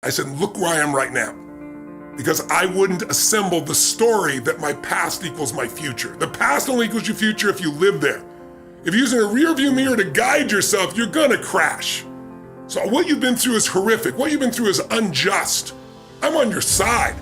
I said, look where I am right now. Because I wouldn't assemble the story that my past equals my future. The past only equals your future if you live there. If you're using a rear view mirror to guide yourself, you're gonna crash. So what you've been through is horrific. What you've been through is unjust. I'm on your side.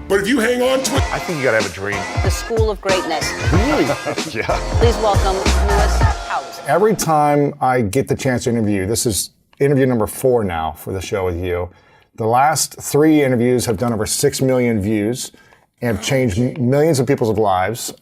But if you hang on to it... I think you gotta have a dream. The School of Greatness. Really? Yeah. Please welcome Lewis House. Every time I get the chance to interview, this is interview number 4 now for the show with you. The last 3 interviews have done over 6 million views and have changed millions of people's lives.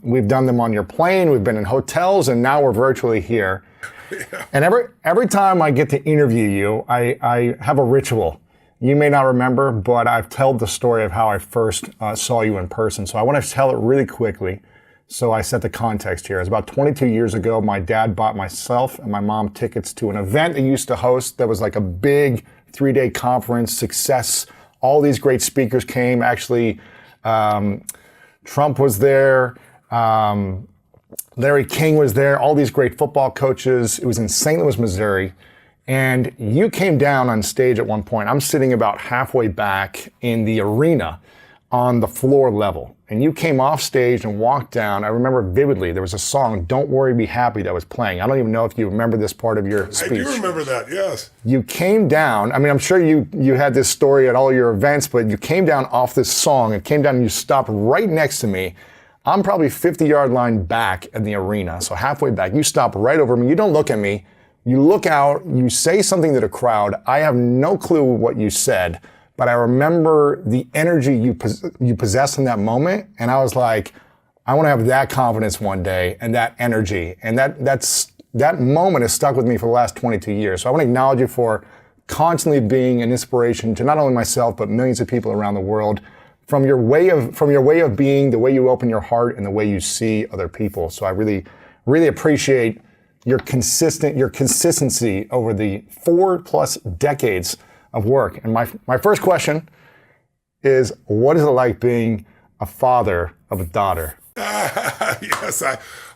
We've done them on your plane, we've been in hotels, and now we're virtually here. Yeah. And every time I get to interview you, I have a ritual. You may not remember, but I've told the story of how I first saw you in person. So I want to tell it really quickly. So I set the context here. It was about 22 years ago. My dad bought myself and my mom tickets to an event they used to host that was like a big 3-day conference, success. All these great speakers came. Actually, Trump was there. Larry King was there. All these great football coaches. It was in St. Louis, Missouri. And you came down on stage at one point. I'm sitting about halfway back in the arena on the floor level. And you came off stage and walked down. I remember vividly, there was a song, Don't Worry, Be Happy, that was playing. I don't even know if you remember this part of your speech. I do remember that, yes. You came down, I mean, I'm sure you had this story at all your events, but you came down off this song and came down and you stopped right next to me. I'm probably 50-yard line back in the arena, so halfway back. You stop right over me. You don't look at me. You look out, you say something to the crowd. I have no clue what you said, but I remember the energy you possessed in that moment, and I was like, I want to have that confidence one day and that energy. And that moment has stuck with me for the last 22 years. So I want to acknowledge you for constantly being an inspiration to not only myself, but millions of people around the world from your way of being, the way you open your heart, and the way you see other people. So I really, really appreciate your consistency over the 4+ decades of work. And my first question is, what is it like being a father of a daughter? Yes,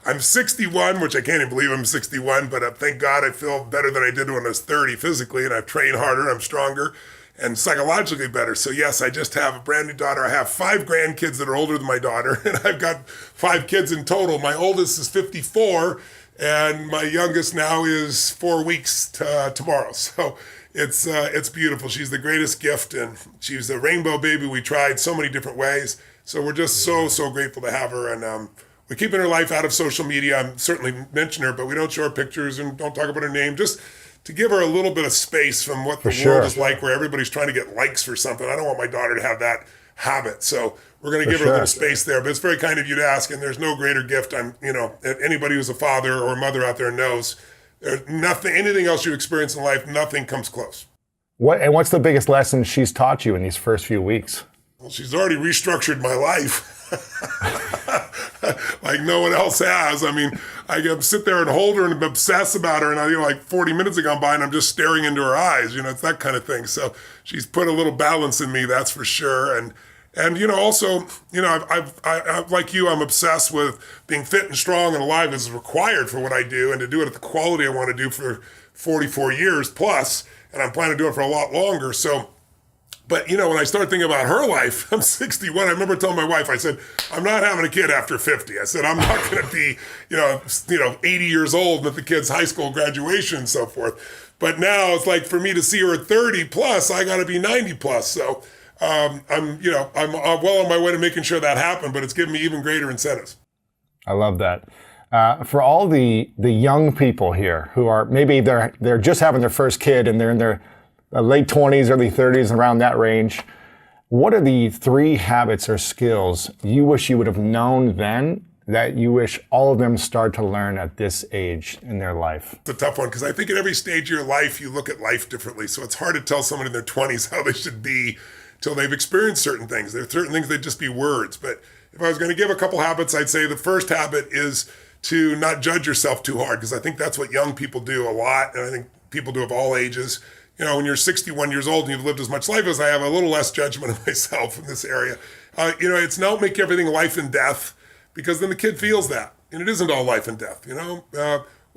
I'm 61, which I can't even believe I'm 61, but thank God I feel better than I did when I was 30 physically, and I've trained harder, I'm stronger, and psychologically better. So yes, I just have a brand new daughter. I have 5 grandkids that are older than my daughter, and I've got 5 kids in total. My oldest is 54, and my youngest now is 4 weeks tomorrow. So it's beautiful. She's the greatest gift, and she's a rainbow baby. We tried so many different ways. So we're just so grateful to have her. And we're keeping her life out of social media. I'm certainly mention her, but we don't show her pictures and don't talk about her name, just to give her a little bit of space from what the world is like, where everybody's trying to get likes for something. I don't want my daughter to have that habit. So we're going to give her a little space there, but it's very kind of you to ask, and there's no greater gift. Anybody who's a father or a mother out there knows there's nothing, anything else you experience in life, nothing comes close. What's the biggest lesson she's taught you in these first few weeks? Well, she's already restructured my life like no one else has. I mean, I can sit there and hold her and obsess about her, and like 40 minutes have gone by and I'm just staring into her eyes. It's that kind of thing. So she's put a little balance in me, that's for sure. And also, I've like you, I'm obsessed with being fit and strong and alive as required for what I do, and to do it at the quality I want to do for 44 years plus, and I'm planning to do it for a lot longer. So, but when I start thinking about her life, I'm 61. I remember telling my wife, I said, I'm not having a kid after 50. I said, I'm not going to be, 80 years old at the kid's high school graduation and so forth. But now it's like, for me to see her at 30 plus, I got to be 90 plus. So I'm well on my way to making sure that happened, but it's given me even greater incentives. I love that. For all the young people here who are, maybe they're just having their first kid and they're in their late 20s, early 30s, around that range, what are the 3 habits or skills you wish you would have known then that you wish all of them start to learn at this age in their life? It's a tough one, because I think at every stage of your life, you look at life differently. So it's hard to tell someone in their 20s how they should be till they've experienced certain things. There are certain things that just be words. But if I was going to give a couple habits, I'd say the first habit is to not judge yourself too hard, because I think that's what young people do a lot, and I think people do of all ages. When you're 61 years old and you've lived as much life as I have, a little less judgment of myself in this area. It's not make everything life and death, because then the kid feels that. And it isn't all life and death.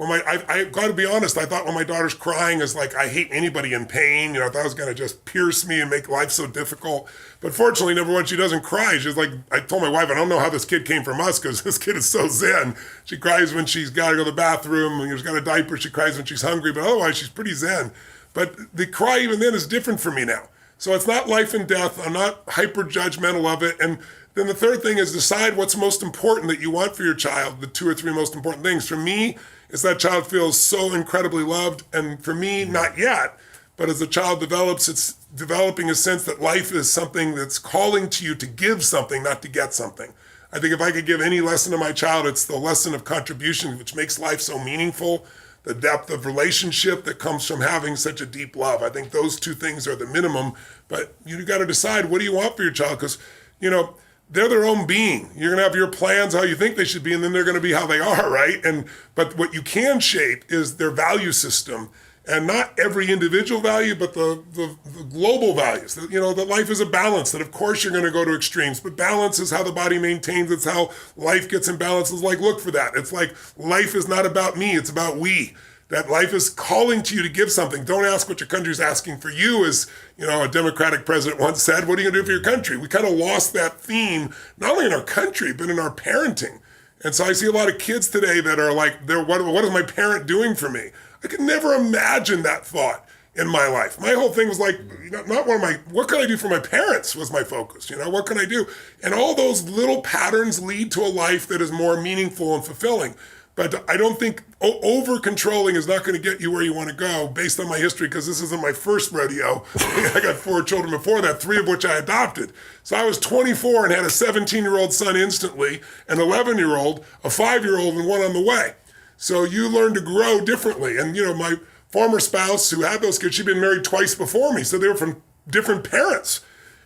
I got to be honest, I thought when my daughter's crying is like, I hate anybody in pain. I thought it was going to just pierce me and make life so difficult. But fortunately, number one, she doesn't cry. She's like, I told my wife, I don't know how this kid came from us because this kid is so zen. She cries when she's got to go to the bathroom, when she's got a diaper, she cries when she's hungry, but otherwise she's pretty zen. But the cry even then is different for me now. So it's not life and death. I'm not hyper judgmental of it. And then the third thing is decide what's most important that you want for your child, the 2 or 3 most important things. For me, is that child feels so incredibly loved. And for me, not yet, but as the child develops, it's developing a sense that life is something that's calling to you to give something, not to get something. I think if I could give any lesson to my child, it's the lesson of contribution, which makes life so meaningful, the depth of relationship that comes from having such a deep love. I think those 2 things are the minimum, but you got to decide, what do you want for your child? Because, they're their own being. You're going to have your plans, how you think they should be, and then they're going to be how they are, right? But what you can shape is their value system, and not every individual value, but the global values. That life is a balance, that of course you're going to go to extremes, but balance is how the body maintains. It's how life gets in balance. It's like, look for that. It's like life is not about me, it's about we. That life is calling to you to give something. Don't ask what your country's asking for you, as a Democratic president once said. What are you going to do for your country? We kind of lost that theme, not only in our country, but in our parenting. And so I see a lot of kids today that are like, what is my parent doing for me? I could never imagine that thought in my life. My whole thing was like, what can I do for my parents was my focus. What can I do? And all those little patterns lead to a life that is more meaningful and fulfilling. But I don't think over-controlling is not going to get you where you want to go based on my history, because this isn't my first rodeo. I got 4 children before that, 3 of which I adopted. So I was 24 and had a 17-year-old son instantly, an 11-year-old, a 5-year-old, and one on the way. So you learn to grow differently. And, my former spouse who had those kids, she'd been married twice before me, so they were from different parents.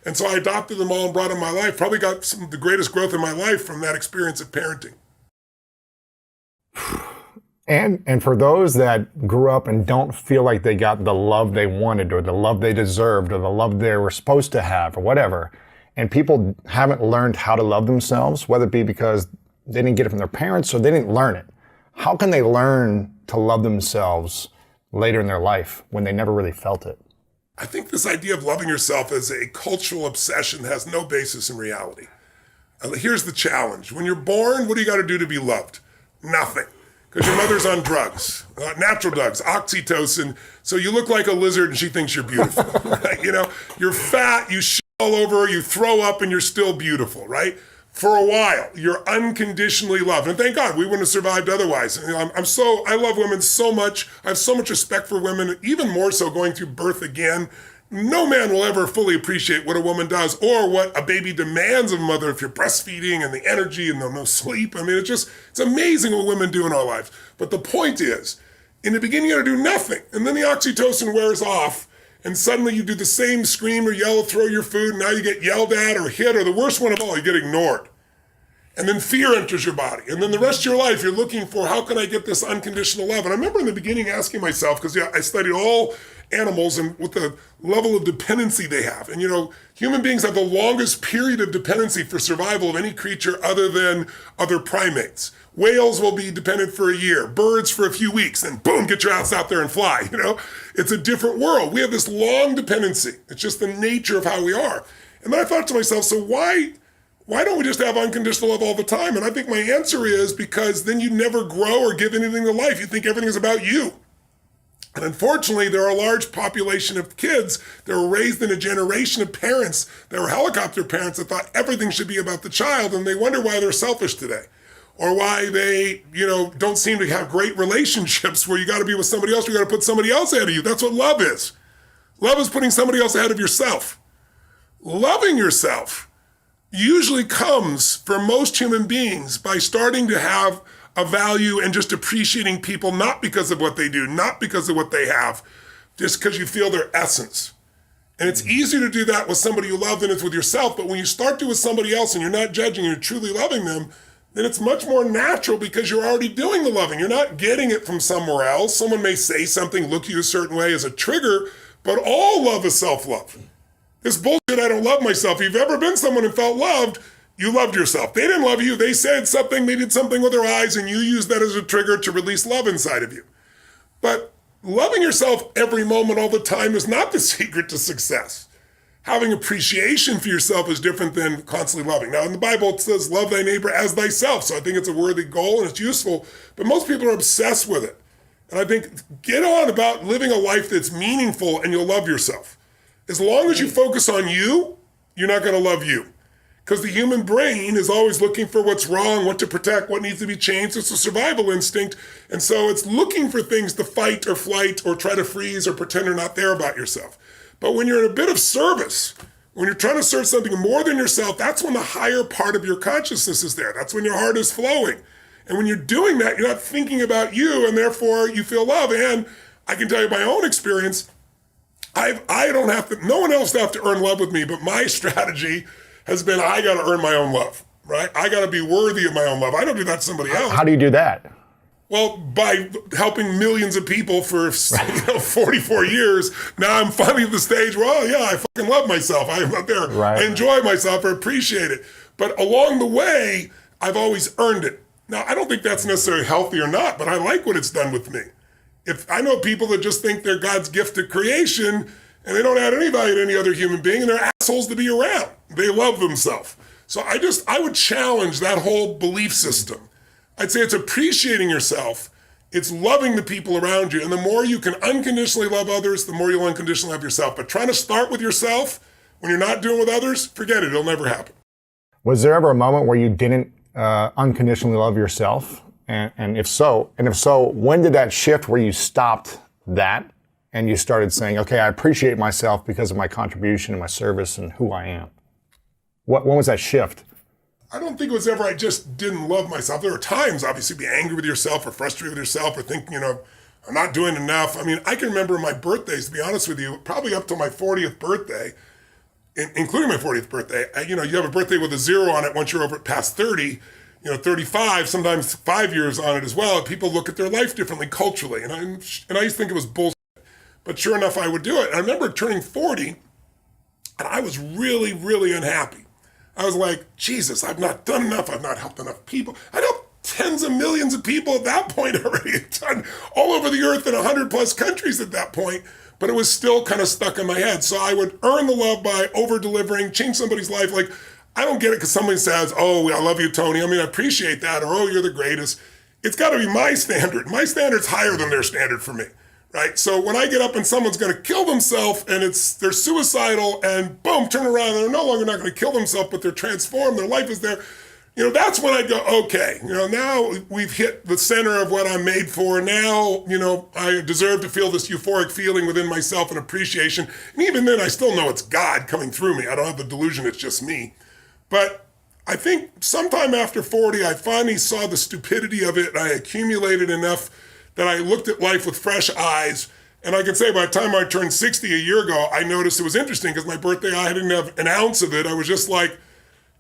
And so I adopted them all and brought them in my life. Probably got the greatest growth in my life from that experience of parenting. And for those that grew up and don't feel like they got the love they wanted, or the love they deserved, or the love they were supposed to have, or whatever, and people haven't learned how to love themselves, whether it be because they didn't get it from their parents or they didn't learn it, how can they learn to love themselves later in their life when they never really felt it? I think this idea of loving yourself as a cultural obsession has no basis in reality. Here's the challenge. When you're born, what do you got to do to be loved? Nothing. Because your mother's on drugs, natural drugs, oxytocin. So you look like a lizard and she thinks you're beautiful. Right? You're fat, you shit all over, you throw up, and you're still beautiful, right? For a while, you're unconditionally loved. And thank God we wouldn't have survived otherwise. I love women so much. I have so much respect for women, even more so going through birth again. No man will ever fully appreciate what a woman does or what a baby demands of a mother if you're breastfeeding, and the energy and the no sleep. It's amazing what women do in our lives. But the point is, in the beginning, you gotta do nothing. And then the oxytocin wears off, and suddenly you do the same scream or yell, throw your food, and now you get yelled at or hit, or the worst one of all, you get ignored. And then fear enters your body. And then the rest of your life, you're looking for, how can I get this unconditional love? And I remember in the beginning asking myself, because I studied all animals and with the level of dependency they have. And human beings have the longest period of dependency for survival of any creature other than other primates. Whales will be dependent for a year, birds for a few weeks, then boom, get your ass out there and fly. It's a different world. We have this long dependency. It's just the nature of how we are. And then I thought to myself, so why don't we just have unconditional love all the time? And I think my answer is because then you never grow or give anything to life. You think everything is about you. And unfortunately, there are a large population of kids that were raised in a generation of parents that were helicopter parents that thought everything should be about the child, and they wonder why they're selfish today. Or why they, don't seem to have great relationships where you got to be with somebody else, you got to put somebody else ahead of you. That's what love is. Love is putting somebody else ahead of yourself. Loving yourself usually comes for most human beings by starting to have a value and just appreciating people, not because of what they do, not because of what they have, just because you feel their essence. And it's easier to do that with somebody you love than it's with yourself. But when you start to with somebody else and you're not judging, you're truly loving them, then it's much more natural because you're already doing the loving. You're not getting it from somewhere else. Someone may say something, look at you a certain way as a trigger, but all love is self-love. This bullshit, I don't love myself. If you've ever been someone and felt loved, You loved yourself. They didn't love you. They said something, they did something with their eyes, and you used that as a trigger to release love inside of you. But loving yourself every moment, all the time, is not the secret to success. Having appreciation for yourself is different than constantly loving. Now, in the Bible, it says, love thy neighbor as thyself. So I think it's a worthy goal and it's useful, but most people are obsessed with it. And I think get on about living a life that's meaningful and you'll love yourself. As long as you focus on you, you're not going to love you. Because the human brain is always looking for what's wrong, what to protect, what needs to be changed. It's a survival instinct. And so it's looking for things to fight or flight or try to freeze or pretend are not there about yourself. But when you're in a bit of service, when you're trying to serve something more than yourself, that's when the higher part of your consciousness is there. That's when your heart is flowing. And when you're doing that, you're not thinking about you, and therefore you feel love. And I can tell you my own experience, I don't have to, no one else have to earn love with me, but my strategy has been I got to earn my own love, right? I got to be worthy of my own love. I don't do that to somebody else. How do you do that? Well, by helping millions of people for 44 years, now I'm finally at the stage where, oh yeah, I fucking love myself. I'm up there. Right. I enjoy myself. I appreciate it. But along the way, I've always earned it. Now, I don't think that's necessarily healthy or not, but I like what it's done with me. If I know people that just think they're God's gift to creation and they don't add any value to any other human being and they're assholes to be around. They love themselves. So I would challenge that whole belief system. I'd say it's appreciating yourself. It's loving the people around you. And the more you can unconditionally love others, the more you'll unconditionally love yourself. But trying to start with yourself when you're not doing with others, forget it. It'll never happen. Was there ever a moment where you didn't unconditionally love yourself? And if so, when did that shift where you stopped that and you started saying, okay, I appreciate myself because of my contribution and my service and who I am? When was that shift? I don't think it was ever I just didn't love myself. There were times, obviously, be angry with yourself or frustrated with yourself or thinking, I'm not doing enough. I mean, I can remember my birthdays, to be honest with you, probably up to my 40th birthday, including my 40th birthday. You have a birthday with a 0 on it once you're over past 30, 35, sometimes 5 years on it as well. People look at their life differently culturally. And I used to think it was bullshit. But sure enough, I would do it. And I remember turning 40, and I was really, really unhappy. I was like, Jesus, I've not done enough. I've not helped enough people. I helped tens of millions of people at that point already, done all over the earth in 100 plus countries at that point, but it was still kind of stuck in my head. So I would earn the love by over-delivering, change somebody's life. Like, I don't get it because somebody says, oh, I love you, Tony. I mean, I appreciate that, or oh, you're the greatest. It's got to be my standard. My standard's higher than their standard for me. Right? So when I get up and someone's going to kill themselves and they're suicidal and boom, turn around and they're no longer not going to kill themselves, but they're transformed, their life is there. That's when I go, okay, now we've hit the center of what I'm made for. Now, I deserve to feel this euphoric feeling within myself and appreciation. And even then I still know it's God coming through me. I don't have the delusion it's just me. But I think sometime after 40, I finally saw the stupidity of it. I accumulated enough that I looked at life with fresh eyes. And I can say by the time I turned 60 a year ago, I noticed it was interesting because my birthday, I didn't have an ounce of it. I was just like,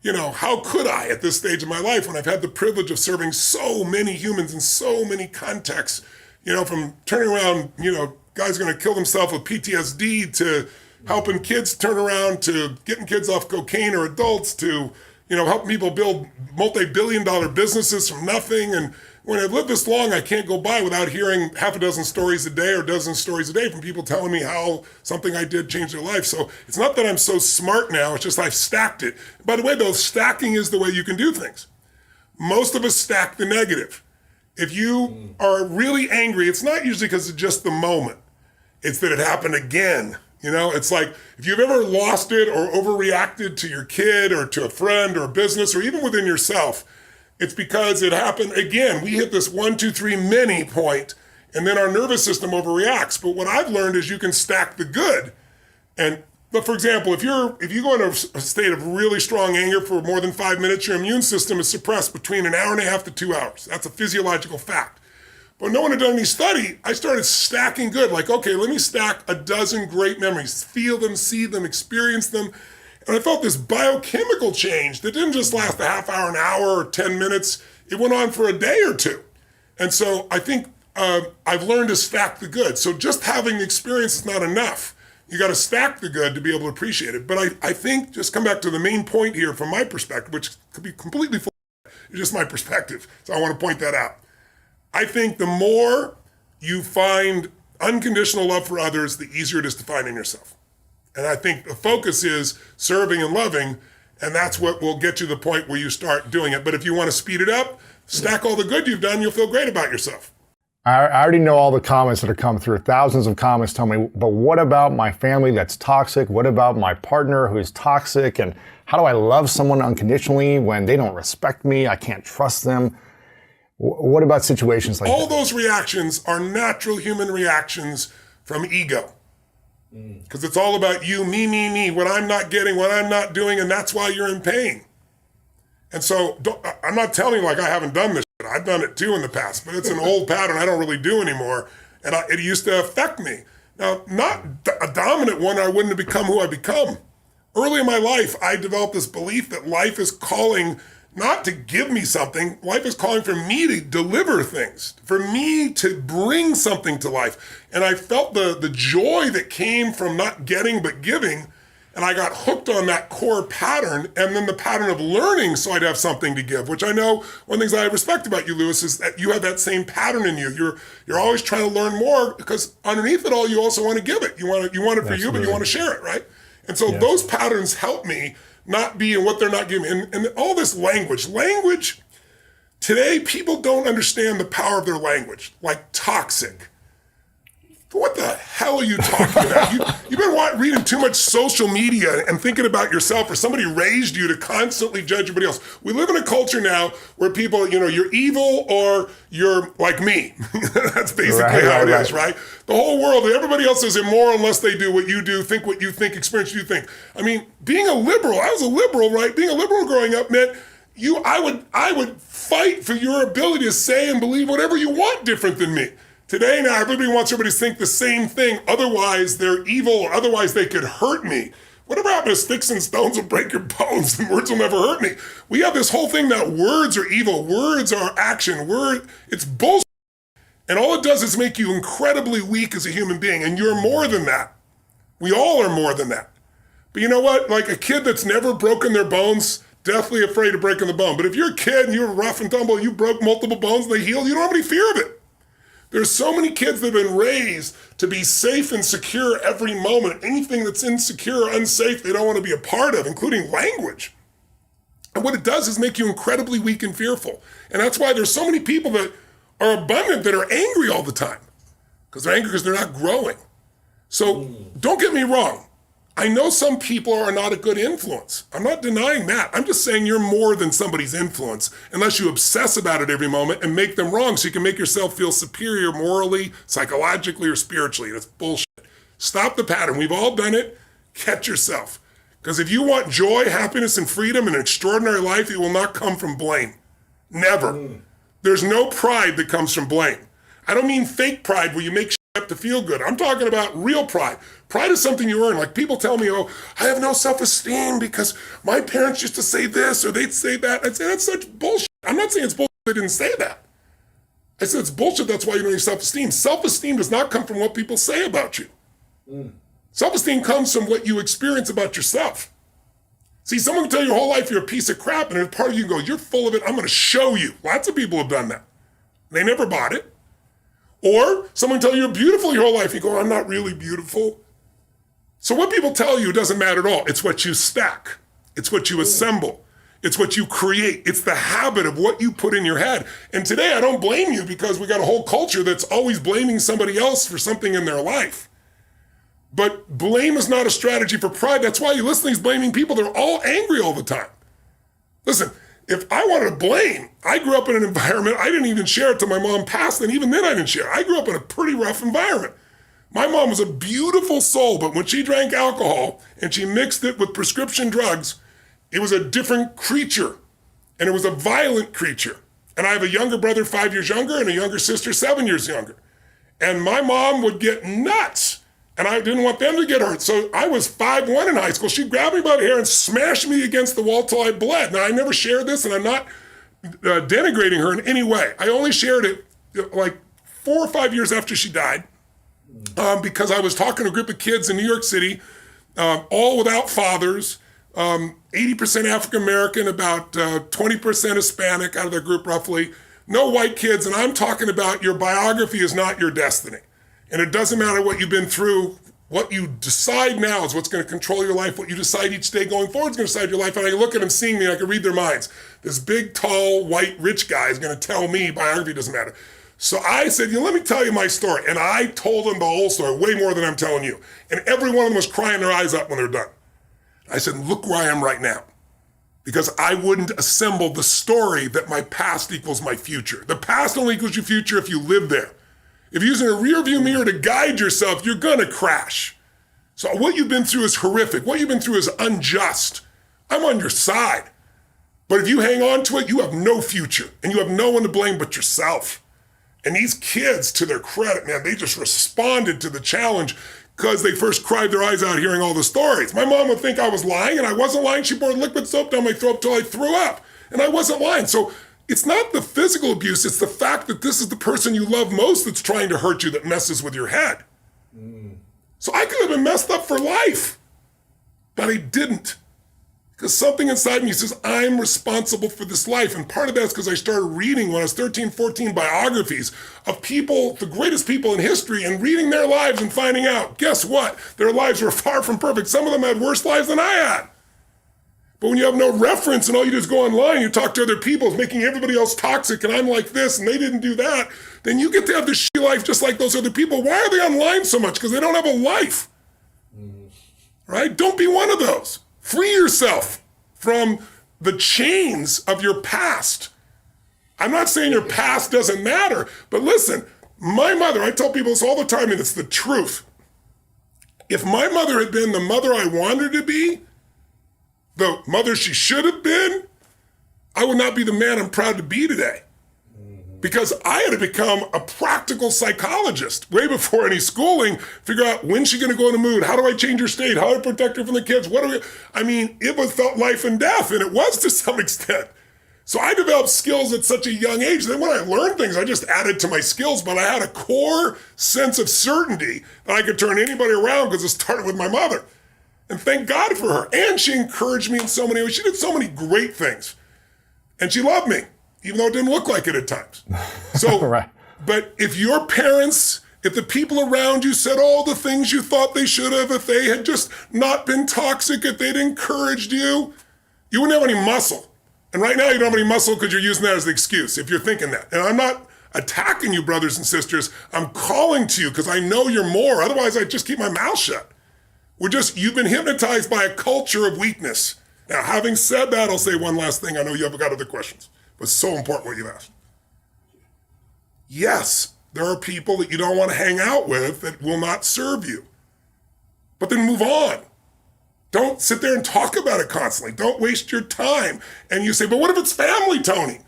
how could I at this stage of my life when I've had the privilege of serving so many humans in so many contexts, from turning around, guys are going to kill themselves with PTSD to helping kids turn around to getting kids off cocaine or adults to, helping people build multi-billion-dollar businesses from nothing. And when I've lived this long, I can't go by without hearing half a dozen stories a day or a dozen stories a day from people telling me how something I did changed their life. So it's not that I'm so smart now, it's just I've stacked it. By the way, though, stacking is the way you can do things. Most of us stack the negative. If you are really angry, it's not usually because of just the moment. It's that it happened again. It's like if you've ever lost it or overreacted to your kid or to a friend or a business or even within yourself, it's because it happened again. We hit this 1, 2, 3 mini point, and then our nervous system overreacts. But what I've learned is you can stack the good. But for example, if you go into a state of really strong anger for more than 5 minutes, your immune system is suppressed between an hour and a half to 2 hours. That's a physiological fact. But no one had done any study. I started stacking good. Like, okay, let me stack a dozen great memories, feel them, see them, experience them. And I felt this biochemical change that didn't just last a half hour, an hour, or 10 minutes. It went on for a day or two. And so I think I've learned to stack the good. So just having the experience is not enough. You got to stack the good to be able to appreciate it. But I think, just come back to the main point here from my perspective, which could be completely full, it's just my perspective. So I want to point that out. I think the more you find unconditional love for others, the easier it is to find in yourself. And I think the focus is serving and loving, and that's what will get you to the point where you start doing it. But if you want to speed it up, stack all the good you've done, you'll feel great about yourself. I already know all the comments that have come through. Thousands of comments tell me, but what about my family that's toxic? What about my partner who's toxic? And how do I love someone unconditionally when they don't respect me? I can't trust them. What about situations like all that? those reactions are natural human reactions from ego. Because it's all about you, me, what I'm not getting, what I'm not doing, and that's why you're in pain. And so I'm not telling you like I haven't done this. I've done it too in the past, but it's an old pattern I don't really do anymore. And it used to affect me. Now, not a dominant one, I wouldn't have become who I become. Early in my life, I developed this belief that life is calling not to give me something, life is calling for me to deliver things, for me to bring something to life. And I felt the joy that came from not getting but giving. And I got hooked on that core pattern, and then the pattern of learning so I'd have something to give, which I know one of the things I respect about you, Lewis, is that you have that same pattern in you. You're always trying to learn more because underneath it all, you also want to give it. You want it for you, but you want to share it, right? And so those patterns help me not be in what they're not giving me. And all this language, today people don't understand the power of their language, like toxic. What the hell are you talking about? You've been reading too much social media and thinking about yourself, or somebody raised you to constantly judge everybody else. We live in a culture now where people, you're evil or you're like me. That's basically how it is, right? The whole world, everybody else is immoral unless they do what you do, think what you think, experience what you think. I mean, being a liberal, I was a liberal, right? Being a liberal growing up meant I would fight for your ability to say and believe whatever you want different than me. Today now, everybody wants everybody to think the same thing, otherwise they're evil, or otherwise they could hurt me. Whatever happened to sticks and stones will break your bones and words will never hurt me? We have this whole thing that words are evil, words are action, it's bullshit. And all it does is make you incredibly weak as a human being, and you're more than that. We all are more than that. But you know what? Like a kid that's never broken their bones, deathly afraid of breaking the bone. But if you're a kid and you're rough and tumble, you broke multiple bones and they healed, you don't have any fear of it. There's so many kids that have been raised to be safe and secure every moment. Anything that's insecure or unsafe, they don't want to be a part of, including language. And what it does is make you incredibly weak and fearful. And that's why there's so many people that are abundant that are angry all the time. Because they're angry because they're not growing. So don't get me wrong. I know some people are not a good influence. I'm not denying that. I'm just saying you're more than somebody's influence unless you obsess about it every moment and make them wrong so you can make yourself feel superior morally, psychologically, or spiritually. That's bullshit. Stop the pattern. We've all done it. Catch yourself. Because if you want joy, happiness, and freedom and an extraordinary life, it will not come from blame. Never. There's no pride that comes from blame. I don't mean fake pride where you make shit up to feel good. I'm talking about real pride. Pride is something you earn. Like people tell me, oh, I have no self-esteem because my parents used to say this or they'd say that. I'd say that's such bullshit. I'm not saying it's bullshit they didn't say that. I said it's bullshit, that's why you don't have self-esteem. Self-esteem does not come from what people say about you. Self-esteem comes from what you experience about yourself. See, someone can tell you your whole life you're a piece of crap, and part of you can go, you're full of it, I'm going to show you. Lots of people have done that. They never bought it. Or someone can tell you you're beautiful your whole life. You go, I'm not really beautiful. So what people tell you doesn't matter at all. It's what you stack. It's what you assemble. It's what you create. It's the habit of what you put in your head. And today I don't blame you because we got a whole culture that's always blaming somebody else for something in their life. But blame is not a strategy for pride. That's why you listen to these blaming people. They're all angry all the time. Listen, if I wanted to blame, I grew up in an environment, I didn't even share it till my mom passed, and even then I didn't share. I grew up in a pretty rough environment. My mom was a beautiful soul, but when she drank alcohol and she mixed it with prescription drugs, it was a different creature, and it was a violent creature. And I have a younger brother 5 years younger and a younger sister 7 years younger. And my mom would get nuts, and I didn't want them to get hurt. So I was 5'1" in high school. She'd grab me by the hair and smash me against the wall till I bled. Now, I never shared this, and I'm not denigrating her in any way. I only shared it like 4 or 5 years after she died. because I was talking to a group of kids in New York City, all without fathers, 80% African American, about 20% Hispanic out of their group roughly, no white kids, and I'm talking about your biography is not your destiny. And it doesn't matter what you've been through, what you decide now is what's going to control your life. What you decide each day going forward is going to decide your life. And I can look at them seeing me, and I can read their minds. This big, tall, white, rich guy is going to tell me biography doesn't matter. So I said, let me tell you my story. And I told them the whole story, way more than I'm telling you. And every one of them was crying their eyes up when they're done. I said, look where I am right now. Because I wouldn't assemble the story that my past equals my future. The past only equals your future if you live there. If you're using a rear view mirror to guide yourself, you're gonna crash. So what you've been through is horrific. What you've been through is unjust. I'm on your side. But if you hang on to it, you have no future. And you have no one to blame but yourself. And these kids, to their credit, man, they just responded to the challenge because they first cried their eyes out hearing all the stories. My mom would think I was lying, and I wasn't lying. She poured liquid soap down my throat till I threw up. And I wasn't lying. So it's not the physical abuse, it's the fact that this is the person you love most that's trying to hurt you that messes with your head. So I could have been messed up for life, but I didn't. Because something inside me says, I'm responsible for this life. And part of that is because I started reading when I was 13, 14 biographies of people, the greatest people in history, and reading their lives and finding out, guess what? Their lives were far from perfect. Some of them had worse lives than I had. But when you have no reference and all you do is go online, you talk to other people, it's making everybody else toxic, and I'm like this, and they didn't do that, then you get to have this shitty life just like those other people. Why are they online so much? Because they don't have a life. Right? Don't be one of those. Free yourself from the chains of your past. I'm not saying your past doesn't matter, but listen, my mother, I tell people this all the time, and it's the truth. If my mother had been the mother I wanted her to be, the mother she should have been, I would not be the man I'm proud to be today. Because I had to become a practical psychologist way before any schooling, figure out when's she gonna go in the mood, how do I change her state, how do I protect her from the kids, it felt life and death, and it was to some extent. So I developed skills at such a young age. Then when I learned things, I just added to my skills, but I had a core sense of certainty that I could turn anybody around because it started with my mother. And thank God for her. And she encouraged me in so many ways. She did so many great things. And she loved me, even though it didn't look like it at times. So, right. But if your parents, if the people around you said all the things you thought they should have, if they had just not been toxic, if they'd encouraged you, you wouldn't have any muscle. And right now you don't have any muscle because you're using that as the excuse, if you're thinking that. And I'm not attacking you, brothers and sisters. I'm calling to you because I know you're more. Otherwise, I'd just keep my mouth shut. You've been hypnotized by a culture of weakness. Now, having said that, I'll say one last thing. I know you haven't got other questions, but it's so important what you asked. Yes, there are people that you don't want to hang out with that will not serve you. But then move on. Don't sit there and talk about it constantly. Don't waste your time. And you say, but what if it's family, Tony?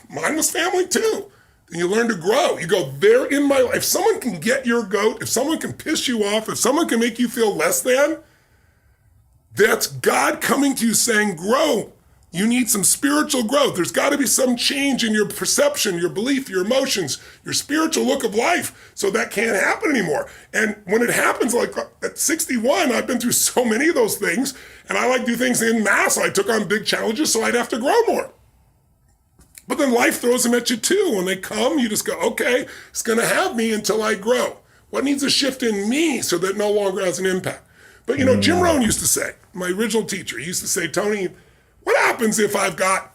Mine was family too. Then you learn to grow. You go, they're in my life. If someone can get your goat, if someone can piss you off, if someone can make you feel less than, that's God coming to you saying, grow. You need some spiritual growth. There's got to be some change in your perception, your belief, your emotions, your spiritual look of life. So that can't happen anymore. And when it happens, like at 61, I've been through so many of those things, and I like to do things en masse. I took on big challenges, so I'd have to grow more. But then life throws them at you too. When they come, you just go, okay, it's going to have me until I grow. What needs a shift in me so that it no longer has an impact? But Jim Rohn used to say, my original teacher, he used to say, Tony, what happens if I've got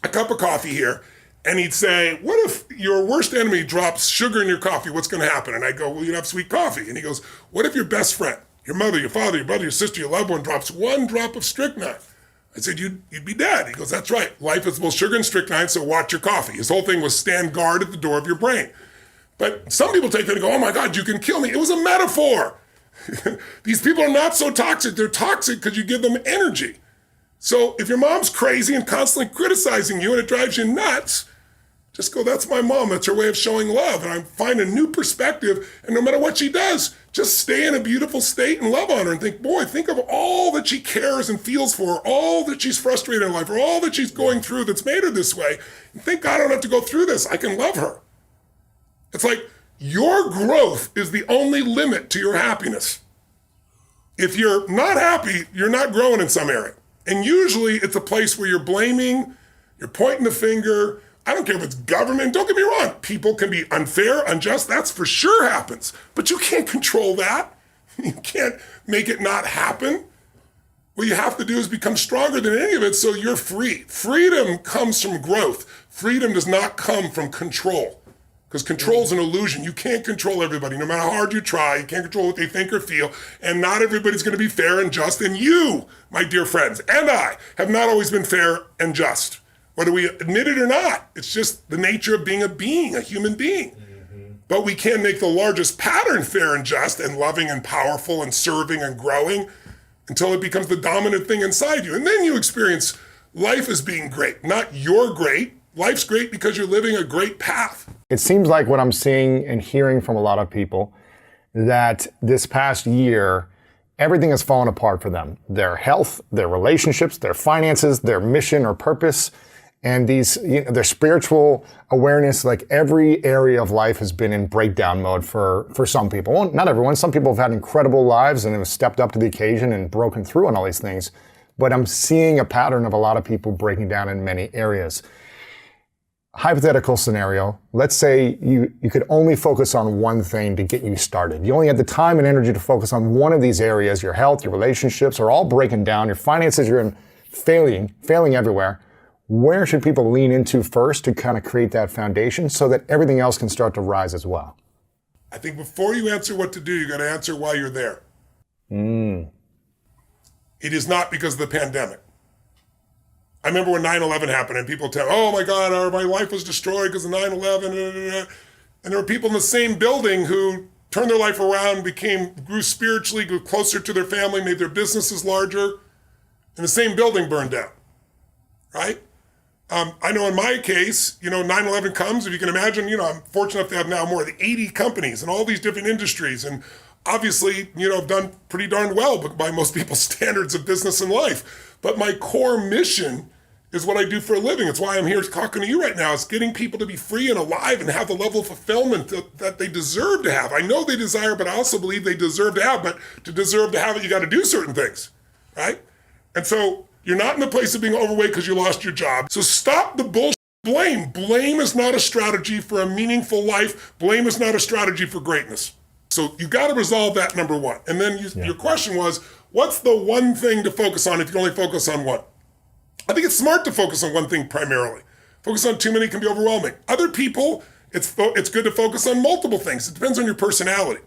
a cup of coffee here? And he'd say, what if your worst enemy drops sugar in your coffee? What's going to happen? And I go, well, you'd have sweet coffee. And he goes, what if your best friend, your mother, your father, your brother, your sister, your loved one drops one drop of strychnine? I said, you'd be dead. He goes, that's right. Life is both sugar and strychnine, so watch your coffee. His whole thing was stand guard at the door of your brain. But some people take that and go, oh my God, you can kill me. It was a metaphor. These people are not so toxic. They're toxic because you give them energy. So if your mom's crazy and constantly criticizing you and it drives you nuts, just go, that's my mom. That's her way of showing love. And I find a new perspective. And no matter what she does, just stay in a beautiful state and love on her and think, boy, think of all that she cares and feels for, all that she's frustrated in life, or all that she's going through that's made her this way. And think, God, I don't have to go through this. I can love her. It's like Your growth is the only limit to your happiness. If you're not happy, you're not growing in some area. And usually it's a place where you're blaming, you're pointing the finger. I don't care if it's government, don't get me wrong. People can be unfair, unjust, that's for sure happens. But you can't control that. You can't make it not happen. What you have to do is become stronger than any of it so you're free. Freedom comes from growth. Freedom does not come from control. Because control is an illusion. You can't control everybody. No matter how hard you try, you can't control what they think or feel. And not everybody's going to be fair and just. And you, my dear friends, and I have not always been fair and just. Whether we admit it or not, it's just the nature of being, a human being. But we can make the largest pattern fair and just and loving and powerful and serving and growing until it becomes the dominant thing inside you. And then you experience life as being great, not you're great. Life's great because you're living a great path. It seems like what I'm seeing and hearing from a lot of people that this past year, everything has fallen apart for them. Their health, their relationships, their finances, their mission or purpose, and their spiritual awareness, like every area of life has been in breakdown mode for some people. Well, not everyone. Some people have had incredible lives and have stepped up to the occasion and broken through on all these things. But I'm seeing a pattern of a lot of people breaking down in many areas. Hypothetical scenario, let's say you could only focus on one thing to get you started. You only had the time and energy to focus on one of these areas. Your health, your relationships are all breaking down. Your finances, you're in failing everywhere. Where should people lean into first to kind of create that foundation so that everything else can start to rise as well? I think before you answer what to do, you got to answer why you're there. It is not because of the pandemic. I remember when 9/11 happened and people tell, oh my God, my life was destroyed because of 9/11. And there were people in the same building who turned their life around, grew spiritually, grew closer to their family, made their businesses larger, and the same building burned down, right? I know in my case, 9/11 comes, if you can imagine, I'm fortunate enough to have now more than 80 companies in all these different industries. And obviously, I've done pretty darn well by most people's standards of business and life. But my core mission is what I do for a living. It's why I'm here talking to you right now. It's getting people to be free and alive and have the level of fulfillment that they deserve to have. I know they desire, but I also believe they deserve to have. But to deserve to have it, you got to do certain things, right? And so you're not in the place of being overweight because you lost your job. So stop the bullshit. Blame. Blame is not a strategy for a meaningful life. Blame is not a strategy for greatness. So you got to resolve that, number one. And then your question was, what's the one thing to focus on if you can only focus on one? I think it's smart to focus on one thing primarily. Focus on too many can be overwhelming. Other people, it's good to focus on multiple things. It depends on your personality.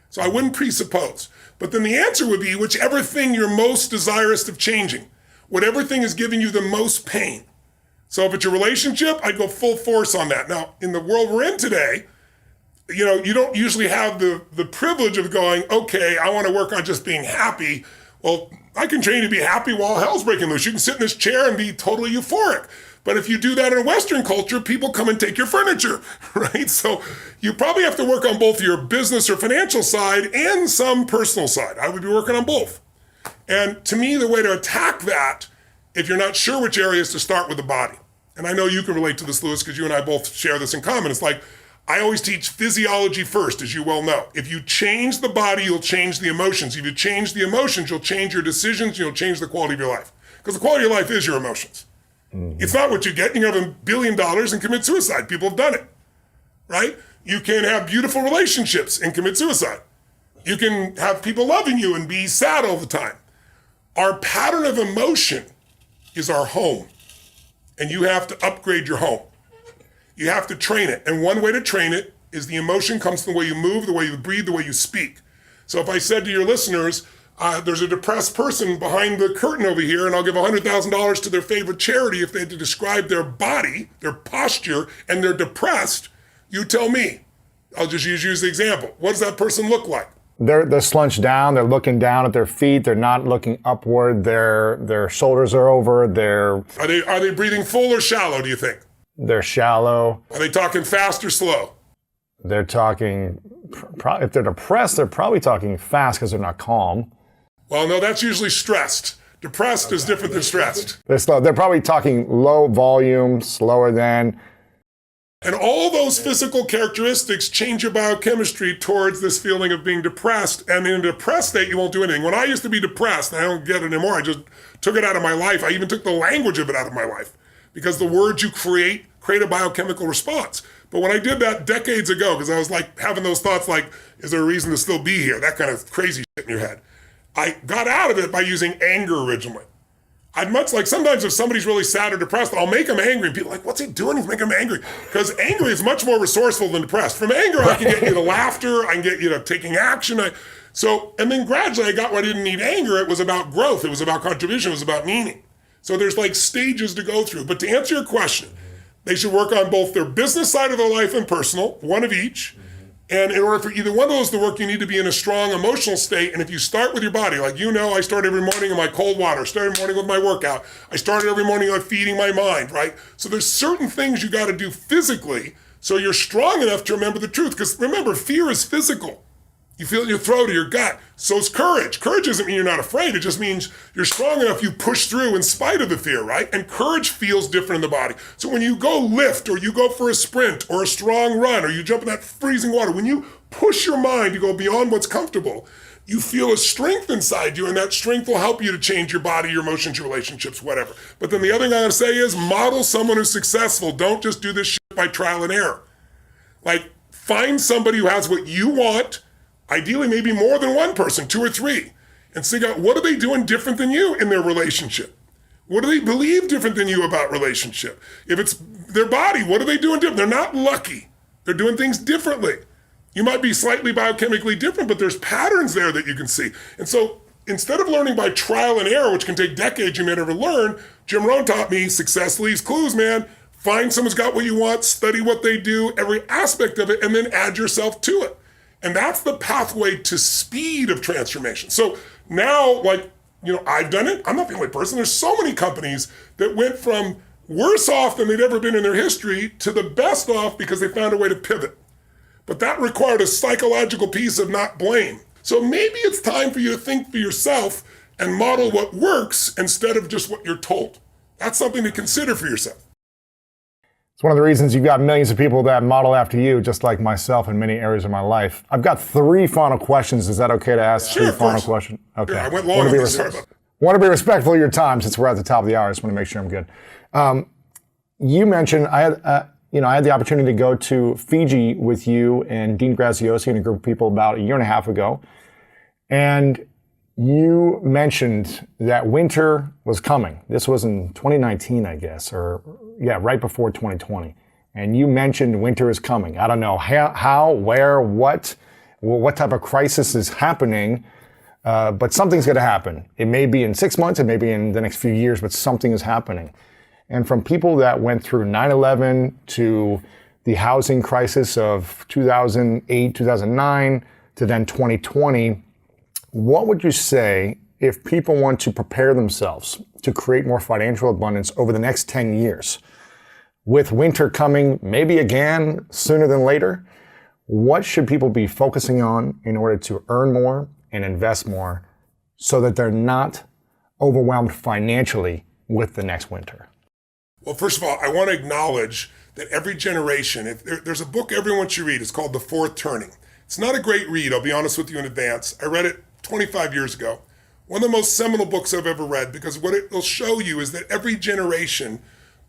So I wouldn't presuppose. But then the answer would be whichever thing you're most desirous of changing, whatever thing is giving you the most pain. So if it's your relationship, I'd go full force on that. Now, in the world we're in today, you don't usually have the privilege of going, okay, I want to work on just being happy. Well, I can train you to be happy while hell's breaking loose. You can sit in this chair and be totally euphoric. But if you do that in a Western culture, people come and take your furniture, right? So you probably have to work on both your business or financial side and some personal side. I would be working on both. And to me, the way to attack that, if you're not sure which area is to start with the body, and I know you can relate to this, Lewis, because you and I both share this in common. It's like, I always teach physiology first, as you well know. If you change the body, you'll change the emotions. If you change the emotions, you'll change your decisions, you'll change the quality of your life. Because the quality of your life is your emotions. It's not what you get. You can have $1 billion and commit suicide. People have done it, right? You can have beautiful relationships and commit suicide. You can have people loving you and be sad all the time. Our pattern of emotion is our home. And you have to upgrade your home. You have to train it. And one way to train it is the emotion comes from the way you move, the way you breathe, the way you speak. So if I said to your listeners, there's a depressed person behind the curtain over here, and I'll give $100,000 to their favorite charity if they had to describe their body, their posture, and they're depressed, you tell me. I'll just use the example. What does that person look like? They're slunched down. They're looking down at their feet. They're not looking upward. Their shoulders are over. Are they breathing full or shallow, do you think? They're shallow. Are they talking fast or slow? They're talking, if they're depressed, they're probably talking fast because they're not calm. Well, no, that's usually stressed. Depressed is different than stressed. They're slow. They're probably talking low volume, slower than. And all those physical characteristics change your biochemistry towards this feeling of being depressed. And in a depressed state, you won't do anything. When I used to be depressed, I don't get it anymore. I just took it out of my life. I even took the language of it out of my life because the words you create a biochemical response. But when I did that decades ago, because I was like having those thoughts like, is there a reason to still be here? That kind of crazy shit in your head. I got out of it by using anger originally. I'd much like sometimes if somebody's really sad or depressed, I'll make them angry. And people are like, what's he doing? He's making them angry. Because angry is much more resourceful than depressed. From anger, I can get you to laughter. I can get you to taking action. And then gradually I got where I didn't need anger. It was about growth. It was about contribution. It was about meaning. So there's like stages to go through. But to answer your question, they should work on both their business side of their life and personal, one of each. And in order for either one of those to work, you need to be in a strong emotional state. And if you start with your body, like I start every morning in my cold water, start every morning with my workout. I start every morning on feeding my mind, right? So there's certain things you got to do physically so you're strong enough to remember the truth. Because remember, fear is physical. You feel it in your throat or your gut. So is courage. Courage doesn't mean you're not afraid. It just means you're strong enough, you push through in spite of the fear, right? And courage feels different in the body. So when you go lift or you go for a sprint or a strong run or you jump in that freezing water, when you push your mind to go beyond what's comfortable, you feel a strength inside you, and that strength will help you to change your body, your emotions, your relationships, whatever. But then the other thing I gotta say is model someone who's successful. Don't just do this shit by trial and error. Like, find somebody who has what you want, ideally maybe more than one person, 2 or 3, and figure out what are they doing different than you in their relationship? What do they believe different than you about relationship? If it's their body, what are they doing different? They're not lucky. They're doing things differently. You might be slightly biochemically different, but there's patterns there that you can see. And so instead of learning by trial and error, which can take decades you may never learn, Jim Rohn taught me success leaves clues, man. Find someone's got what you want, study what they do, every aspect of it, and then add yourself to it. And that's the pathway to speed of transformation. So now, I've done it. I'm not the only person. There's so many companies that went from worse off than they'd ever been in their history to the best off because they found a way to pivot. But that required a psychological piece of not blame. So maybe it's time for you to think for yourself and model what works instead of just what you're told. That's something to consider for yourself. It's one of the reasons you've got millions of people that model after you, just like myself in many areas of my life. I've got 3 final questions. Is that okay to ask 3 final questions? Okay. Yeah, I went long on this. Want to be respectful of your time since we're at the top of the hour. I just want to make sure I'm good. You mentioned I had the opportunity to go to Fiji with you and Dean Graziosi and a group of people about 1.5 years ago. And you mentioned that winter was coming. This was in 2019, I guess, right before 2020. And you mentioned winter is coming. I don't know how, where, what type of crisis is happening, but something's going to happen. It may be in 6 months, it may be in the next few years, but something is happening. And from people that went through 9/11 to the housing crisis of 2008, 2009, to then 2020, what would you say if people want to prepare themselves to create more financial abundance over the next 10 years? With winter coming maybe again sooner than later, what should people be focusing on in order to earn more and invest more so that they're not overwhelmed financially with the next winter? Well, first of all, I want to acknowledge that every generation, there's a book everyone should read. It's called The Fourth Turning. It's not a great read, I'll be honest with you in advance. I read it 25 years ago. One of the most seminal books I've ever read, because what it will show you is that every generation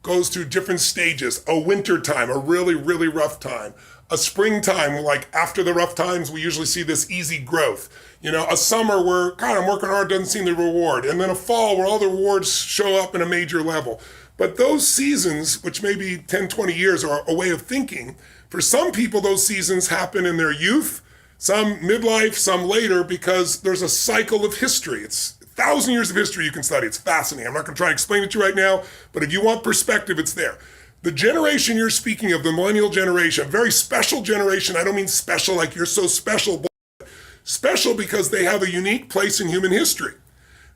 goes through different stages. A winter time, a really, really rough time. A springtime, like after the rough times, we usually see this easy growth. A summer where, God, I'm working hard, doesn't seem the reward. And then a fall where all the rewards show up in a major level. But those seasons, which may be 10, 20 years, are a way of thinking. For some people, those seasons happen in their youth, some midlife, some later, because there's a cycle of history. It's 1,000 years of history you can study. It's fascinating. I'm not going to try and explain it to you right now, but if you want perspective, it's there. The generation you're speaking of, the millennial generation, a very special generation. I don't mean special like you're so special, but special because they have a unique place in human history.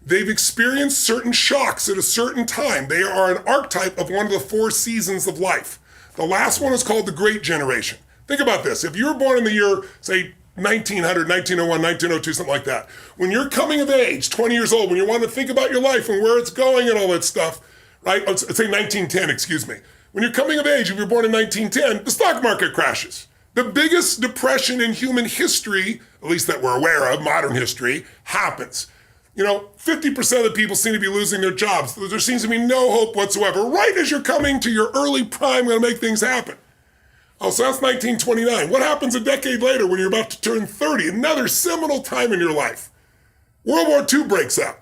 They've experienced certain shocks at a certain time. They are an archetype of one of the 4 seasons of life. The last one is called the Great Generation. Think about this. If you were born in the year, say, 1900, 1901, 1902, something like that, when you're coming of age, 20 years old, when you're wanting to think about your life and where it's going and all that stuff, right? Let's say 1910, excuse me. When you're coming of age, if you're born in 1910, the stock market crashes. The biggest depression in human history, at least that we're aware of, modern history, happens. 50% of the people seem to be losing their jobs. There seems to be no hope whatsoever. Right as you're coming to your early prime, going to make things happen. Oh, so that's 1929. What happens a decade later when you're about to turn 30? Another seminal time in your life. World War II breaks out.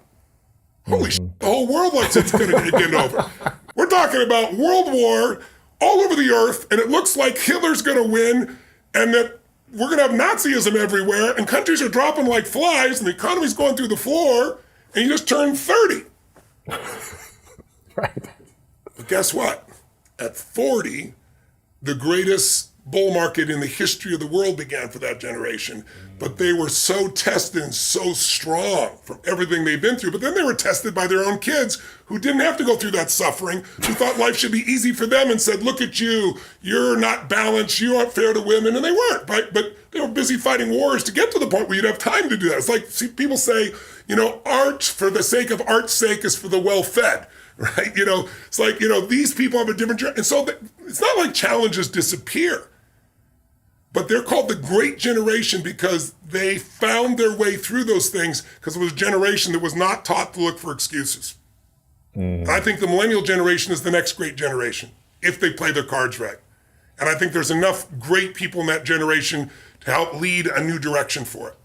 Holy shit, the whole world looks it's going to get over. We're talking about World War all over the earth, and it looks like Hitler's going to win, and that we're going to have Nazism everywhere, and countries are dropping like flies, and the economy's going through the floor, and you just turned 30. Right. But guess what? At 40, the greatest bull market in the history of the world began for that generation. But they were so tested and so strong from everything they've been through. But then they were tested by their own kids who didn't have to go through that suffering, who thought life should be easy for them and said, look at you, you're not balanced, you aren't fair to women. And they weren't, right? But they were busy fighting wars to get to the point where you'd have time to do that. It's like, see, people say, art for the sake of art's sake is for the well-fed. Right? It's like, these people have a different journey. And so it's not like challenges disappear, but they're called the Great Generation because they found their way through those things because it was a generation that was not taught to look for excuses. And I think the millennial generation is the next great generation if they play their cards right. And I think there's enough great people in that generation to help lead a new direction for it.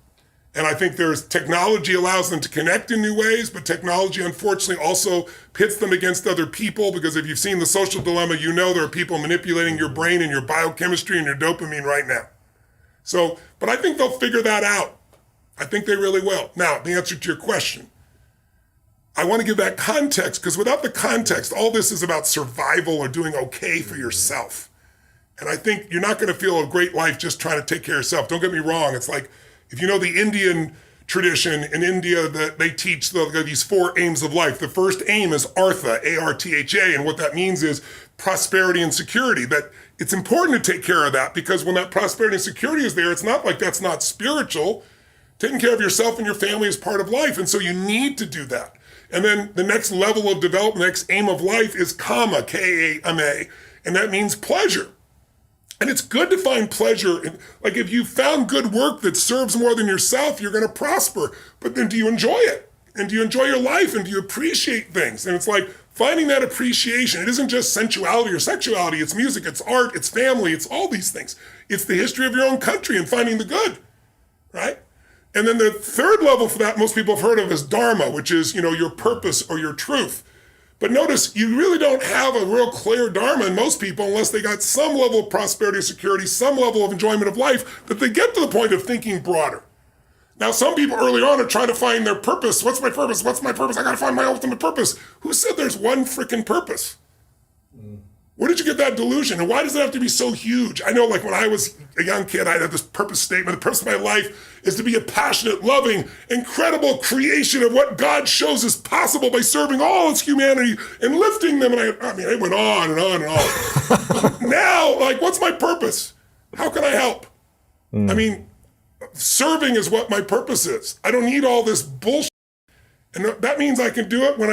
And I think technology allows them to connect in new ways, but technology unfortunately also pits them against other people because if you've seen The Social Dilemma, there are people manipulating your brain and your biochemistry and your dopamine right now. But I think they'll figure that out. I think they really will. Now, the answer to your question, I want to give that context because without the context, all this is about survival or doing okay for yourself. And I think you're not going to feel a great life just trying to take care of yourself. Don't get me wrong. It's like, if you know the Indian tradition in India, that they teach these 4 aims of life. The first aim is Artha, A-R-T-H-A, and what that means is prosperity and security. That it's important to take care of that because when that prosperity and security is there, it's not like that's not spiritual. Taking care of yourself and your family is part of life, and so you need to do that. And then the next level of development, next aim of life is Kama, K-A-M-A, and that means pleasure. And it's good to find pleasure. Like if you found good work that serves more than yourself, you're going to prosper. But then do you enjoy it? And do you enjoy your life? And do you appreciate things? And it's like finding that appreciation. It isn't just sensuality or sexuality. It's music, it's art, it's family, it's all these things. It's the history of your own country and finding the good, right? And then the third level for that most people have heard of is dharma, which is, your purpose or your truth. But notice, you really don't have a real clear dharma in most people unless they got some level of prosperity or security, some level of enjoyment of life, that they get to the point of thinking broader. Now, some people early on are trying to find their purpose. What's my purpose? What's my purpose? I got to find my ultimate purpose. Who said there's one freaking purpose? Where did you get that delusion? And why does it have to be so huge? I know, like when I was a young kid, I had this purpose statement. The purpose of my life is to be a passionate, loving, incredible creation of what God shows is possible by serving all its humanity and lifting them. And I went on and on and on. Now, what's my purpose? How can I help? Serving is what my purpose is. I don't need all this bullshit. And that means I can do it when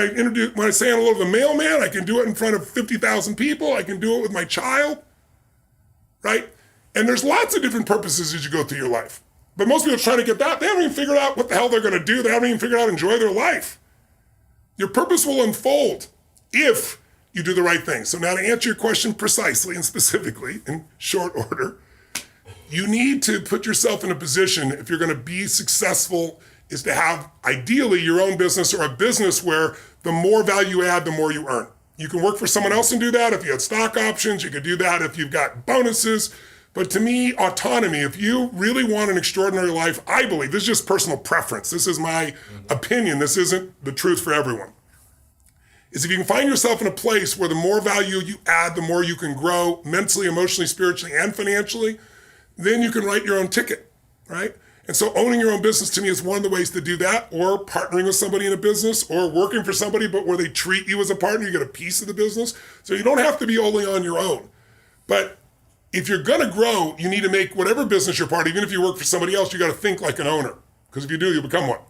I say hello to the mailman. I can do it in front of 50,000 people. I can do it with my child, right? And there's lots of different purposes as you go through your life. But most people are trying to get that. They haven't even figured out what the hell they're going to do. They haven't even figured out how to enjoy their life. Your purpose will unfold if you do the right thing. So now to answer your question precisely and specifically in short order, you need to put yourself in a position, if you're going to be successful, is to have ideally your own business or a business where the more value you add, the more you earn. You can work for someone else and do that. If you had stock options, you could do that if you've got bonuses. But to me, autonomy, if you really want an extraordinary life, I believe, this is just personal preference. This is my opinion. This isn't the truth for everyone. Is if you can find yourself in a place where the more value you add, the more you can grow mentally, emotionally, spiritually, and financially, then you can write your own ticket, right? And so owning your own business to me is one of the ways to do that, or partnering with somebody in a business, or working for somebody, but where they treat you as a partner, you get a piece of the business. So you don't have to be only on your own. But if you're gonna grow, you need to make whatever business you're part of, even if you work for somebody else, you gotta think like an owner. Because if you do, you'll become one.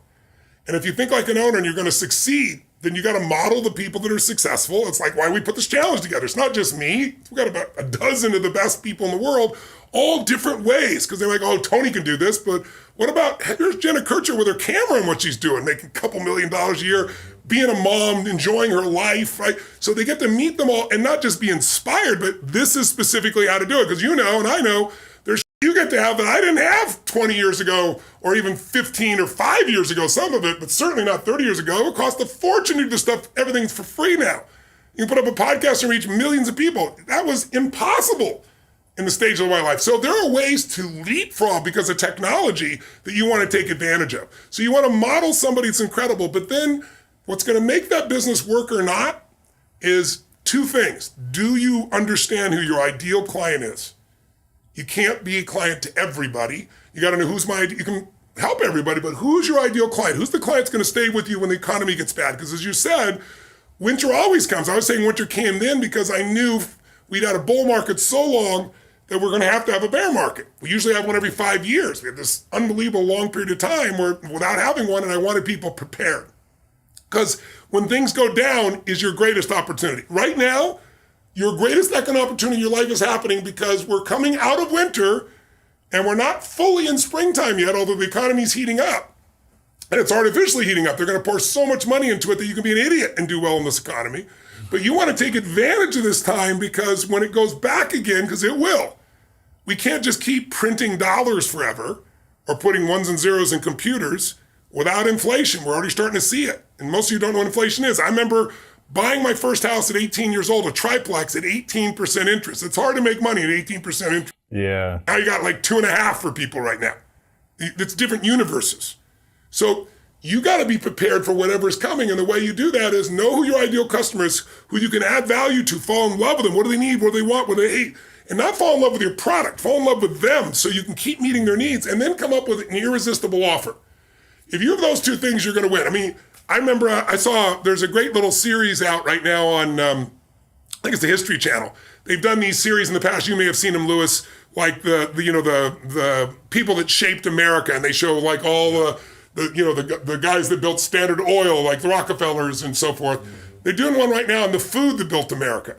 And if you think like an owner and you're gonna succeed, then you got to model the people that are successful. It's like why we put this challenge together. It's not just me. We've got about a dozen of the best people in the world, all different ways. Because they're like, oh, Tony can do this, but what about, here's Jenna Kutcher with her camera and what she's doing, making a couple $1 million a year, being a mom, enjoying her life, right? So they get to meet them all and not just be inspired, but this is specifically how to do it. Because you know, and I know, there's you get to have that I didn't have 20 years ago, or even 15 or 5 years ago, some of it, but certainly not 30 years ago. It cost a fortune to do this stuff. Everything's for free now. You can put up a podcast and reach millions of people. That was impossible in the stage of my life. So there are ways to leapfrog because of technology that you want to take advantage of. So you want to model somebody that's incredible, but then what's going to make that business work or not is two things. Do you understand who your ideal client is? You can't be a client to everybody. You got to know who's you can help everybody, but who's your ideal client? Who's the client that's going to stay with you when the economy gets bad? Because as you said, winter always comes. I was saying winter came then because I knew we'd had a bull market so long that we're going to have a bear market. We usually have one every 5 years. We have this unbelievable long period of time where without having one, and I wanted people prepared. Because when things go down is your greatest opportunity. Right now, your greatest economic opportunity in your life is happening because we're coming out of winter and we're not fully in springtime yet, although the economy's heating up. And it's artificially heating up. They're going to pour so much money into it that you can be an idiot and do well in this economy. But you want to take advantage of this time because when it goes back again, because it will, we can't just keep printing dollars forever or putting ones and zeros in computers without inflation. We're already starting to see it. And most of you don't know what inflation is. I remember buying my first house at 18 years old, a triplex at 18% interest. It's hard to make money at 18% interest. Yeah. Now you got like 2.5 for people right now. It's different universes. So you got to be prepared for whatever is coming. And the way you do that is know who your ideal customer is, who you can add value to, fall in love with them. What do they need? What do they want? What do they hate? And not fall in love with your product, fall in love with them so you can keep meeting their needs and then come up with an irresistible offer. If you have those two things, you're going to win. I mean, I remember I saw there's a great little series out right now on, I think it's the History Channel. They've done these series in the past. You may have seen them, Lewis, like the people that shaped America, and they show like all the guys that built Standard Oil, like the Rockefellers and so forth. They're doing one right now on the food that built America,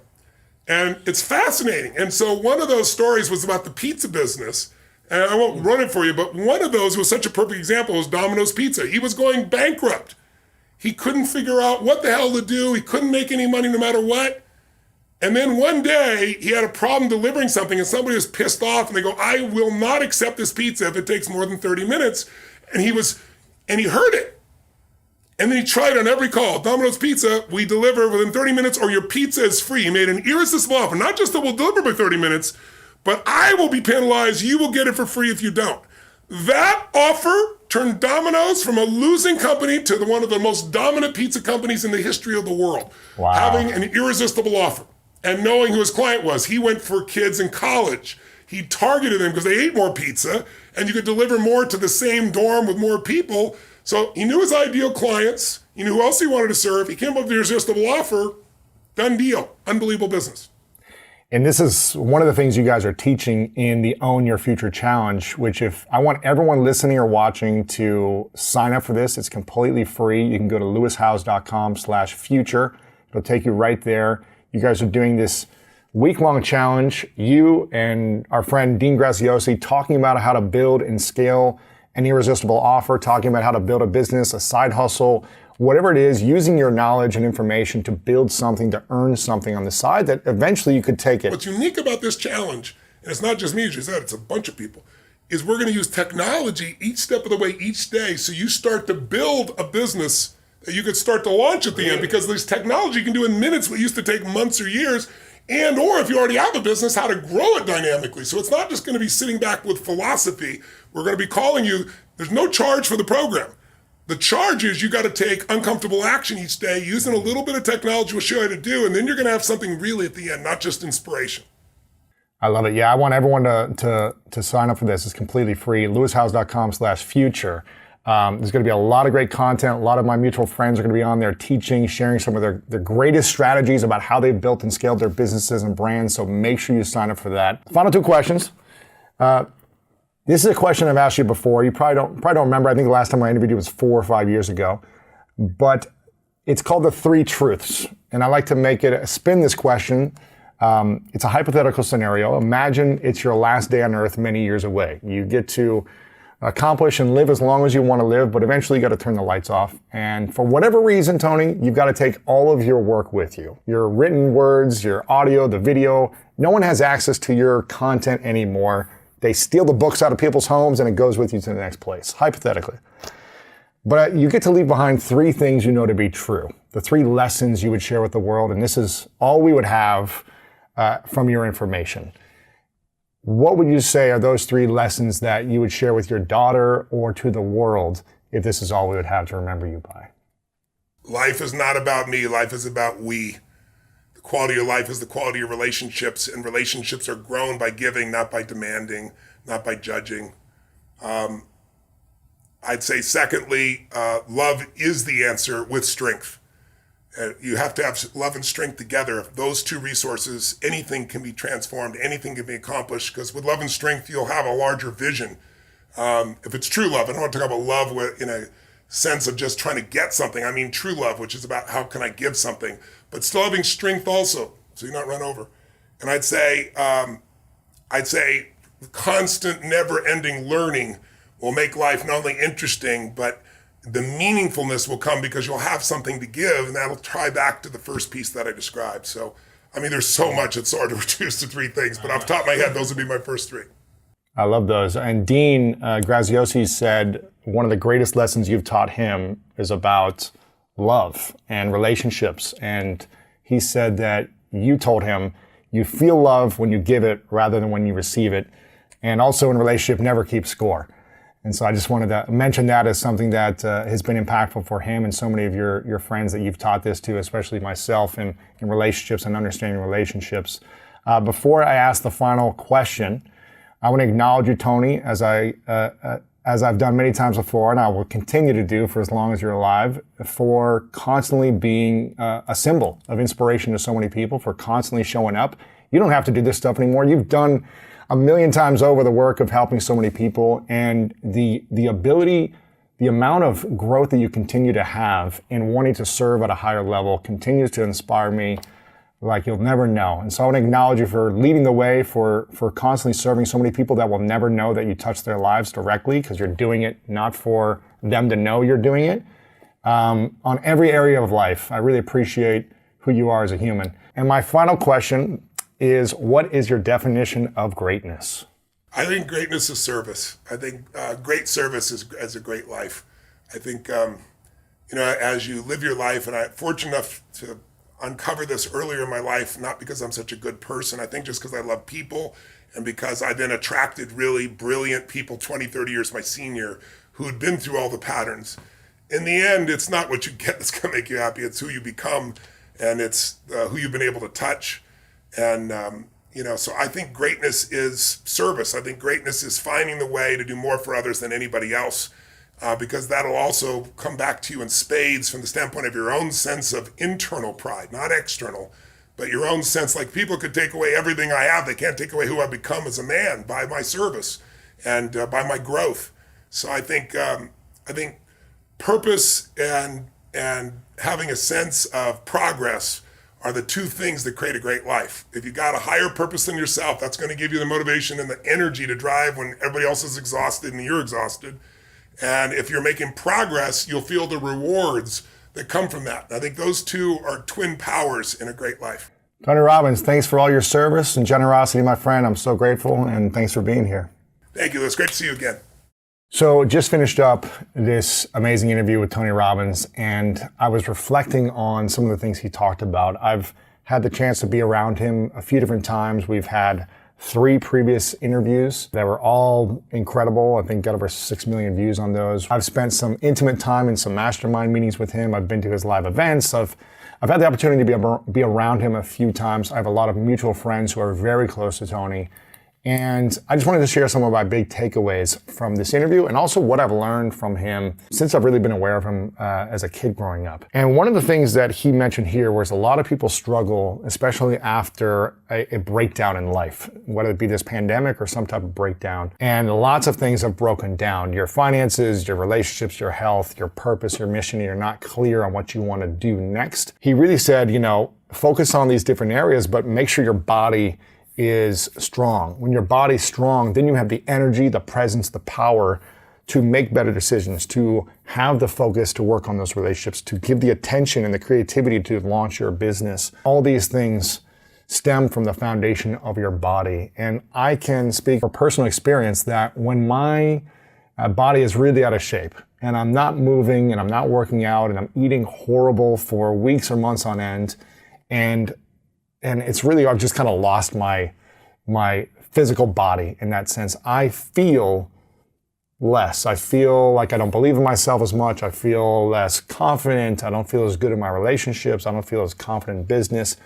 and it's fascinating. And so one of those stories was about the pizza business. And I won't run it for you, but one of those was such a perfect example was Domino's Pizza. He was going bankrupt. He couldn't figure out what the hell to do. He couldn't make any money no matter what. And then one day he had a problem delivering something and somebody was pissed off and they go, I will not accept this pizza if it takes more than 30 minutes. And he heard it. And then he tried on every call. Domino's Pizza, we deliver within 30 minutes or your pizza is free. He made an irresistible offer. Not just that we'll deliver by 30 minutes, but I will be penalized. You will get it for free if you don't. That offer turned Domino's from a losing company to one of the most dominant pizza companies in the history of the world. Wow. Having an irresistible offer and knowing who his client was. He went for kids in college. He targeted them because they ate more pizza and you could deliver more to the same dorm with more people. So he knew his ideal clients. He knew who else he wanted to serve. He came up with the irresistible offer. Done deal. Unbelievable business. And this is one of the things you guys are teaching in the Own Your Future Challenge, which if I want everyone listening or watching to sign up for this, it's completely free. You can go to lewishowes.com/future. It'll take you right there. You guys are doing this week-long challenge. You and our friend Dean Graziosi talking about how to build and scale an irresistible offer, talking about how to build a business, a side hustle, whatever it is, using your knowledge and information to build something, to earn something on the side that eventually you could take it. What's unique about this challenge, and it's not just me, as you said, it's a bunch of people, is we're going to use technology each step of the way, each day, so you start to build a business that you could start to launch at the end, because there's technology you can do in minutes what used to take months or years, and or if you already have a business, how to grow it dynamically. So it's not just going to be sitting back with philosophy. We're going to be calling you, there's no charge for the program. The charge is you got to take uncomfortable action each day, using a little bit of technology will show you how to do, and then you're going to have something really at the end, not just inspiration. I love it. Yeah, I want everyone to sign up for this. It's completely free. lewishowes.com/future. There's going to be a lot of great content. A lot of my mutual friends are going to be on there teaching, sharing some of their greatest strategies about how they've built and scaled their businesses and brands. So make sure you sign up for that. Final two questions. This is a question I've asked you before. You probably don't remember. I think the last time I interviewed you was 4 or 5 years ago. But It's called the three truths. And I like to make it spin this question. It's a hypothetical scenario. Imagine it's your last day on earth many years away. You get to accomplish and live as long as you want to live, but eventually you got to turn the lights off. And for whatever reason, Tony, you've got to take all of your work with you. Your written words, your audio, the video. No one has access to your content anymore. They steal the books out of people's homes and it goes with you to the next place, hypothetically. But you get to leave behind three things you know to be true. The three lessons you would share with the world, and this is all we would have from your information. What would you say are those three lessons that you would share with your daughter or to the world if this is all we would have to remember you by? Life is not about me. Life is about we. The quality of life is the quality of relationships, and relationships are grown by giving, not by demanding, not by judging. I'd say secondly, love is the answer with strength. You have to have love and strength together. If those two resources, anything can be transformed, anything can be accomplished, because with love and strength, you'll have a larger vision. If it's true love, I don't want to talk about love in a sense of just trying to get something. I mean true love, which is about how can I give something, but still having strength also, so you're not run over. And I'd say constant, never-ending learning will make life not only interesting, but the meaningfulness will come because you'll have something to give, and that'll tie back to the first piece that I described. So, I mean, there's so much, it's hard to reduce to three things, but off the top of my head, those would be my first three. I love those. And Dean Graziosi said one of the greatest lessons you've taught him is about love and relationships. And he said that you told him you feel love when you give it rather than when you receive it. And also in a relationship, never keep score. And so I just wanted to mention that as something that has been impactful for him and so many of your friends that you've taught this to, especially myself in relationships and understanding relationships. Before I ask the final question, I want to acknowledge you, Tony, as I've done many times before, and I will continue to do for as long as you're alive, for constantly being a symbol of inspiration to so many people, for constantly showing up. You don't have to do this stuff anymore. You've done a million times over the work of helping so many people, and the ability, the amount of growth that you continue to have in wanting to serve at a higher level continues to inspire me like you'll never know. And so I want to acknowledge you for leading the way, for constantly serving so many people that will never know that you touch their lives directly, because you're doing it not for them to know you're doing it. On every area of life, I really appreciate who you are as a human. And my final question is, what is your definition of greatness? I think greatness is service. I think great service is a great life. I think, as you live your life, and I'm fortunate enough to uncover this earlier in my life, not because I'm such a good person, I think just because I love people and because I then attracted really brilliant people 20, 30 years my senior who had been through all the patterns. In the end, it's not what you get that's going to make you happy. It's who you become, and it's who you've been able to touch. And, so I think greatness is service. I think greatness is finding the way to do more for others than anybody else, because that'll also come back to you in spades from the standpoint of your own sense of internal pride, not external, but your own sense. Like, people could take away everything I have. They can't take away who I've become as a man by my service and by my growth. So I think purpose and having a sense of progress are the two things that create a great life. If you got a higher purpose than yourself, that's going to give you the motivation and the energy to drive when everybody else is exhausted and you're exhausted. And if you're making progress, you'll feel the rewards that come from that. I think those two are twin powers in a great life. Tony Robbins, thanks for all your service and generosity, my friend. I'm so grateful, and thanks for being here. Thank you. It's great to see you again. So just finished up this amazing interview with Tony Robbins, and I was reflecting on some of the things he talked about. I've had the chance to be around him a few different times. We've had 3 previous interviews that were all incredible. I think got over 6 million views on those. I've spent some intimate time in some mastermind meetings with him. I've been to his live events. I've had the opportunity to be around him a few times. I have a lot of mutual friends who are very close to Tony. And I just wanted to share some of my big takeaways from this interview and also what I've learned from him since I've really been aware of him as a kid growing up. And one of the things that he mentioned here was a lot of people struggle, especially after a breakdown in life, whether it be this pandemic or some type of breakdown. And lots of things have broken down. Your finances, your relationships, your health, your purpose, your mission, and you're not clear on what you want to do next. He really said, focus on these different areas, but make sure your body is strong. When your body's strong, then you have the energy, the presence, the power to make better decisions, to have the focus to work on those relationships, to give the attention and the creativity to launch your business. All these things stem from the foundation of your body. And I can speak from personal experience that when my body is really out of shape and I'm not moving and I'm not working out and I'm eating horrible for weeks or months on end, and it's really, I've just kind of lost my physical body in that sense. I feel less. I feel like I don't believe in myself as much. I feel less confident. I don't feel as good in my relationships. I don't feel as confident in business.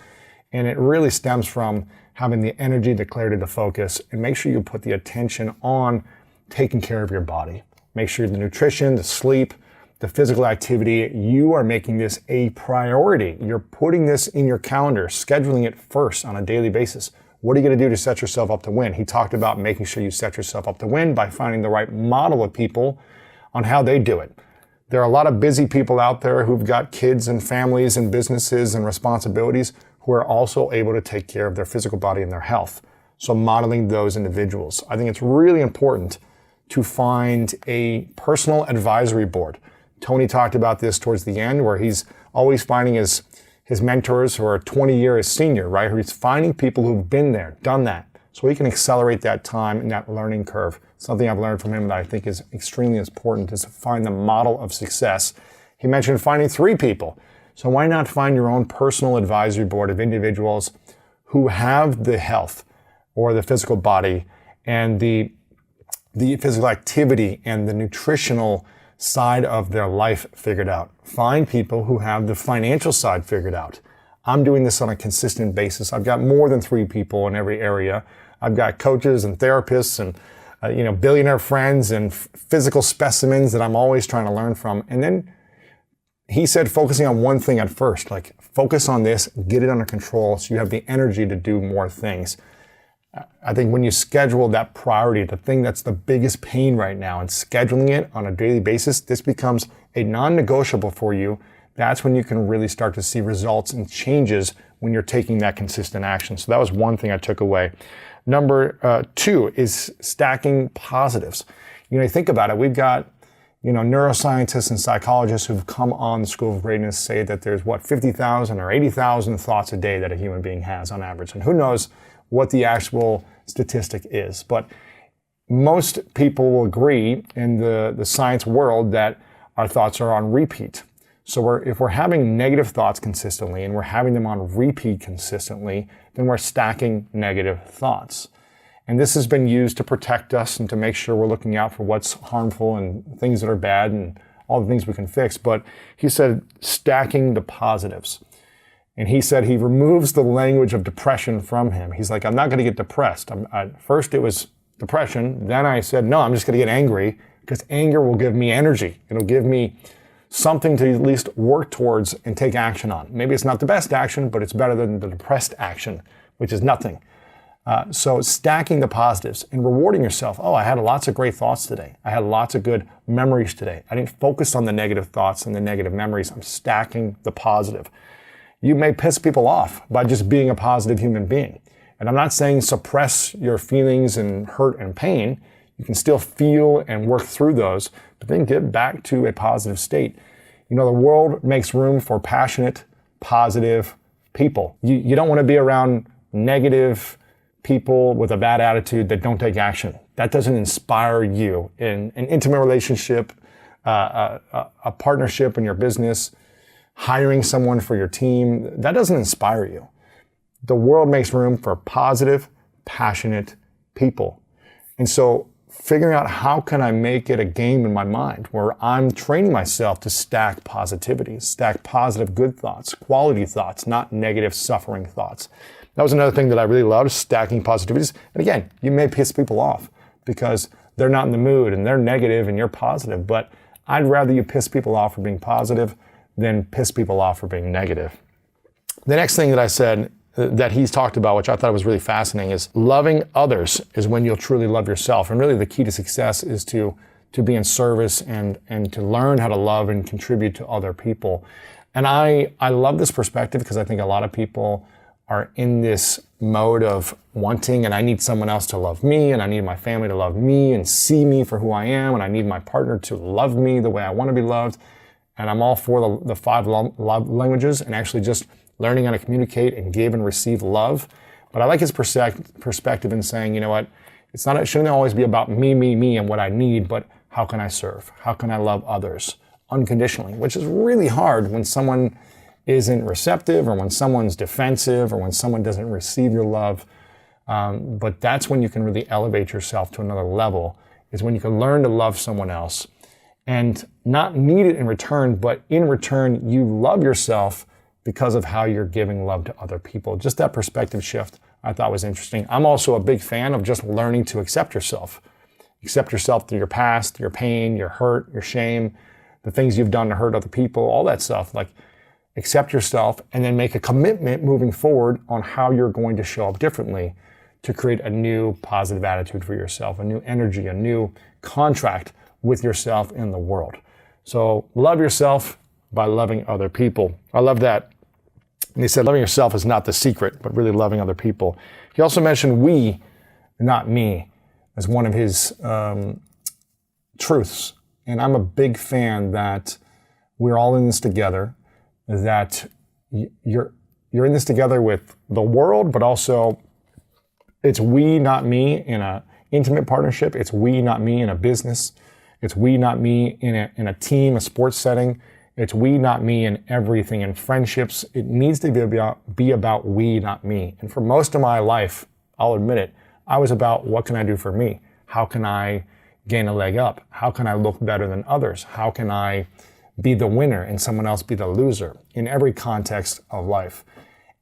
And it really stems from having the energy, the clarity, the focus, and make sure you put the attention on taking care of your body. Make sure the nutrition, the sleep, the physical activity, you are making this a priority. You're putting this in your calendar, scheduling it first on a daily basis. What are you going to do to set yourself up to win? He talked about making sure you set yourself up to win by finding the right model of people on how they do it. There are a lot of busy people out there who've got kids and families and businesses and responsibilities who are also able to take care of their physical body and their health. So modeling those individuals. I think it's really important to find a personal advisory board. Tony talked about this towards the end, where he's always finding his mentors who are 20 years senior, right? He's finding people who've been there, done that, so he can accelerate that time and that learning curve. Something I've learned from him that I think is extremely important is to find the model of success. He mentioned finding 3 people. So why not find your own personal advisory board of individuals who have the health or the physical body and the physical activity and the nutritional side of their life figured out. Find people who have the financial side figured out. I'm doing this on a consistent basis. I've got more than 3 people in every area. I've got coaches and therapists and billionaire friends and physical specimens that I'm always trying to learn from. And then he said focusing on one thing at first, like focus on this, get it under control so you have the energy to do more things. I think when you schedule that priority, the thing that's the biggest pain right now, and scheduling it on a daily basis, this becomes a non-negotiable for you. That's when you can really start to see results and changes when you're taking that consistent action. So that was one thing I took away. Number 2 is stacking positives. Think about it. We've got, neuroscientists and psychologists who've come on the School of Greatness say that there's 50,000 or 80,000 thoughts a day that a human being has on average. And who knows what the actual statistic is. But most people will agree in the science world that our thoughts are on repeat. So if we're having negative thoughts consistently and we're having them on repeat consistently, then we're stacking negative thoughts. And this has been used to protect us and to make sure we're looking out for what's harmful and things that are bad and all the things we can fix. But he said stacking the positives. And he said he removes the language of depression from him. He's like, I'm not going to get depressed. First it was depression. Then I said, no, I'm just going to get angry because anger will give me energy. It'll give me something to at least work towards and take action on. Maybe it's not the best action, but it's better than the depressed action, which is nothing. So stacking the positives and rewarding yourself. Oh, I had lots of great thoughts today. I had lots of good memories today. I didn't focus on the negative thoughts and the negative memories. I'm stacking the positive. You may piss people off by just being a positive human being. And I'm not saying suppress your feelings and hurt and pain. You can still feel and work through those, but then get back to a positive state. The world makes room for passionate, positive people. You don't want to be around negative people with a bad attitude that don't take action. That doesn't inspire you in an intimate relationship, a partnership in your business, hiring someone for your team. That doesn't inspire you. The world makes room for positive, passionate people. And so figuring out how can I make it a game in my mind where I'm training myself to stack positivity, stack positive good thoughts, quality thoughts, not negative suffering thoughts. That was another thing that I really loved, stacking positivities. And again, you may piss people off because they're not in the mood and they're negative and you're positive, but I'd rather you piss people off for being positive than piss people off for being negative. The next thing that I said that he's talked about, which I thought was really fascinating, is loving others is when you'll truly love yourself. And really the key to success is to be in service and to learn how to love and contribute to other people. And I love this perspective because I think a lot of people are in this mode of wanting, and I need someone else to love me, and I need my family to love me and see me for who I am, and I need my partner to love me the way I want to be loved. And I'm all for the 5 love languages and actually just learning how to communicate and give and receive love. But I like his perspective in saying, you know what, it shouldn't always be about me, and what I need, but how can I serve? How can I love others unconditionally? Which is really hard when someone isn't receptive or when someone's defensive or when someone doesn't receive your love. But that's when you can really elevate yourself to another level, is when you can learn to love someone else and not need it in return, but in return, you love yourself because of how you're giving love to other people. Just that perspective shift I thought was interesting. I'm also a big fan of just learning to accept yourself. Accept yourself through your past, your pain, your hurt, your shame, the things you've done to hurt other people, all that stuff. Like, accept yourself and then make a commitment moving forward on how you're going to show up differently to create a new positive attitude for yourself, a new energy, a new contract with yourself in the world. So love yourself by loving other people. I love that. And he said loving yourself is not the secret, but really loving other people. He also mentioned we, not me, as one of his truths. And I'm a big fan that we're all in this together, that you're in this together with the world, but also it's we, not me in a intimate partnership. It's we, not me in a business. It's we, not me in a team, a sports setting. It's we, not me in everything, in friendships. It needs to be about we, not me. And for most of my life, I'll admit it, I was about what can I do for me? How can I gain a leg up? How can I look better than others? How can I be the winner and someone else be the loser in every context of life?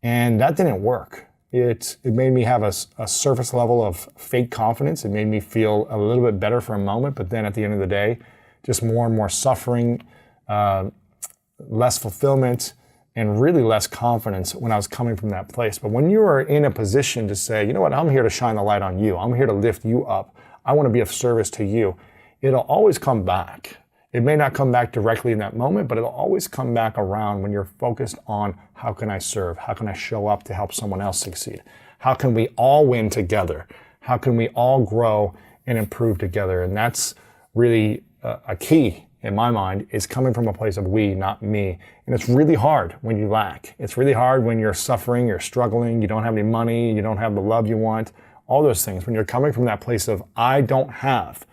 And that didn't work. It made me have a surface level of fake confidence. It made me feel a little bit better for a moment, but then at the end of the day, just more and more suffering, less fulfillment, and really less confidence when I was coming from that place. But when you are in a position to say, you know what, I'm here to shine the light on you. I'm here to lift you up. I want to be of service to you. It'll always come back. It may not come back directly in that moment, but it'll always come back around when you're focused on how can I serve? How can I show up to help someone else succeed? How can we all win together? How can we all grow and improve together? And that's really a key in my mind, is coming from a place of we, not me. And it's really hard when you lack. It's really hard when you're suffering, you're struggling, you don't have any money, you don't have the love you want, all those things. When you're coming from that place of I don't have,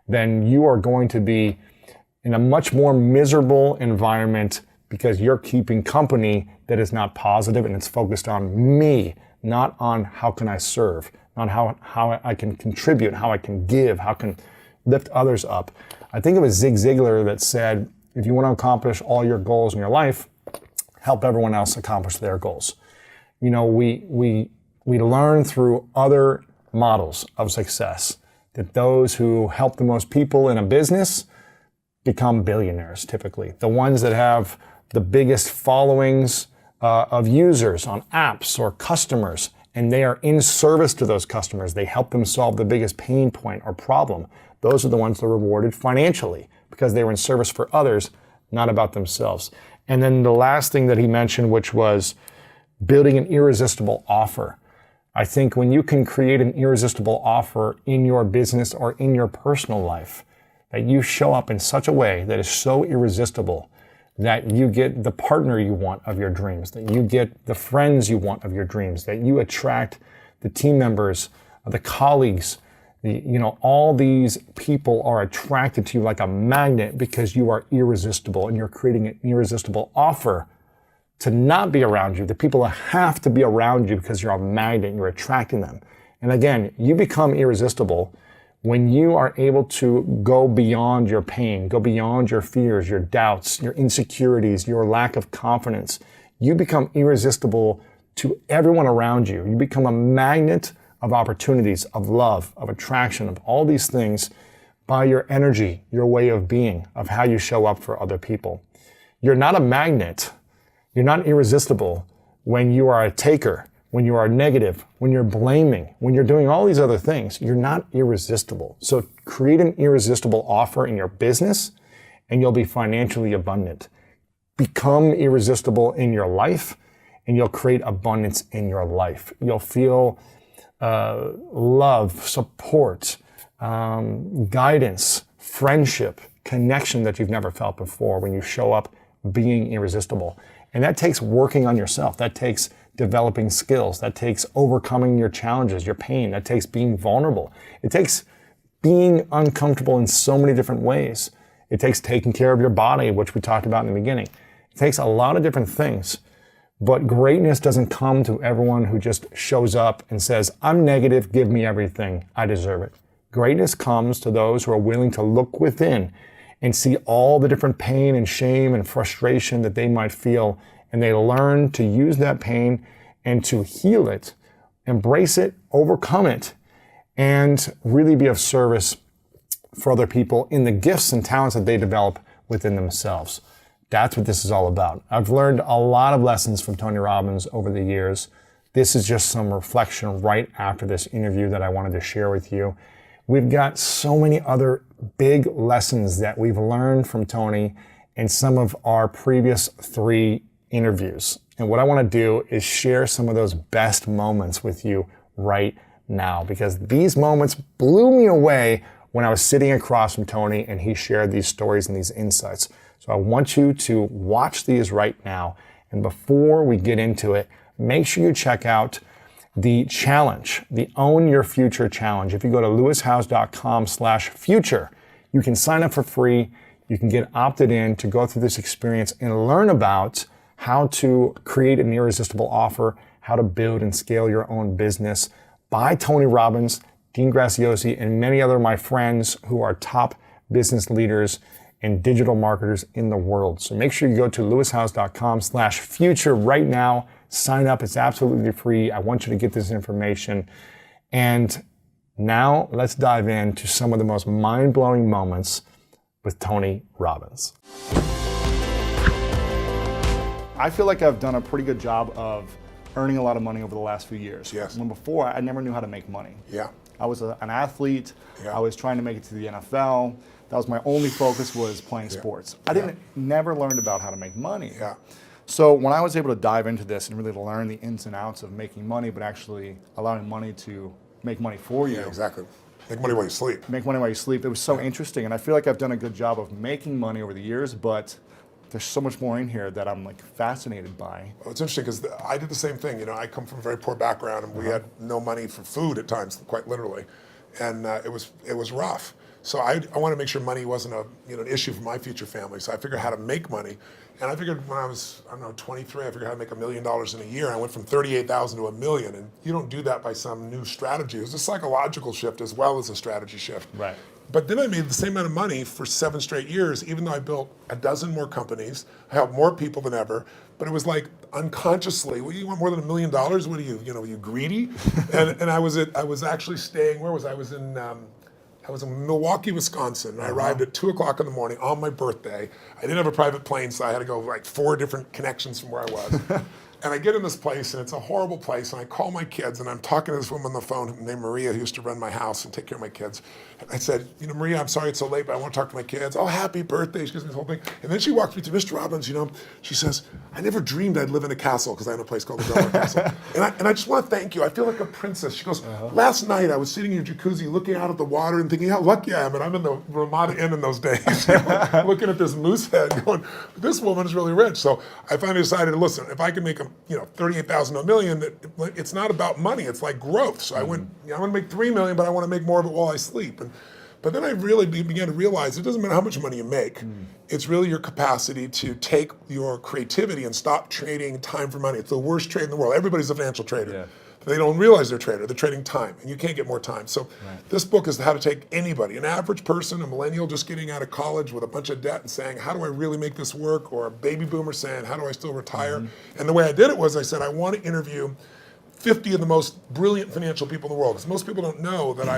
then you are going to be in a much more miserable environment because you're keeping company that is not positive and it's focused on me, not on how can I serve, not how I can contribute, how I can give, how I can lift others up. I think it was Zig Ziglar that said, if you want to accomplish all your goals in your life, help everyone else accomplish their goals. You know, we learn through other models of success that those who help the most people in a business become billionaires, typically. The ones that have the biggest followings of users on apps or customers, and they are in service to those customers. They help them solve the biggest pain point or problem. Those are the ones that are rewarded financially because they were in service for others, not about themselves. And then the last thing that he mentioned, which was building an irresistible offer. I think when you can create an irresistible offer in your business or in your personal life, that you show up in such a way that is so irresistible that you get the partner you want of your dreams, that you get the friends you want of your dreams, that you attract the team members, the colleagues, all these people are attracted to you like a magnet because you are irresistible and you're creating an irresistible offer to not be around you. The people have to be around you because you're a magnet, you're attracting them. And again, you become irresistible When you are able to go beyond your pain, go beyond your fears, your doubts, your insecurities, your lack of confidence, you become irresistible to everyone around you. You become a magnet of opportunities, of love, of attraction, of all these things by your energy, your way of being, of how you show up for other people. You're not a magnet. You're not irresistible when you are a taker, when you are negative, when you're blaming, when you're doing all these other things. You're not irresistible. So create an irresistible offer in your business and you'll be financially abundant. Become irresistible in your life and you'll create abundance in your life. You'll feel love, support, guidance, friendship, connection that you've never felt before when you show up being irresistible. And that takes working on yourself. That takes developing skills. That takes overcoming your challenges, your pain. That takes being vulnerable. It takes being uncomfortable in so many different ways. It takes taking care of your body, which we talked about in the beginning. It takes a lot of different things. But greatness doesn't come to everyone who just shows up and says, I'm negative, give me everything, I deserve it. Greatness comes to those who are willing to look within and see all the different pain and shame and frustration that they might feel, and they learn to use that pain and to heal it, embrace it, overcome it, and really be of service for other people in the gifts and talents that they develop within themselves. That's what this is all about. I've learned a lot of lessons from Tony Robbins over the years. This is just some reflection right after this interview that I wanted to share with you. We've got so many other big lessons that we've learned from Tony in some of our previous 3 interviews. And what I want to do is share some of those best moments with you right now, because these moments blew me away when I was sitting across from Tony and he shared these stories and these insights. So I want you to watch these right now. And before we get into it, make sure you check out the challenge, the Own Your Future Challenge. If you go to lewishowes.com/future, you can sign up for free. You can get opted in to go through this experience and learn about how to create an irresistible offer, how to build and scale your own business by Tony Robbins, Dean Graziosi, and many other of my friends who are top business leaders and digital marketers in the world. So make sure you go to lewishowes.com/future right now. Sign up. It's absolutely free. I want you to get this information. And now let's dive into some of the most mind-blowing moments with Tony Robbins. I feel like I've done a pretty good job of earning a lot of money over the last few years. Yes. When before, I never knew how to make money. Yeah. I was an athlete. Yeah. I was trying to make it to the NFL. That was my only focus, was playing sports. I never learned about how to make money. Yeah. So when I was able to dive into this and really learn the ins and outs of making money, but actually allowing money to make money for you. Yeah, exactly. Make money while you sleep. Make money while you sleep. It was so interesting. And I feel like I've done a good job of making money over the years, but there's so much more in here that I'm like fascinated by. Well, it's interesting because I did the same thing. You know, I come from a very poor background, and we had no money for food at times, quite literally, and it was rough. So I want to make sure money wasn't an issue for my future family. So I figured how to make money, and I figured when I was 23, I figured how to make $1 million in a year. I went from 38,000 to $1 million, and you don't do that by some new strategy. It was a psychological shift as well as a strategy shift. Right. But then I made the same amount of money for 7 straight years, even though I built a dozen more companies. I helped more people than ever. But it was like unconsciously, well, you want more than $1 million? What are you, are you greedy? and I was actually staying, where was I? I was in Milwaukee, Wisconsin, and I arrived at 2 o'clock in the morning on my birthday. I didn't have a private plane, so I had to go like 4 different connections from where I was. And I get in this place, and it's a horrible place, and I call my kids, and I'm talking to this woman on the phone named Maria, who used to run my house and take care of my kids. And I said, Maria, I'm sorry it's so late, but I want to talk to my kids. Oh, happy birthday. She gives me this whole thing. And then she walks me to Mr. Robbins, she says, I never dreamed I'd live in a castle, because I have a place called the Delaware Castle. And I just want to thank you. I feel like a princess. She goes, last night I was sitting in your jacuzzi looking out at the water and thinking how lucky I am. And I'm in the Ramada Inn in those days, looking at this moose head going, this woman is really rich. So I finally decided, listen, if I can make 38,000 to $1 million, it's not about money, it's like growth. So I went, I want to make $3 million, but I want to make more of it while I sleep. But then I really began to realize it doesn't matter how much money you make. It's really your capacity to take your creativity and stop trading time for money. It's the worst trade in the world. Everybody's a financial trader. Yeah. They don't realize they're a trader. They're trading time, and you can't get more time. So this book is how to take anybody, an average person, a millennial just getting out of college with a bunch of debt and saying, how do I really make this work? Or a baby boomer saying, how do I still retire? And the way I did it was I said, I want to interview 50 of the most brilliant financial people in the world. Because most people don't know that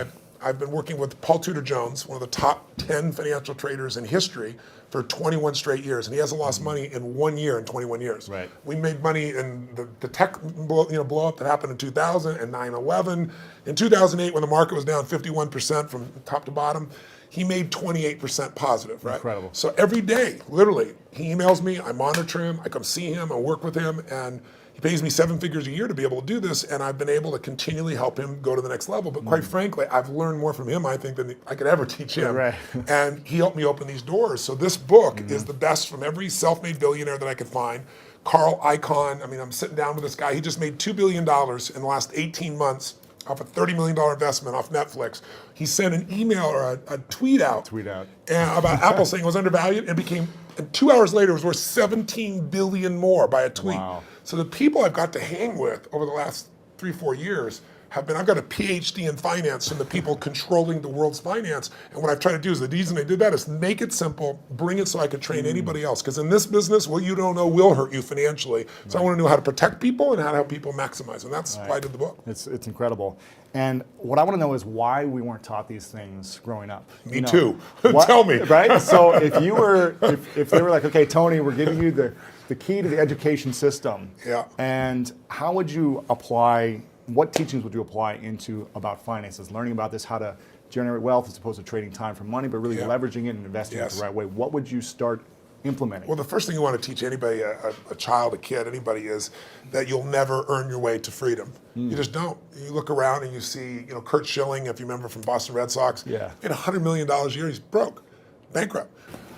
I've been working with Paul Tudor Jones, one of the top 10 financial traders in history, for 21 straight years, and he hasn't lost money in 1 year in 21 years. Right. We made money in the tech blow up that happened in 2000 and 9/11. In 2008, when the market was down 51% from top to bottom, he made 28% positive. Right. Incredible. So every day, literally, he emails me. I monitor him. I come see him. I work with him, and he pays me 7 figures a year to be able to do this, and I've been able to continually help him go to the next level. But quite frankly, I've learned more from him, I think, than I could ever teach him. Right. And he helped me open these doors. So this book is the best from every self-made billionaire that I could find. Carl Icahn, I mean, I'm sitting down with this guy. He just made $2 billion in the last 18 months off a $30 million investment off Netflix. He sent an email or a tweet out, about Apple saying it was undervalued, and and 2 hours later it was worth 17 billion more by a tweet. Wow. So the people I've got to hang with over the last 3-4 years I've got a PhD in finance from the people controlling the world's finance. And what I've tried to do is the reason I did that is make it simple, bring it so I could train anybody else. Because in this business, what you don't know will hurt you financially. So I want to know how to protect people and how to help people maximize. And that's why I did the book. It's incredible. And what I want to know is why we weren't taught these things growing up. Me too. Tell me. Right? So if they were like, okay, Tony, we're giving you the key to the education system. Yeah. And how would you apply, what teachings would you apply into about finances, learning about this, how to generate wealth as opposed to trading time for money, but really leveraging it and investing it the right way? What would you start implementing? Well, the first thing you want to teach anybody, a child, a kid, anybody, is that you'll never earn your way to freedom. You just don't. You look around and you see, Kurt Schilling, if you remember from Boston Red Sox, made $100 million a year. He's broke, bankrupt.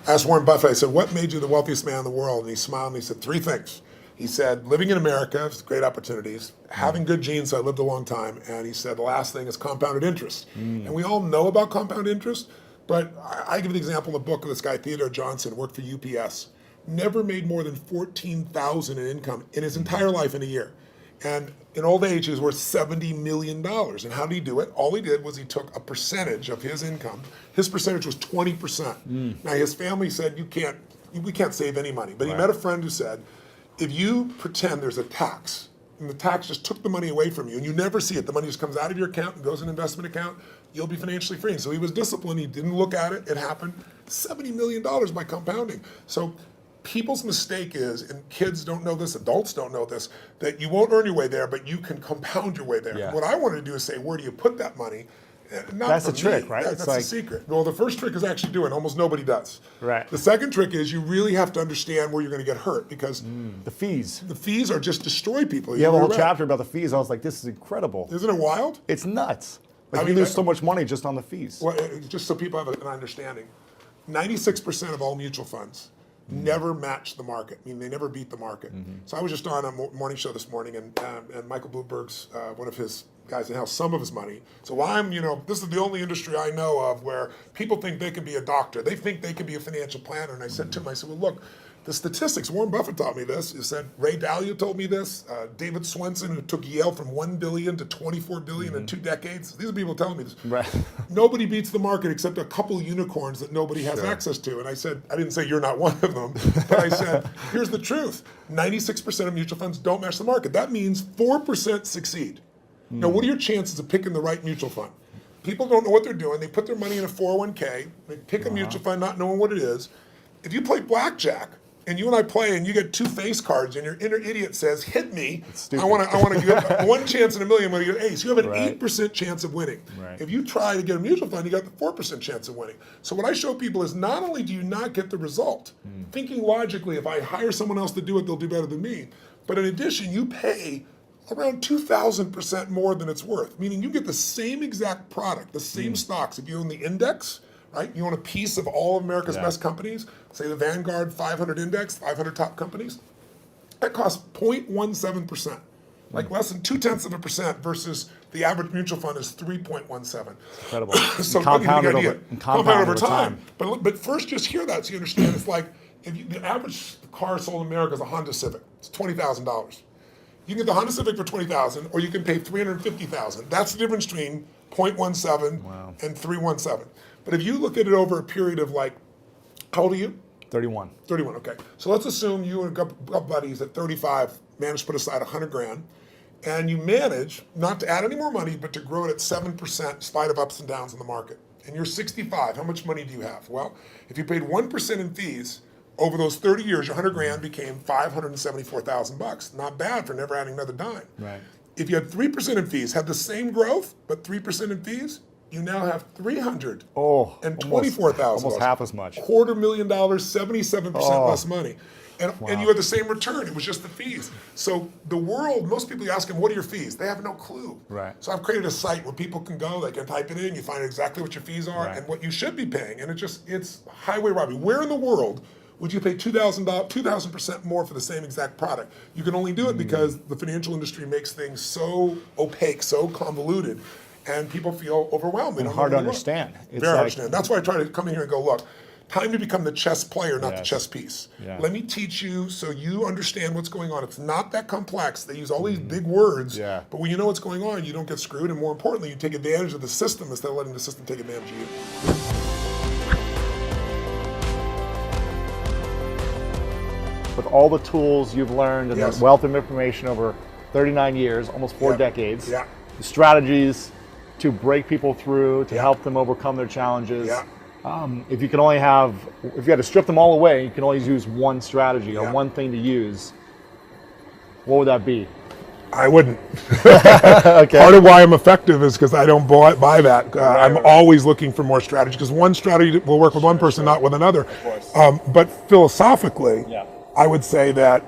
I asked Warren Buffett, I said, what made you the wealthiest man in the world? And he smiled and he said, 3 things. He said, living in America, great opportunities, having good genes, so I lived a long time, and he said the last thing is compounded interest. And we all know about compound interest, but I give the example in the book of this guy, Theodore Johnson, worked for UPS, never made more than $14,000 in income in his entire life in a year. And in old age, he was worth $70 million. And how did he do it? All he did was he took a percentage of his income. His percentage was 20%. Now, his family said, we can't save any money. But he met a friend who said, if you pretend there's a tax, and the tax just took the money away from you, and you never see it, the money just comes out of your account and goes in an investment account, you'll be financially free. So he was disciplined, he didn't look at it, it happened. $70 million by compounding. So people's mistake is, and kids don't know this, adults don't know this, that you won't earn your way there, but you can compound your way there. Yeah. What I wanted to do is say, where do you put that money? That's the trick, right? That's the secret. Well, the first trick is actually doing. Almost nobody does. Right. The second trick is you really have to understand where you're going to get hurt, because the fees. The fees are just destroy people. You have a whole chapter about the fees. I was like, this is incredible. Isn't it wild? It's nuts. Like, you lose so much money just on the fees. Well, just so people have an understanding, 96% of all mutual funds never match the market. I mean, they never beat the market. So I was just on a morning show this morning, and Michael Bloomberg's one of his guys that has some of his money. So this is the only industry I know of where people think they can be a doctor. They think they can be a financial planner. And I said to him, I said, well, look, the statistics, Warren Buffett taught me this. He said, Ray Dalio told me this. David Swenson, who took Yale from $1 billion to $24 billion in 2 decades. These are people telling me this. Right. Nobody beats the market except a couple of unicorns that nobody has access to. And I said, I didn't say you're not one of them, but I said, here's the truth. 96% of mutual funds don't match the market. That means 4% succeed. Now, what are your chances of picking the right mutual fund? People don't know what they're doing. They put their money in a 401k. They pick a mutual fund not knowing what it is. If you play blackjack, and you and I play, and you get 2 face cards, and your inner idiot says, hit me, I want to give 1 chance in a million, I'm going to get ace. You have an 8% chance of winning. If you try to get a mutual fund, you got the 4% chance of winning. So what I show people is not only do you not get the result, thinking logically, if I hire someone else to do it, they'll do better than me. But in addition, you pay around 2,000% more than it's worth, meaning you get the same exact product, the same stocks. If you own the index, right? You own a piece of all of America's best companies, say the Vanguard 500 index, 500 top companies, that costs 0.17%, like less than 0.2% versus the average mutual fund is 3.17. Incredible. So compounded over time. But first, just hear that so you understand. It's like the average car sold in America is a Honda Civic. It's $20,000. You can get the Honda Civic for $20,000, or you can pay $350,000. That's the difference between 0.17 and 317. But if you look at it over a period of like, how old are you? 31. 31, okay. So let's assume you and a couple buddies at 35 managed to put aside 100 grand, and you manage not to add any more money, but to grow it at 7% in spite of ups and downs in the market. And you're 65, how much money do you have? Well, if you paid 1% in fees, over those 30 years, your 100 grand became $574,000. Not bad for never adding another dime. Right. If you had 3% in fees, had the same growth, but 3% in fees, you now have $324,000. Almost half as much. $250,000, 77% less money. And you had the same return. It was just the fees. So the world, most people, you ask them, what are your fees? They have no clue. Right. So I've created a site where people can go, they can type it in, you find exactly what your fees are Right. and what you should be paying. And it's highway robbery. Where in the world would you pay $2,000% more for the same exact product? You can only do it because the financial industry makes things so opaque, so convoluted, and people feel overwhelmed. They And don't hard know to where look. understand. It's Very like- understand. That's why I try to come in here and go, look, time to become the chess player, not the Yes. chess piece. Yeah. Let me teach you so you understand what's going on. It's not that complex. They use all these big words, Yeah. but when you know what's going on, you don't get screwed, and more importantly, you take advantage of the system instead of letting the system take advantage of you. With all the tools you've learned and Yes. the wealth of information over 39 years, almost 4 Yeah. decades, Yeah. the strategies to break people through, to Yeah. help them overcome their challenges. Yeah. If you had to strip them all away, you can only use one strategy or Yeah. one thing to use. What would that be? I wouldn't. Okay. Part of why I'm effective is because I don't buy that. I'm always looking for more strategy, because one strategy will work with one person, not with another. But philosophically, I would say that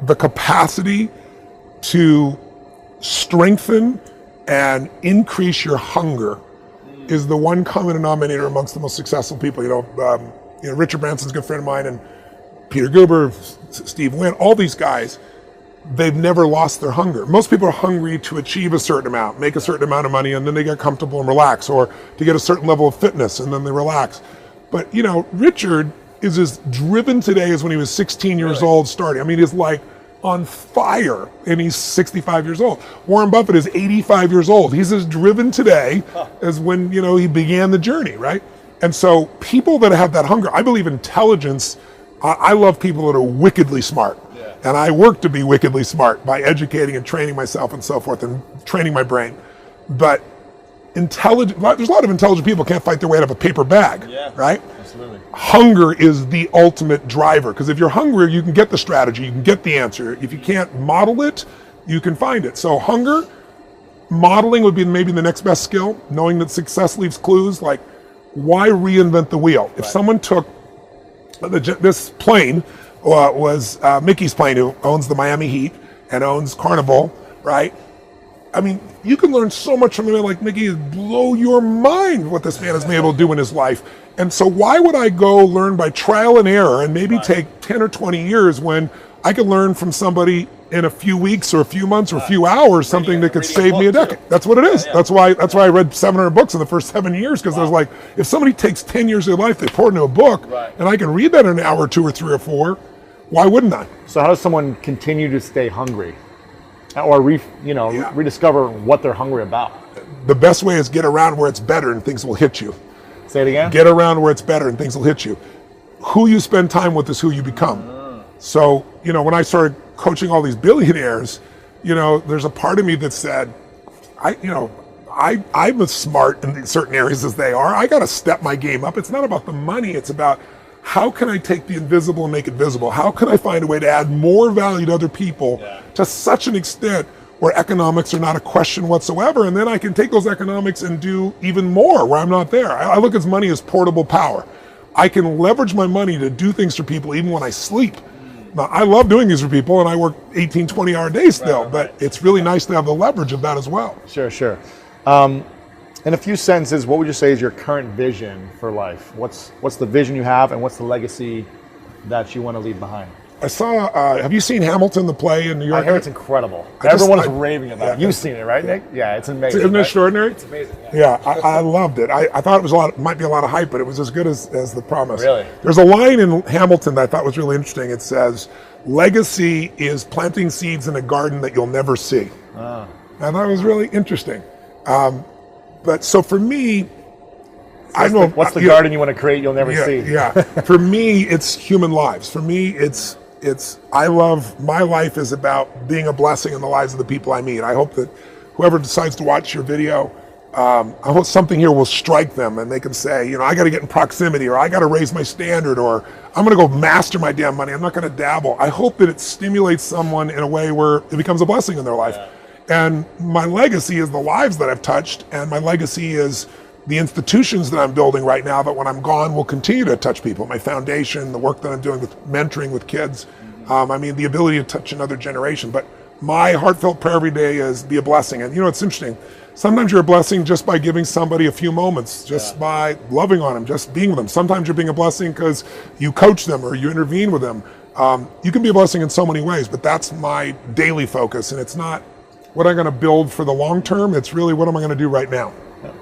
the capacity to strengthen and increase your hunger is the one common denominator amongst the most successful people. Richard Branson's a good friend of mine, and Peter Guber, Steve Wynn, all these guys, they've never lost their hunger. Most people are hungry to achieve a certain amount, make a certain amount of money, and then they get comfortable and relax, or to get a certain level of fitness, and then they relax. But, Richard is as driven today as when he was 16 years old starting. I mean, he's like on fire, and he's 65 years old. Warren Buffett is 85 years old. He's as driven today as when, he began the journey, right? And so people that have that hunger, I believe intelligence, I love people that are wickedly smart. And I work to be wickedly smart by educating and training myself and so forth, and training my brain. But there's a lot of intelligent people can't fight their way out of a paper bag, right? Absolutely. Hunger is the ultimate driver, because if you're hungry, you can get the strategy, you can get the answer. If you can't model it, you can find it. So hunger, modeling would be maybe the next best skill, knowing that success leaves clues. Like, why reinvent the wheel? If someone took this plane, was Mickey's plane, who owns the Miami Heat and owns Carnival, right? I mean, you can learn so much from a man like Mickey. It'd blow your mind what this man has been able to do in his life. And so why would I go learn by trial and error and maybe take 10 or 20 years when I could learn from somebody in a few weeks or a few months or a few hours, something that could save me a decade? That's what it is. That's why I read 700 books in the first 7 years, because I was like, if somebody takes 10 years of their life, they pour it into a book, and I can read that in an hour or 2 or 3 or 4, why wouldn't I? So how does someone continue to stay hungry, or rediscover what they're hungry about? The best way is get around where it's better and things will hit you. Say it again. Get around where it's better and things will hit you. Who you spend time with is who you become. So, when I started coaching all these billionaires, there's a part of me that said, I'm as smart in certain areas as they are. I got to step my game up. It's not about the money. It's about, how can I take the invisible and make it visible? How can I find a way to add more value to other people to such an extent where economics are not a question whatsoever? And then I can take those economics and do even more where I'm not there. I look at money as portable power. I can leverage my money to do things for people even when I sleep. Now, I love doing these for people, and I work 18, 20-hour days still, but it's really nice to have the leverage of that as well. Sure. In a few sentences, what would you say is your current vision for life? What's the vision you have, and what's the legacy that you want to leave behind? I saw, have you seen Hamilton, the play in New York? I hear it's incredible. Everyone is raving about it. You've seen it, right, Nick? Yeah, it's amazing. Isn't it extraordinary? It's amazing. Yeah, I loved it. I thought it was might be a lot of hype, but it was as good as the promise. Really? There's a line in Hamilton that I thought was really interesting. It says, legacy is planting seeds in a garden that you'll never see. I thought it was really interesting. But so for me, What's the garden you want to create you'll never see? Yeah. For me, it's human lives. For me, I love, my life is about being a blessing in the lives of the people I meet. I hope that whoever decides to watch your video, I hope something here will strike them and they can say, I got to get in proximity, or I got to raise my standard, or I'm going to go master my damn money. I'm not going to dabble. I hope that it stimulates someone in a way where it becomes a blessing in their life. And my legacy is the lives that I've touched, and my legacy is the institutions that I'm building right now that when I'm gone will continue to touch people. My foundation, the work that I'm doing with mentoring with kids, the ability to touch another generation. But my heartfelt prayer every day is be a blessing. And it's interesting. Sometimes you're a blessing just by giving somebody a few moments, just by loving on them, just being with them. Sometimes you're being a blessing because you coach them or you intervene with them. You can be a blessing in so many ways, but that's my daily focus. And it's not what I'm going to build for the long term. It's really what am I going to do right now.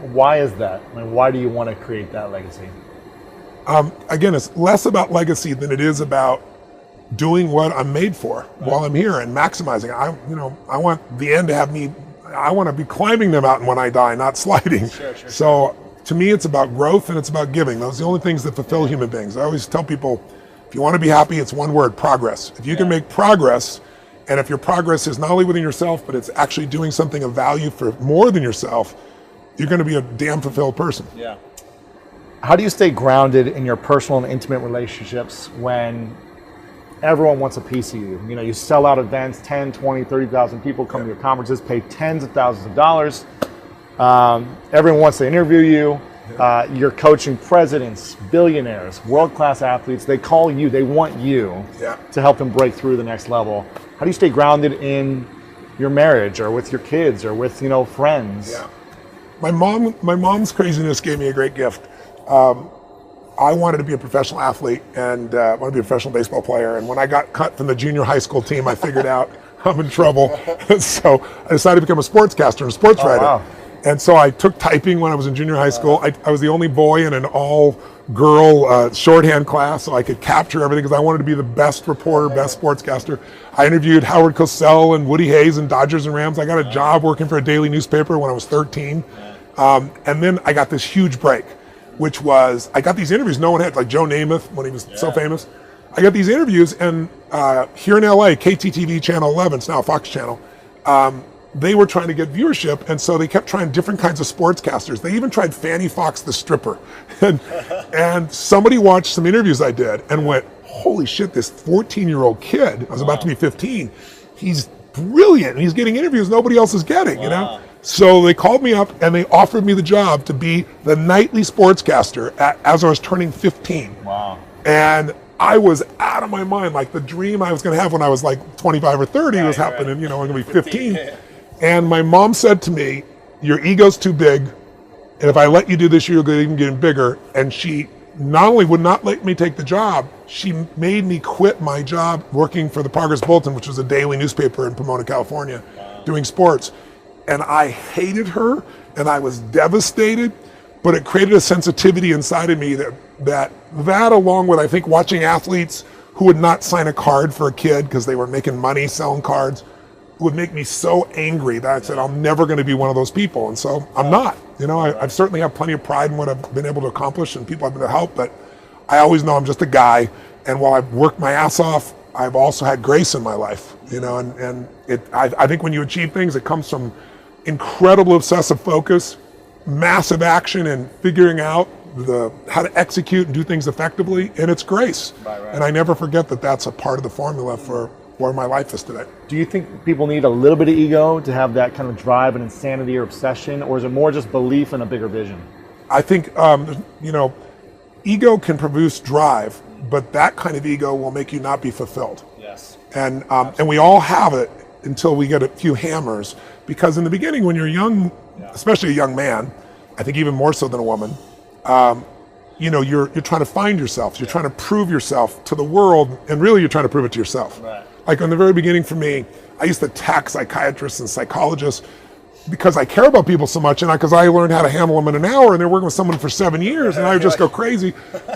Why is that? Why do you want to create that legacy? Again, it's less about legacy than it is about doing what I'm made for while I'm here and maximizing. I want the end to have me. I want to be climbing the mountain when I die, not sliding. So to me, it's about growth and it's about giving. Those are the only things that fulfill human beings. I always tell people, if you want to be happy, it's one word: progress. If you can make progress, and if your progress is not only within yourself, but it's actually doing something of value for more than yourself, you're going to be a damn fulfilled person. Yeah. How do you stay grounded in your personal and intimate relationships when everyone wants a piece of you? You sell out events, 10, 20, 30,000 people come to your conferences, pay tens of thousands of dollars. Everyone wants to interview you. You're coaching presidents, billionaires, world-class athletes. They call you, they want you to help them break through the next level. How do you stay grounded in your marriage or with your kids or with, friends? Yeah. My mom's craziness gave me a great gift. I wanted to be a professional athlete and wanted to be a professional baseball player. And when I got cut from the junior high school team, I figured out I'm in trouble. So I decided to become a sportscaster and a sports writer. Wow. And so I took typing when I was in junior high school. I was the only boy in an all-girl shorthand class, so I could capture everything because I wanted to be the best reporter, best sportscaster. I interviewed Howard Cosell and Woody Hayes and Dodgers and Rams. I got a job working for a daily newspaper when I was 13. And then I got this huge break, which was, I got these interviews no one had, like Joe Namath when he was so famous. I got these interviews, and here in LA, KTTV Channel 11, it's now a Fox channel, they were trying to get viewership, and so they kept trying different kinds of sportscasters. They even tried Fanny Fox the stripper. And somebody watched some interviews I did and went, holy shit, this 14-year-old kid, I was about to be 15, he's brilliant, and he's getting interviews nobody else is getting, So they called me up and they offered me the job to be the nightly sportscaster as I was turning 15. Wow. And I was out of my mind. Like the dream I was going to have when I was like 25 or 30 was happening, I'm going to be 15. And my mom said to me, your ego's too big. And if I let you do this, you're going to even get bigger. And she not only would not let me take the job, she made me quit my job working for the Progress Bulletin, which was a daily newspaper in Pomona, California, doing sports. And I hated her and I was devastated, but it created a sensitivity inside of me that along with, I think, watching athletes who would not sign a card for a kid because they were making money selling cards would make me so angry that I said, I'm never going to be one of those people. And so I'm not. I certainly have plenty of pride in what I've been able to accomplish and people I've been able to help, but I always know I'm just a guy. And while I've worked my ass off, I've also had grace in my life, I think when you achieve things, it comes from incredible obsessive focus, massive action, and figuring out how to execute and do things effectively, and it's grace. Right. And I never forget that that's a part of the formula for where my life is today. Do you think people need a little bit of ego to have that kind of drive and insanity or obsession, or is it more just belief in a bigger vision? I think, ego can produce drive, but that kind of ego will make you not be fulfilled. Yes. And we all have it until we get a few hammers, because in the beginning when you're young, especially a young man, I think even more so than a woman, you're trying to find yourself. You're trying to prove yourself to the world, and really you're trying to prove it to yourself. Right. Like in the very beginning for me, I used to attack psychiatrists and psychologists because I care about people so much, and because I learned how to handle them in an hour, and they're working with someone for 7 years, and I would just go crazy.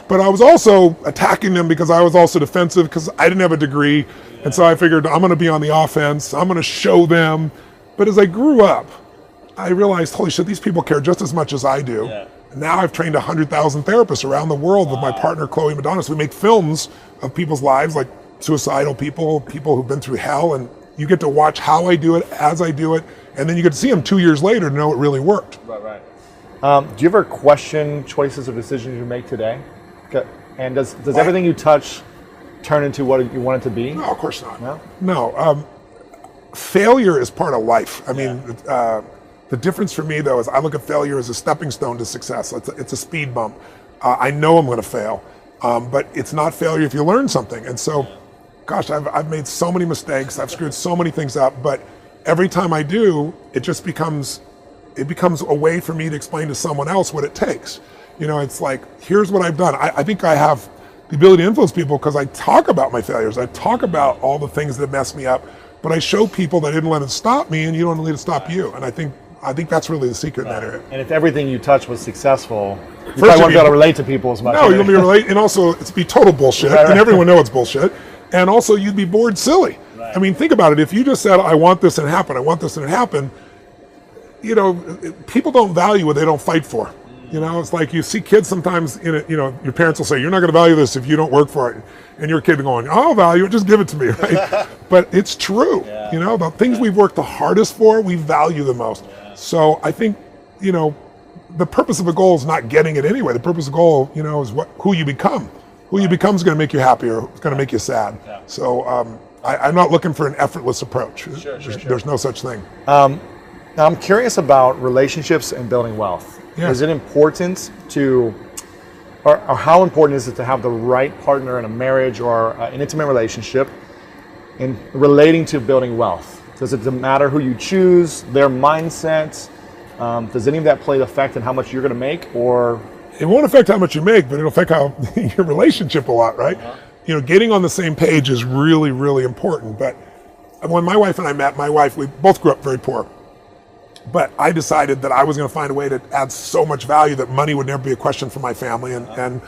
But I was also attacking them because I was also defensive because I didn't have a degree, and so I figured I'm going to be on the offense. I'm going to show them. But as I grew up, I realized, holy shit, these people care just as much as I do. Yeah. Now I've trained 100,000 therapists around the world with my partner, Chloe Madonna. So we make films of people's lives, like suicidal people who've been through hell, and you get to watch how I do it, as I do it, and then you get to see them 2 years later to know it really worked. Right. Do you ever question choices or decisions you make today? And does everything you touch turn into what you want it to be? No, of course not. No? No. Failure is part of life. I mean, the difference for me, though, is I look at failure as a stepping stone to success. It's a speed bump. I know I'm going to fail, but it's not failure if you learn something. And so, gosh, I've made so many mistakes. I've screwed so many things up, but every time I do, it becomes a way for me to explain to someone else what it takes. You know, it's like, here's what I've done. I think I have the ability to influence people because I talk about my failures. I talk about all the things that messed me up, but I show people that I didn't let it stop me, and you don't let it stop you. And I think that's really the secret in that area. And if everything you touch was successful, you First, probably won't be able to relate to people as much. No, you'll be relate, and also it's be total bullshit, Right. and everyone knows it's bullshit. And also you'd be bored silly. Right. I mean, think about it. If you just said, I want this and it happen, I want this and it happen, you know, people don't value what they don't fight for. You know, it's like you see kids sometimes, you know, your parents will say, you're not going to value this if you don't work for it. And your kid going, I'll value it, just give it to me, right? But it's true. Yeah. You know, the things we've worked the hardest for, we value the most. So I think, you know, the purpose of a goal is not getting it anyway. The purpose of a goal, you know, is who you become. Who you become is going to make you happy or it's going to make you sad. Yeah. So I'm not looking for an effortless approach. Sure. There's no such thing. Now, I'm curious about relationships and building wealth. Yeah. Is it important or how important is it to have the right partner in a marriage or an intimate relationship in relating to building wealth? Does it matter who you choose, their mindset? Does any of that play the effect in how much you're going to make, or? It won't affect how much you make, but it'll affect how your relationship a lot, right? You know, getting on the same page is really, really important. But when my wife and I met, we both grew up very poor. But I decided that I was going to find a way to add so much value that money would never be a question for my family, and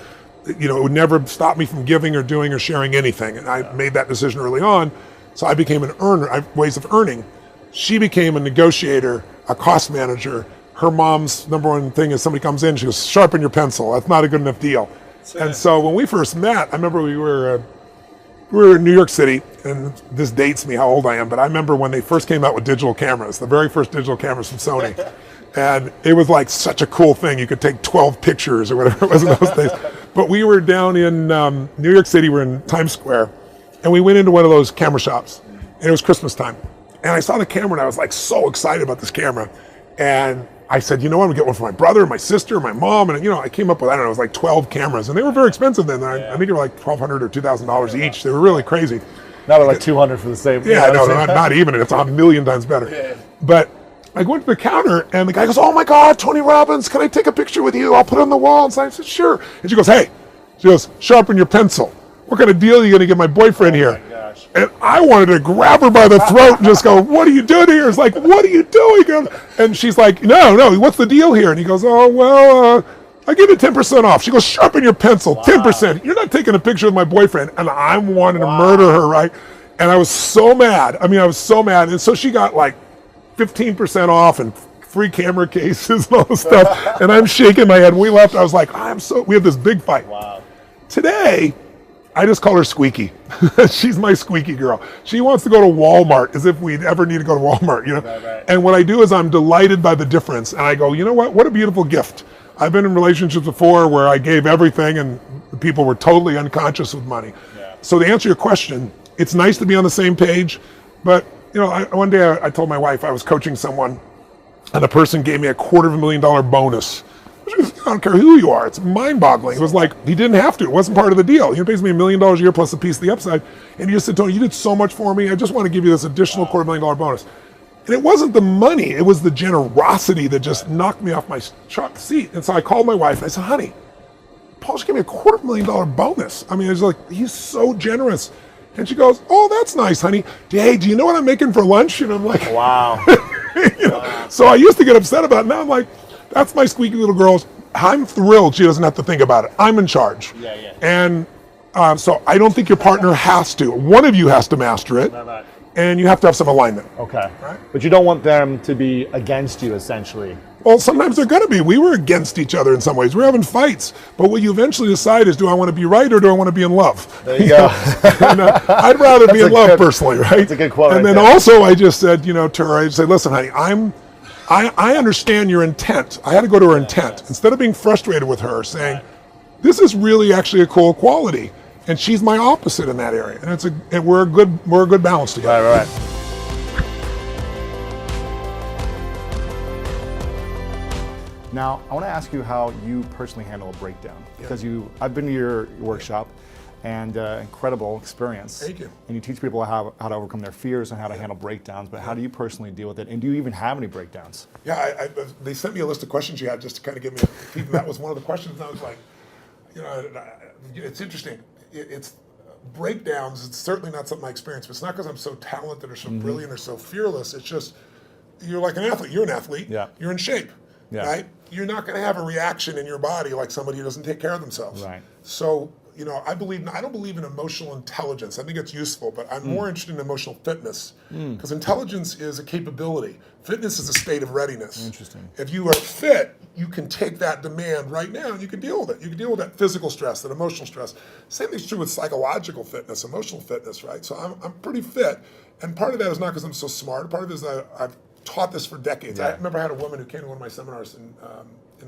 you know, it would never stop me from giving or doing or sharing anything. And I made that decision early on. So I became an earner, ways of earning. She became a negotiator, a cost manager. Her mom's number one thing is somebody comes in, she goes, sharpen your pencil. That's not a good enough deal. And so when we first met, I remember we were in New York City, and this dates me how old I am, but I remember when they first came out with digital cameras, the very first digital cameras from Sony. And it was like such a cool thing. You could take 12 pictures or whatever it was in those days. But we were down in New York City, we're in Times Square, and we went into one of those camera shops, and it was Christmas time. And I saw the camera, and I was like so excited about this camera. And I said, you know what, I'm gonna get one for my brother, my sister, my mom, and you know, I came up with, I don't know, it was like 12 cameras, and they were very expensive then. I think they were like $1,200 or $2,000 each. They were really crazy. Not like 200 for the same. Yeah, no, not even. It's a million times better. Yeah. But I went to the counter, and the guy goes, oh my God, Tony Robbins, can I take a picture with you? I'll put it on the wall. And so I said, sure. And she goes, hey, sharpen your pencil. What kind of deal are you gonna give my boyfriend here? Gosh. And I wanted to grab her by the throat and just go, what are you doing here? It's like, what are you doing? And she's like, no, what's the deal here? And he goes, oh, well, I give you 10% off. She goes, sharpen your pencil, 10%. You're not taking a picture of my boyfriend. And I'm wanting to murder her, right? And I was so mad. And so she got like 15% off and free camera cases and all this stuff. And I'm shaking my head. When we left, I was like, we had this big fight. Wow. Today, I just call her Squeaky. She's my squeaky girl. She wants to go to Walmart as if we'd ever need to go to Walmart, you know? Right. And what I do is I'm delighted by the difference. And I go, you know what a beautiful gift. I've been in relationships before where I gave everything and the people were totally unconscious with money. Yeah. So to answer your question, it's nice to be on the same page. But, you know, one day I told my wife I was coaching someone and the person gave me a $250,000 bonus. I don't care who you are. It's mind-boggling. It was like he didn't have to. It wasn't part of the deal. He pays me $1 million a year plus a piece of the upside. And he just said, Tony, you did so much for me. I just want to give you this additional $250,000 bonus. And it wasn't the money. It was the generosity that just knocked me off my seat. And so I called my wife and I said, honey, Paul just gave me a $250,000 bonus. I mean, it's like, he's so generous. And she goes, oh, that's nice, honey. Hey, do you know what I'm making for lunch? And I'm like, Wow. You know? So I used to get upset about it. Now I'm like, that's my squeaky little girl. I'm thrilled she doesn't have to think about it. I'm in charge. Yeah. And so I don't think your partner has to. One of you has to master it. Right. And you have to have some alignment. Okay. But you don't want them to be against you, essentially. Well, sometimes they're going to be. We were against each other in some ways. We're having fights. But what you eventually decide is, do I want to be right or do I want to be in love? There you go. And, I'd rather be in love personally, right? That's a good quote. And right then there. also I just said, to her, I said, listen, honey, I understand your intent. I had to go to her intent. Instead of being frustrated with her, saying, this is really actually a cool quality. And she's my opposite in that area. And we're a good balance together. Right. Now, I want to ask you how you personally handle a breakdown. Because I've been to your workshop, and incredible experience. Thank you. And you teach people how to overcome their fears and how to handle breakdowns, but how do you personally deal with it? And do you even have any breakdowns? Yeah, they sent me a list of questions you had just to kind of give me a peek. That was one of the questions, and I was like, it's interesting. It's breakdowns. It's certainly not something I experience, but it's not because I'm so talented or so brilliant or so fearless. It's just, you're like an athlete. You're an athlete. Yeah. You're in shape, right? You're not going to have a reaction in your body like somebody who doesn't take care of themselves. Right. So, I don't believe in emotional intelligence. I think it's useful, but I'm more interested in emotional fitness, because intelligence is a capability. Fitness is a state of readiness. Interesting. If you are fit, you can take that demand right now and you can deal with it. You can deal with that physical stress, that emotional stress. Same thing's true with psychological fitness, emotional fitness, right? So I'm pretty fit, and part of that is not because I'm so smart. Part of it is that I've taught this for decades. I remember I had a woman who came to one of my seminars in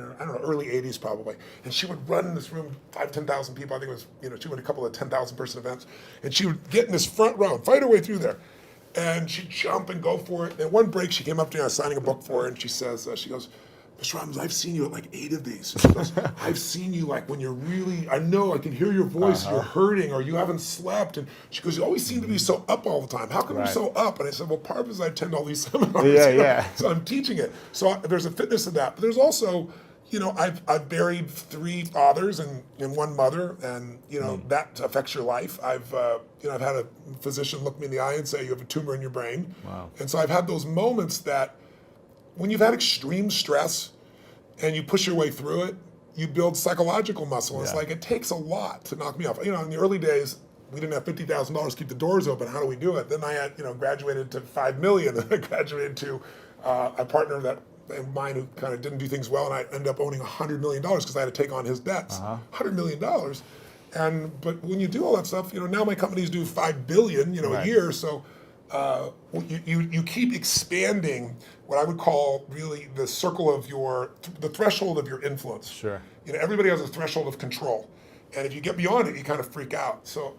her, early 80s probably, and she would run in this room, 10,000 people. I think it was, she went a couple of 10,000 person events, and she would get in this front row and fight her way through there. And she'd jump and go for it. And at one break, she came up to me, I was signing a book for her, and she says, she goes, Mr. Robbins, I've seen you at like 8 of these. She goes, I've seen you like when you're really, I know I can hear your voice, you're hurting or you haven't slept. And she goes, you always seem to be so up all the time. How come you're so up? And I said, well, part of it is I attend all these seminars. So I'm teaching it. So there's a fitness of that. But there's also, I've buried 3 fathers and 1 mother, and that affects your life. I've had a physician look me in the eye and say you have a tumor in your brain. Wow. And so I've had those moments that when you've had extreme stress and you push your way through it, you build psychological muscle. It's like it takes a lot to knock me off. In the early days, we didn't have $50,000 to keep the doors open. How do we do it? Then I had, graduated to $5 million. I graduated to a partner of mine who kind of didn't do things well, and I ended up owning $100 million because I had to take on his debts. $100 million. But when you do all that stuff, now my companies do $5 billion, a year. So you keep expanding what I would call really the circle of the threshold of your influence. Sure. Everybody has a threshold of control, and if you get beyond it, you kind of freak out. So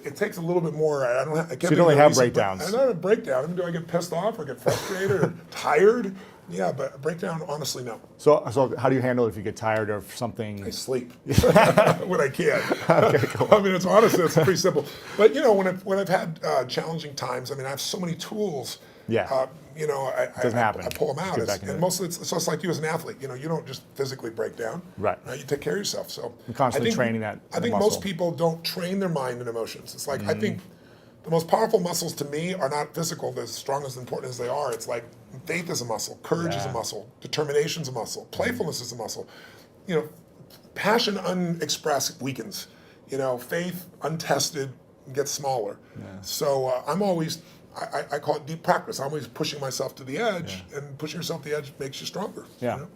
it takes a little bit more. I can't. So you don't really have breakdowns. I don't have a breakdown. I mean, do I get pissed off or get frustrated or tired? Yeah, but a breakdown, honestly, no. So how do you handle it if you get tired of something? I sleep when I can. Okay, cool. I mean, it's honestly, it's pretty simple. But when I've had challenging times, I mean, I have so many tools. Yeah. Doesn't happen. I pull them out. Get back into And it. mostly, it's like you as an athlete. You don't just physically break down. Right. You take care of yourself. So You're constantly training that. I think muscle. most people don't train their mind and emotions. It's like I think the most powerful muscles to me are not physical. They're as strong as important as they are. It's like faith is a muscle, courage is a muscle, determination is a muscle, playfulness is a muscle. Passion unexpressed weakens. Faith untested gets smaller. Yeah. So I'm always, I call it deep practice. I'm always pushing myself to the edge, and pushing yourself to the edge makes you stronger. Yeah.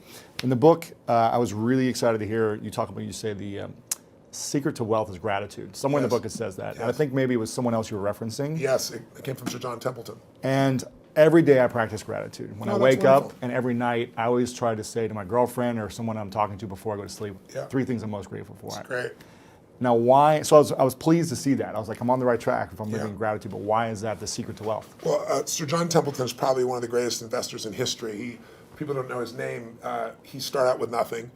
In the book, I was really excited to hear you talk about, you say the secret to wealth is gratitude. Somewhere in the book it says that. And I think maybe it was someone else you were referencing. Yes, it came from Sir John Templeton. And every day I practice gratitude. When I wake wonderful. up, and every night I always try to say to my girlfriend or someone I'm talking to before I go to sleep, 3 things I'm most grateful for. That's great. Now why, so I was pleased to see that. I was like, I'm on the right track if I'm living in gratitude, but why is that the secret to wealth? Well, Sir John Templeton is probably one of the greatest investors in history. People don't know his name. He started out with nothing.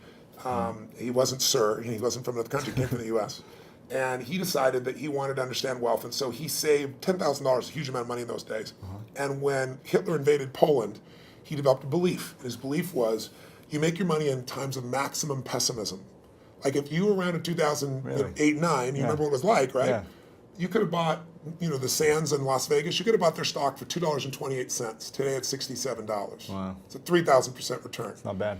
He wasn't Sir, he wasn't from another country, he came from the U.S. And he decided that he wanted to understand wealth, and so he saved $10,000, a huge amount of money in those days. And when Hitler invaded Poland, he developed a belief. His belief was, you make your money in times of maximum pessimism. Like if you were around in 2008, 9, you remember what it was like, right? you could have bought, the Sands in Las Vegas, you could have bought their stock for $2.28. Today it's $67. Wow. It's a 3,000% return. Not bad.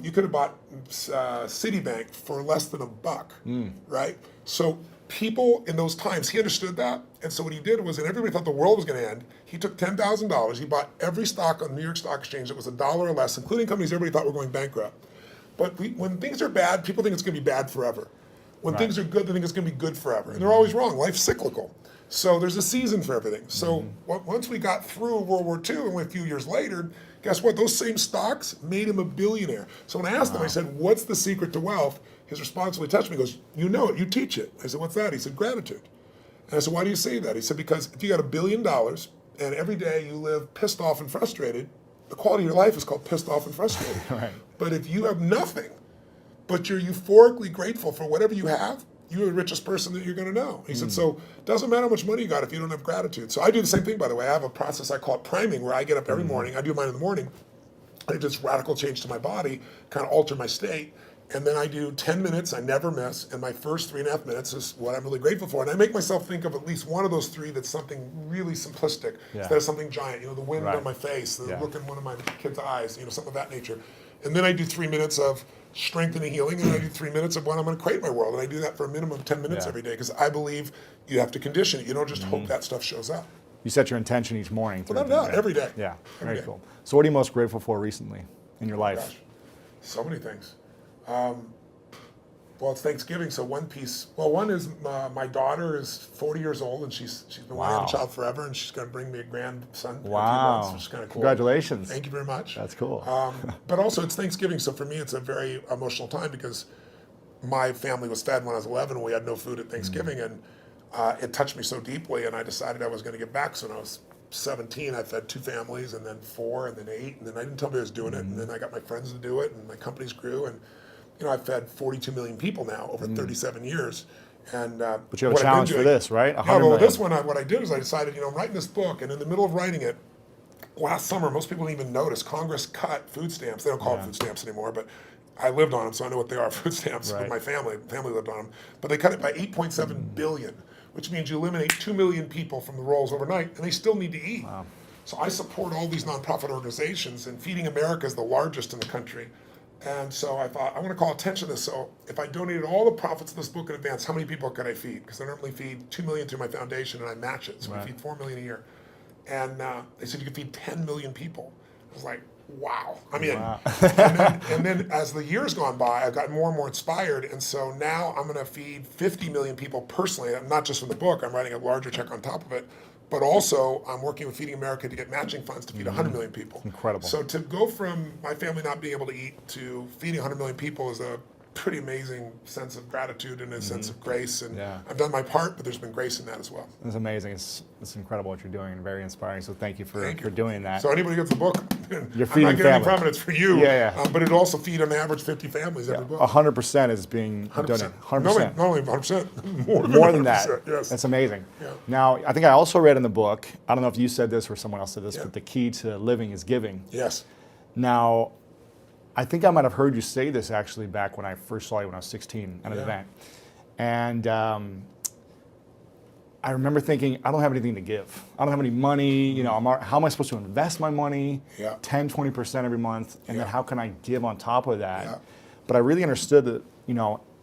You could have bought Citibank for less than $1, right? So people in those times, he understood that. And so what he did was, and everybody thought the world was going to end, he took $10,000, he bought every stock on the New York Stock Exchange that was $1 or less, including companies everybody thought were going bankrupt. But when things are bad, people think it's going to be bad forever. When things are good, they think it's going to be good forever. And they're always wrong. Life's cyclical. So there's a season for everything. So once we got through World War II and a few years later, guess what? Those same stocks made him a billionaire. So when I asked him, I said, what's the secret to wealth? His response really touched me. He goes, you know it, you teach it. I said, what's that? He said, gratitude. And I said, why do you say that? He said, because if you got $1 billion and every day you live pissed off and frustrated, the quality of your life is called pissed off and frustrated. Right. But if you have nothing, but you're euphorically grateful for whatever you have, you're the richest person that you're going to know. He said, so it doesn't matter how much money you got if you don't have gratitude. So I do the same thing, by the way. I have a process I call it priming, where I get up every morning. I do mine in the morning. I do this radical change to my body, kind of alter my state. And then I do 10 minutes, I never miss. And my first 3.5 minutes is what I'm really grateful for. And I make myself think of at least one of those three that's something really simplistic instead of something giant. The wind on my face, the look in one of my kids' eyes, something of that nature. And then I do 3 minutes of strengthening, healing, and I do 3 minutes of when I'm going to create my world. And I do that for a minimum of 10 minutes every day, because I believe you have to condition it. You don't just hope that stuff shows up. You set your intention each morning. Without a doubt, every day. Yeah, Every very day. cool. So what are you most grateful for recently in your life? Gosh, so many things. Well, it's Thanksgiving, so one piece. Well, one is my daughter is 40 years old, and she's been wanting to have a child forever, and she's going to bring me a grandson in a few months, which is kind of cool. Congratulations. Thank you very much. That's cool. But also, it's Thanksgiving, so for me, it's a very emotional time, because my family was fed when I was 11, and we had no food at Thanksgiving, and it touched me so deeply, and I decided I was going to give back. So when I was 17, I fed 2 families, and then 4, and then 8, and then I didn't tell me I was doing it, and then I got my friends to do it, and my companies grew, and I've fed 42 million people now over 37 years. And but you have a challenge for this, right? Yeah, well, this one, what I did is I decided, I'm writing this book, and in the middle of writing it, last summer, most people didn't even notice, Congress cut food stamps. They don't call it food stamps anymore, but I lived on them, so I know what they are, food stamps, with my family. Family lived on them. But they cut it by 8.7 billion, which means you eliminate 2 million people from the rolls overnight, and they still need to eat. Wow. So I support all these nonprofit organizations, and Feeding America is the largest in the country. And so I thought, I want to call attention to this. So if I donated all the profits of this book in advance, how many people could I feed? Because I normally feed 2 million through my foundation, and I match it. So we feed 4 million a year. And they said you could feed 10 million people. I was like, wow. I'm in. Wow. and then as the years gone by, I've gotten more and more inspired. And so now I'm going to feed 50 million people personally, not just from the book. I'm writing a larger check on top of it. But also, I'm working with Feeding America to get matching funds to feed 100 million people. Incredible. So to go from my family not being able to eat to feeding 100 million people is a pretty amazing sense of gratitude and a sense of grace. And I've done my part, but there's been grace in that as well. It's amazing. It's incredible what you're doing, and very inspiring. So thank you for doing that. So anybody who gets the book, You're I'm feeding not getting families. any profits for you. Yeah. But it'll also feed on average 50 families every book. 100% is being 100%. donated. 100%. Not only 100%, More than that. 100%, yes. That's amazing. Yeah. Now, I think I also read in the book, I don't know if you said this or someone else said this, Yeah. but the key to living is giving. Yes. Now, I think I might have heard you say this actually back when I first saw you when I was 16 at an event. And I remember thinking, I don't have anything to give. I don't have any money. How am I supposed to invest my money? 10, 20% every month. And then how can I give on top of that? Yeah. But I really understood that,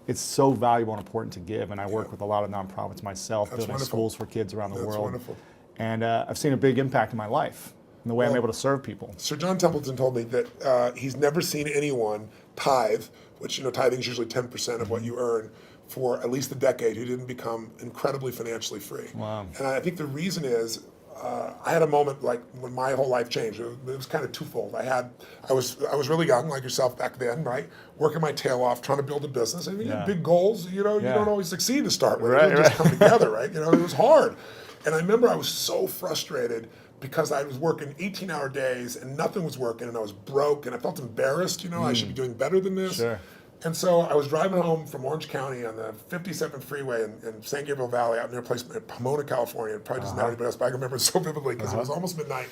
it's so valuable and important to give. And I work with a lot of nonprofits myself, building wonderful. schools for kids around the That's world. wonderful. And I've seen a big impact in my life in the way I'm able to serve people. Sir John Templeton told me that he's never seen anyone tithe, which, tithing is usually 10% of what you earn, for at least a decade, who didn't become incredibly financially free. Wow. And I think the reason is, I had a moment like when my whole life changed. It was kind of twofold. I was really young, like yourself back then, right? Working my tail off, trying to build a business. I mean, you have big goals, you don't always succeed to start with. Right, It doesn't just come together, right? It was hard. And I remember I was so frustrated because I was working 18-hour days and nothing was working, and I was broke, and I felt embarrassed. I should be doing better than this. Sure. And so I was driving home from Orange County on the 57th freeway in San Gabriel Valley, out near a place in Pomona, California. It probably doesn't matter anybody else, but I can remember it so vividly because it was almost midnight.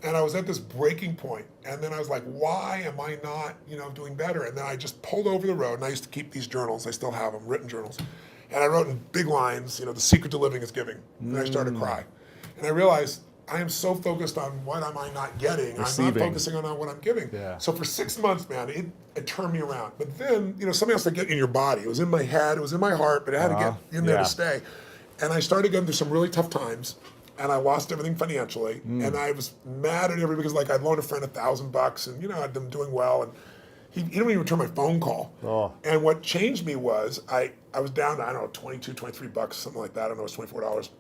And I was at this breaking point. And then I was like, why am I not, doing better? And then I just pulled over the road, and I used to keep these journals. I still have them, written journals. And I wrote in big lines, the secret to living is giving. And I started to cry. And I realized I am so focused on what am I not getting. Receiving. I'm not focusing on what I'm giving. Yeah. So for 6 months, man, it turned me around. But then, something else to get in your body. It was in my head, it was in my heart, but it had to get in there to stay. And I started getting through some really tough times. And I lost everything financially. And I was mad at everybody because I'd loaned a friend $1,000 and, I'd been doing well. And he didn't even return my phone call. Oh. And what changed me was I was down to, I don't know, $22, $23, something like that. I don't know, it was $24.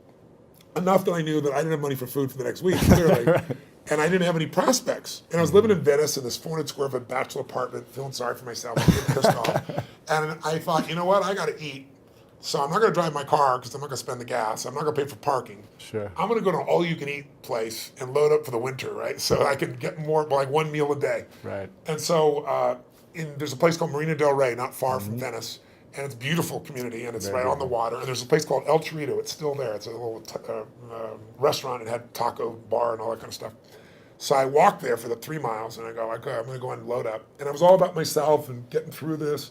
Enough that I knew that I didn't have money for food for the next week, clearly. And I didn't have any prospects. And I was living in Venice in this 400 square foot bachelor apartment, feeling sorry for myself, getting pissed off. And I thought, you know what, I got to eat. So I'm not going to drive my car because I'm not going to spend the gas. I'm not going to pay for parking. Sure. I'm going to go to an all-you-can-eat place and load up for the winter, right? So I can get more, like one meal a day. Right. And so there's a place called Marina del Rey, not far from Venice. And it's a beautiful community, and it's right on the water. And there's a place called El Chorrito. It's still there. It's a little restaurant. It had taco bar and all that kind of stuff. So I walked there for the 3 miles, and I go, okay, I'm going to go and load up. And it was all about myself and getting through this.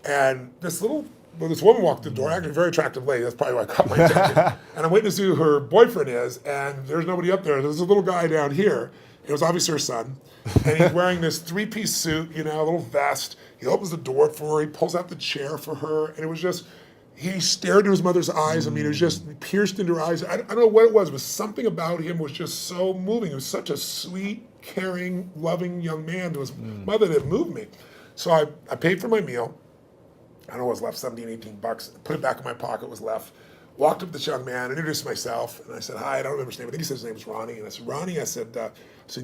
And this woman walked through the door, actually a very attractive lady. That's probably why I caught my attention. And I'm waiting to see who her boyfriend is, and there's nobody up there. There's a little guy down here. It was obviously her son. And he's wearing this 3-piece suit, a little vest. He opens the door for her. He pulls out the chair for her. And it was just, he stared into his mother's eyes. I mean, it was just pierced into her eyes. I don't know what it was, but something about him was just so moving. He was such a sweet, caring, loving young man to his mother that moved me. So I paid for my meal. I don't know what was left, 17, 18 bucks. Put it back in my pocket, what was left. Walked up to this young man, introduced myself, and I said, hi, I don't remember his name. I think he said his name was Ronnie. And I said, Ronnie, I said,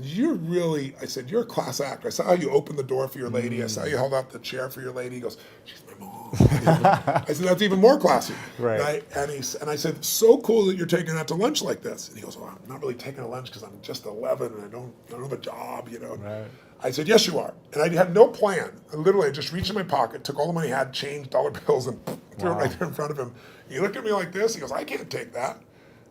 you're a class actor. I saw how you opened the door for your lady. I saw how you held out the chair for your lady. He goes, she's my mom. I said, that's even more classy. Right. And I said, so cool that you're taking her out to lunch like this. And he goes, well, I'm not really taking her lunch because I'm just 11 and I don't have a job, Right. I said, yes, you are. And I had no plan. I just reached in my pocket, took all the money I had, changed dollar bills, and threw it right there in front of him. He looked at me like this. He goes, I can't take that.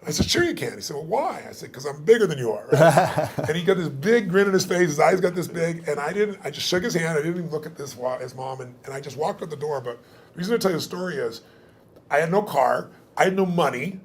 I said, sure you can. He said, well, why? I said, because I'm bigger than you are. Right? And he got this big grin on his face. His eyes got this big. And I just shook his hand. I didn't even look at his mom. And I just walked out the door. But the reason I tell you the story is I had no car. I had no money.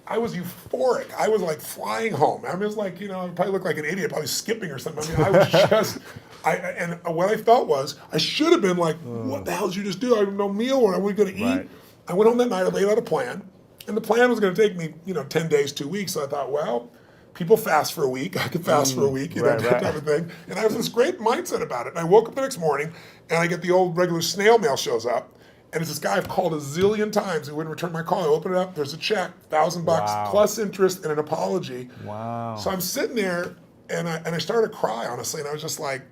I was euphoric. I was like flying home. I mean, it was like, I probably looked like an idiot, probably skipping or something. I mean, I was just, and what I felt was, I should have been like, what the hell did you just do? I have no meal, or I wasn't going to eat. Right. I went home that night, I laid out a plan, and the plan was going to take me, 10 days, 2 weeks. So I thought, well, people fast for a week. I could fast for a week, that type of thing. And I was this great mindset about it. And I woke up the next morning, and I get the old regular snail mail shows up. And it's this guy I've called a zillion times who wouldn't return my call. I open it up, there's a check, $1,000 plus interest and an apology. Wow. So I'm sitting there and I started to cry, honestly, and I was just like,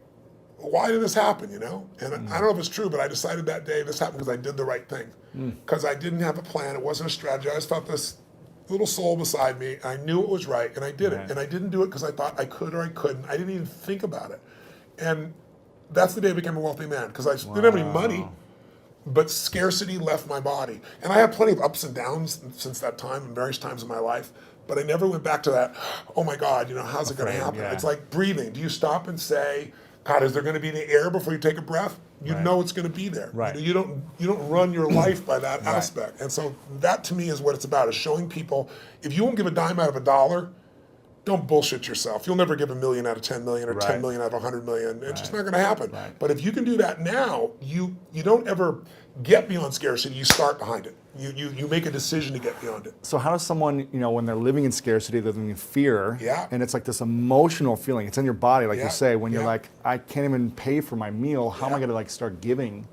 why did this happen, And I don't know if it's true, but I decided that day this happened because I did the right thing. Because I didn't have a plan, it wasn't a strategy. I just felt this little soul beside me, and I knew it was right, and I did it. And I didn't do it because I thought I could or I couldn't. I didn't even think about it. And that's the day I became a wealthy man, because I didn't have any money. But scarcity left my body. And I had plenty of ups and downs since that time in various times in my life. But I never went back to that, oh my God, how's it going to happen? Yeah. It's like breathing. Do you stop and say, God, is there going to be any air before you take a breath? You know it's going to be there. Right. You don't run your life by that aspect. And so that to me is what it's about, is showing people, if you won't give a dime out of a dollar, don't bullshit yourself. You'll never give $1 million out of 10 million or 10 million out of 100 million. It's just not going to happen. Right. But if you can do that now, you don't ever get beyond scarcity. You start behind it. You make a decision to get beyond it. So how does someone, when they're living in scarcity, they're living in fear, and it's like this emotional feeling, it's in your body, like you say, when you're like, I can't even pay for my meal, how am I going to start giving?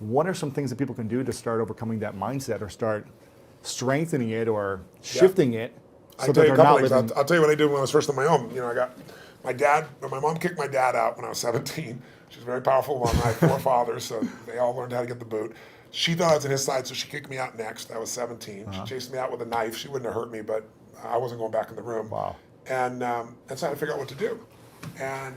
What are some things that people can do to start overcoming that mindset, or start strengthening it or shifting it? I can tell you a couple things. I'll tell you what I did when I was first on my own. I got my mom kicked my dad out when I was 17. She's a very powerful woman. I have 4 fathers, so they all learned how to get the boot. She thought I was on his side, so she kicked me out next. I was 17. She chased me out with a knife. She wouldn't have hurt me, but I wasn't going back in the room. Wow. And so I had to figure out what to do. And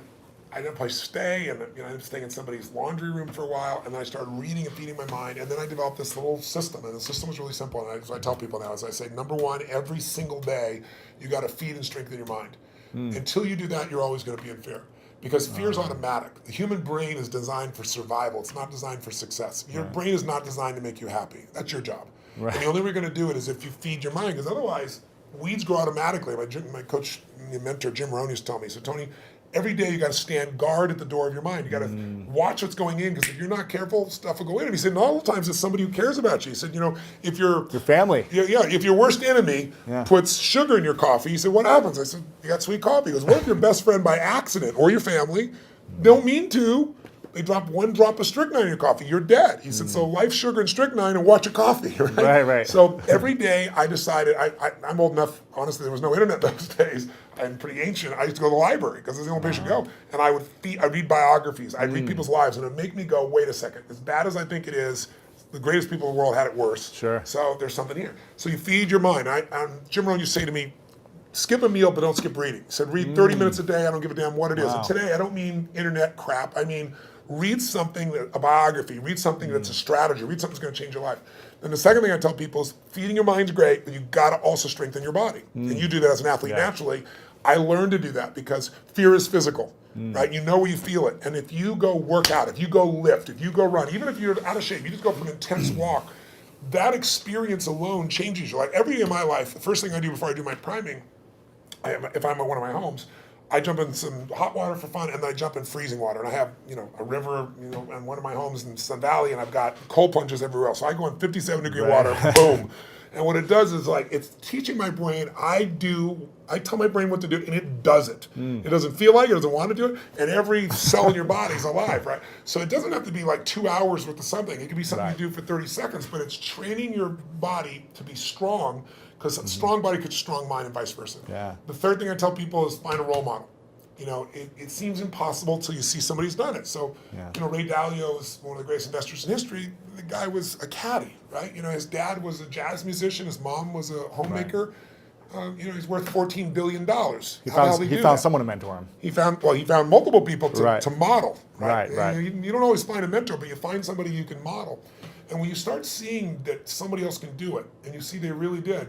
I didn't have a place to stay, and I ended up staying in somebody's laundry room for a while, and then I started reading and feeding my mind, and then I developed this little system, and the system was really simple, and I tell people now, as I say, number one, every single day, you got to feed and strengthen your mind. Until you do that, you're always going to be in fear. Because fear is automatic. The human brain is designed for survival. It's not designed for success. Your brain is not designed to make you happy. That's your job. Right. And the only way you're going to do it is if you feed your mind, because otherwise, weeds grow automatically. My coach, my mentor, Jim Rohn, used to tell me, so Tony, every day you got to stand guard at the door of your mind. You got to watch what's going in, because if you're not careful, stuff will go in. And he said, and all the times it's somebody who cares about you. He said, if your family. if your worst enemy puts sugar in your coffee, he said, what happens? I said, you got sweet coffee. He goes, what if your best friend by accident, or your family, don't mean to, they drop one drop of strychnine in your coffee, you're dead. He said, so life's sugar and strychnine and watch your coffee, right? Right. So every day I decided, I'm old enough, honestly, there was no internet those days. I'm pretty ancient. I used to go to the library because it's the only place you go. And I'd read biographies. I'd read people's lives, and it'd make me go, wait a second. As bad as I think it is, the greatest people in the world had it worse. Sure. So there's something here. So you feed your mind. Jim Rohn used to say to me, skip a meal, but don't skip reading. He said, read 30 minutes a day. I don't give a damn what it is. And today, I don't mean internet crap. I mean, read something, a biography, read something that's a strategy, read something that's going to change your life. And the second thing I tell people is feeding your mind's great, but you got to also strengthen your body. And you do that as an athlete naturally. I learned to do that because fear is physical, right? You know where you feel it. And if you go work out, if you go lift, if you go run, even if you're out of shape, you just go for an intense walk, that experience alone changes your life. Every day of my life, the first thing I do before I do my priming, if I'm at one of my homes, I jump in some hot water for fun, and then I jump in freezing water. And I have, a river, in one of my homes in Sun Valley, and I've got cold plunges everywhere else. So I go in 57-degree water, boom. And what it does is it's teaching my brain, I tell my brain what to do, and it does it. It doesn't feel like it, doesn't want to do it, and every cell in your body is alive, right? So it doesn't have to be 2 hours worth of something. It can be something you do for 30 seconds, but it's training your body to be strong, because a strong body creates a strong mind and vice versa. Yeah. The third thing I tell people is find a role model. It seems impossible until you see somebody who's done it. So, Ray Dalio is one of the greatest investors in history. The guy was a caddy, right? His dad was a jazz musician. His mom was a homemaker. He's worth $14 billion. He found someone to mentor him. He found multiple people to model. Right. You don't always find a mentor, but you find somebody you can model. And when you start seeing that somebody else can do it, and you see they really did,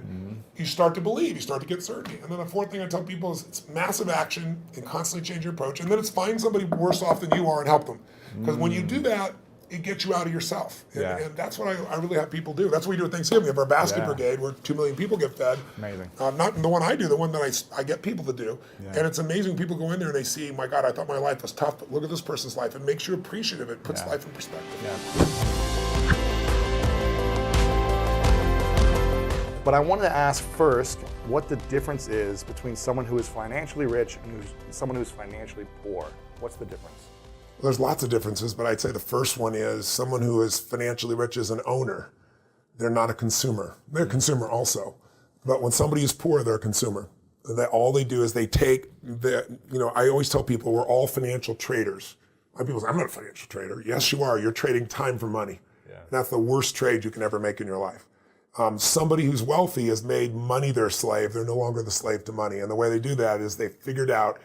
you start to believe, you start to get certainty. And then the fourth thing I tell people is it's massive action and constantly change your approach. And then it's find somebody worse off than you are and help them. Because when you do that, it gets you out of yourself. And that's what I really have people do. That's what we do at Thanksgiving. We have our basket brigade where 2 million people get fed. Amazing. Not the one I do, the one that I get people to do. And it's amazing. People go in there and they see, my God, I thought my life was tough, but look at this person's life. It makes you appreciative. It puts life in perspective. But I wanted to ask first what the difference is between someone who is financially rich and someone who's financially poor. What's the difference? Well, there's lots of differences, but I'd say the first one is someone who is financially rich is an owner. They're not a consumer. They're a consumer also. But when somebody is poor, they're a consumer. All they do is they take I always tell people we're all financial traders. A lot of people say, I'm not a financial trader. Yes, you are. You're trading time for money. And that's the worst trade you can ever make in your life. Somebody who's wealthy has made money their slave. They're no longer the slave to money. And the way they do that is they figured out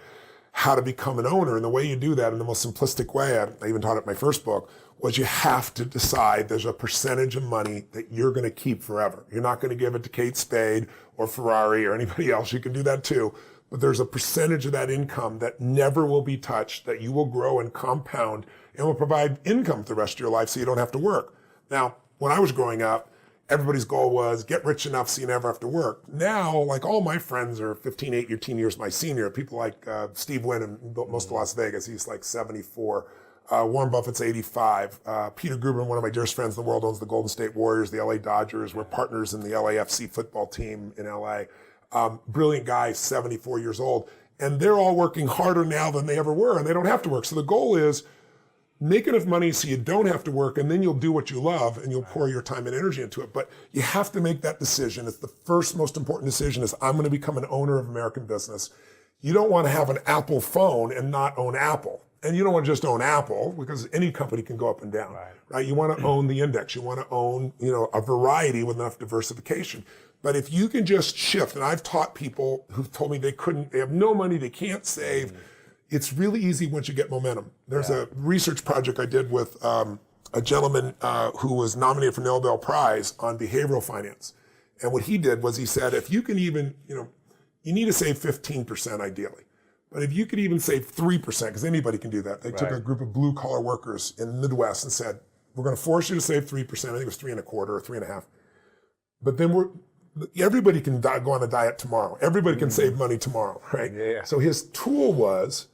how to become an owner. And the way you do that in the most simplistic way, I even taught it in my first book, was you have to decide there's a percentage of money that you're going to keep forever. You're not going to give it to Kate Spade or Ferrari or anybody else. You can do that too. But there's a percentage of that income that never will be touched, that you will grow and compound and will provide income the rest of your life so you don't have to work. Now, when I was growing up, everybody's goal was get rich enough so you never have to work. Now, all my friends are 15, 18 years my senior. People like Steve Wynn and most of Las Vegas, he's 74. Warren Buffett's 85. Peter Guber, one of my dearest friends in the world, owns the Golden State Warriors, the LA Dodgers. We're partners in the LAFC football team in LA. Brilliant guy, 74 years old. And they're all working harder now than they ever were, and they don't have to work. So the goal is make enough money so you don't have to work, and then you'll do what you love and you'll pour your time and energy into it. But you have to make that decision. It's the first most important decision is I'm going to become an owner of American business. You don't want to have an Apple phone and not own Apple. And you don't want to just own Apple because any company can go up and down, right? You want to own the index. You want to own, a variety with enough diversification. But if you can just shift, and I've taught people who've told me they have no money, they can't save. It's really easy once you get momentum. There's a research project I did with a gentleman who was nominated for Nobel Prize on behavioral finance. And what he did was he said, if you can even, you need to save 15% ideally. But if you could even save 3%, because anybody can do that. They took Right. a group of blue collar workers in the Midwest and said, we're going to force you to save 3%. I think it was 3.25 or 3.5. But then everybody can go on a diet tomorrow. Everybody can save money tomorrow, right? Yeah. So his tool was,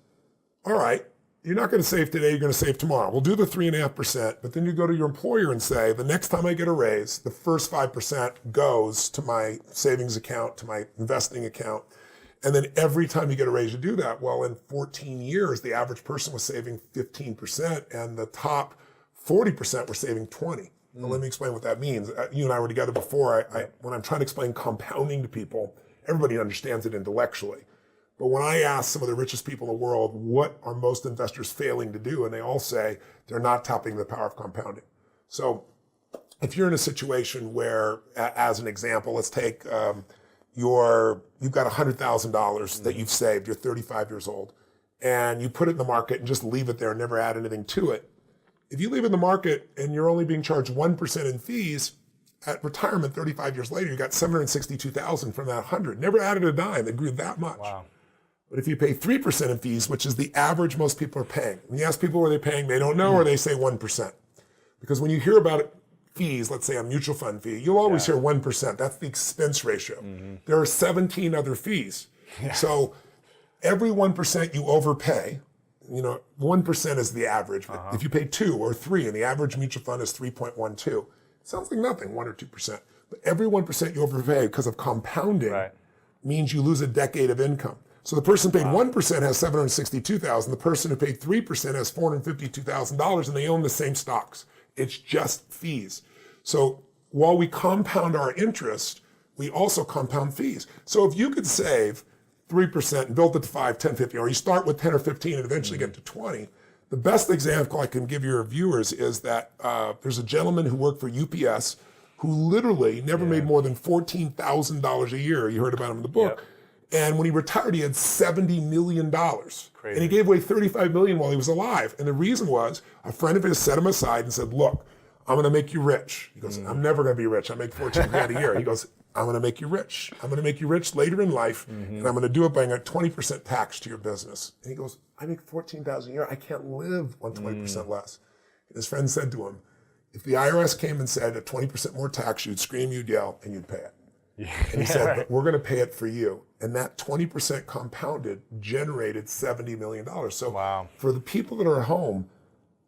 all right, you're not going to save today, you're going to save tomorrow. We'll do the 3.5%, but then you go to your employer and say, the next time I get a raise, the first 5% goes to my savings account, to my investing account. And then every time you get a raise, you do that. Well, in 14 years, the average person was saving 15%, and the top 40% were saving 20%. Now, let me explain what that means. You and I were together before. When I'm trying to explain compounding to people, everybody understands it intellectually. But when I ask some of the richest people in the world, what are most investors failing to do? And they all say they're not tapping the power of compounding. So if you're in a situation where, as an example, let's take you've got $100,000 that you've saved, you're 35 years old, and you put it in the market and just leave it there and never add anything to it. If you leave it in the market and you're only being charged 1% in fees, at retirement 35 years later, you got $762,000 from that 100. Never added a dime. It grew that much. Wow. But if you pay 3% in fees, which is the average most people are paying, when you ask people what they're paying, they don't know, or they say 1%. Because when you hear about it, fees, let's say a mutual fund fee, you'll always hear 1%. That's the expense ratio. There are 17 other fees. So every 1% you overpay, 1% is the average. But if you pay 2 or 3, and the average mutual fund is 3.12, sounds like nothing, 1 or 2%. But every 1% you overpay because of compounding means you lose a decade of income. So the person who paid 1% has $762,000. The person who paid 3% has $452,000, and they own the same stocks. It's just fees. So while we compound our interest, we also compound fees. So if you could save 3% and build it to 5, 10, 15, or you start with 10 or 15 and eventually get to 20, the best example I can give your viewers is that there's a gentleman who worked for UPS who literally never made more than $14,000 a year. You heard about him in the book. And when he retired, he had $70 million. Crazy. And he gave away $35 million while he was alive. And the reason was a friend of his set him aside and said, look, I'm going to make you rich. He goes, I'm never going to be rich. I make 14 grand a year. He goes, I'm going to make you rich. I'm going to make you rich later in life, and I'm going to do it by a 20% tax to your business. And he goes, I make $14,000 a year. I can't live on 20% less. And his friend said to him, if the IRS came and said a 20% more tax, you'd scream, you'd yell, and you'd pay it. And he said, but we're going to pay it for you. And that 20% compounded generated $70 million. So for the people that are at home,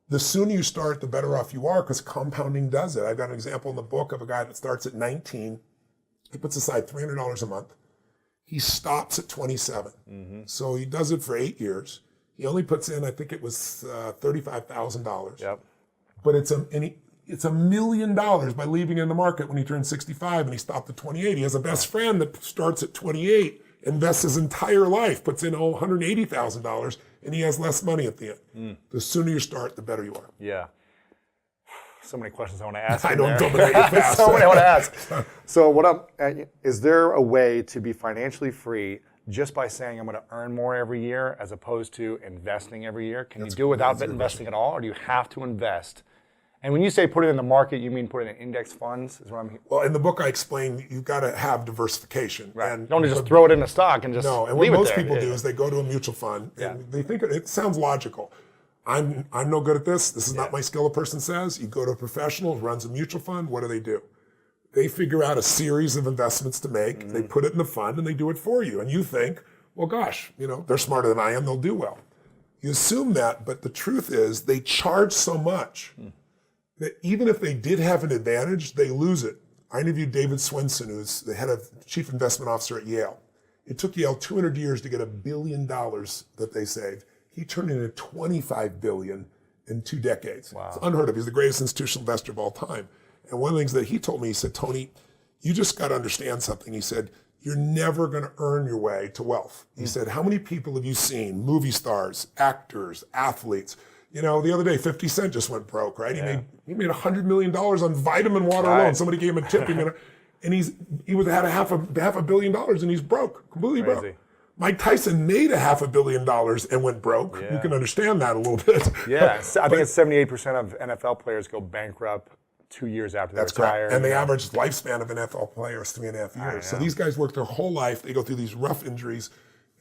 the sooner you start, the better off you are, because compounding does it. I've got an example in the book of a guy that starts at 19. He puts aside $300 a month. He stops at 27. So he does it for 8 years. He only puts in, I think it was $35,000. Yep. But it's $1 million by leaving it in the market when he turned 65 and he stopped at 28. He has a best friend that starts at 28, invests his entire life, puts in $180,000, and he has less money at the end. The sooner you start, the better you are. Yeah. So many questions I want to ask. I don't dominate you fast. So many I want to ask. So is there a way to be financially free just by saying I'm going to earn more every year as opposed to investing every year? Can you do it without investing at all, or do you have to invest? And when you say put it in the market, you mean put it in index funds? Is what I'm. Well, in the book I explain you've got to have diversification. Right. And you don't just throw it in a stock and just no. And leave what it most there. people do is they go to a mutual fund and they think it sounds logical. I'm no good at this. This is not my skill, a person says. You go to a professional who runs a mutual fund. What do? They figure out a series of investments to make. They put it in the fund and they do it for you. And you think, well, gosh, they're smarter than I am. They'll do well. You assume that, but the truth is they charge so much that even if they did have an advantage, they lose it. I interviewed David Swenson, who's the head of chief investment officer at Yale. It took Yale 200 years to get $1 billion that they saved. He turned it into $25 billion in 2 decades. Wow. It's unheard of. He's the greatest institutional investor of all time. And one of the things that he told me, he said, Tony, you just got to understand something. He said, you're never going to earn your way to wealth. He said, how many people have you seen, movie stars, actors, athletes? The other day, 50 Cent just went broke, right? He made $100 million on vitamin water alone. Somebody gave him a tip, and he had half a billion dollars, and he's broke, completely broke. Mike Tyson made $500 million and went broke. Yeah. You can understand that a little bit. Yeah, I think it's 78% of NFL players go bankrupt 2 years after they retire. Correct. And the average lifespan of an NFL player is 3.5 years. So these guys work their whole life. They go through these rough injuries,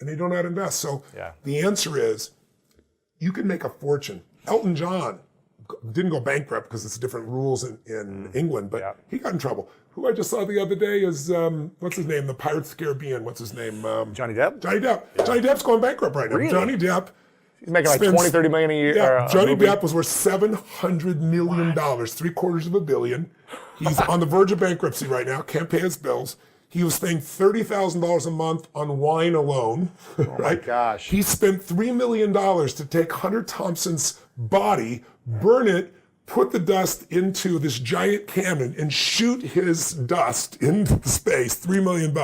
and they don't know how to invest. So Yeah. the answer is, you can make a fortune. Elton John didn't go bankrupt because it's different rules in England, but he got in trouble. Who I just saw the other day is, what's his name? The Pirates of the Caribbean. What's his name? Johnny Depp? Johnny Depp. Yeah. Johnny Depp's going bankrupt right now. Really? Johnny Depp. He's making like 20, 30 million a year. Yeah, Johnny Depp was worth $700 million, $750 million. He's on the verge of bankruptcy right now, can't pay his bills. He was paying $30,000 a month on wine alone, right? Oh my gosh. He spent $3 million to take Hunter Thompson's body, burn it, put the dust into this giant cannon, and shoot his dust into space, $3 million.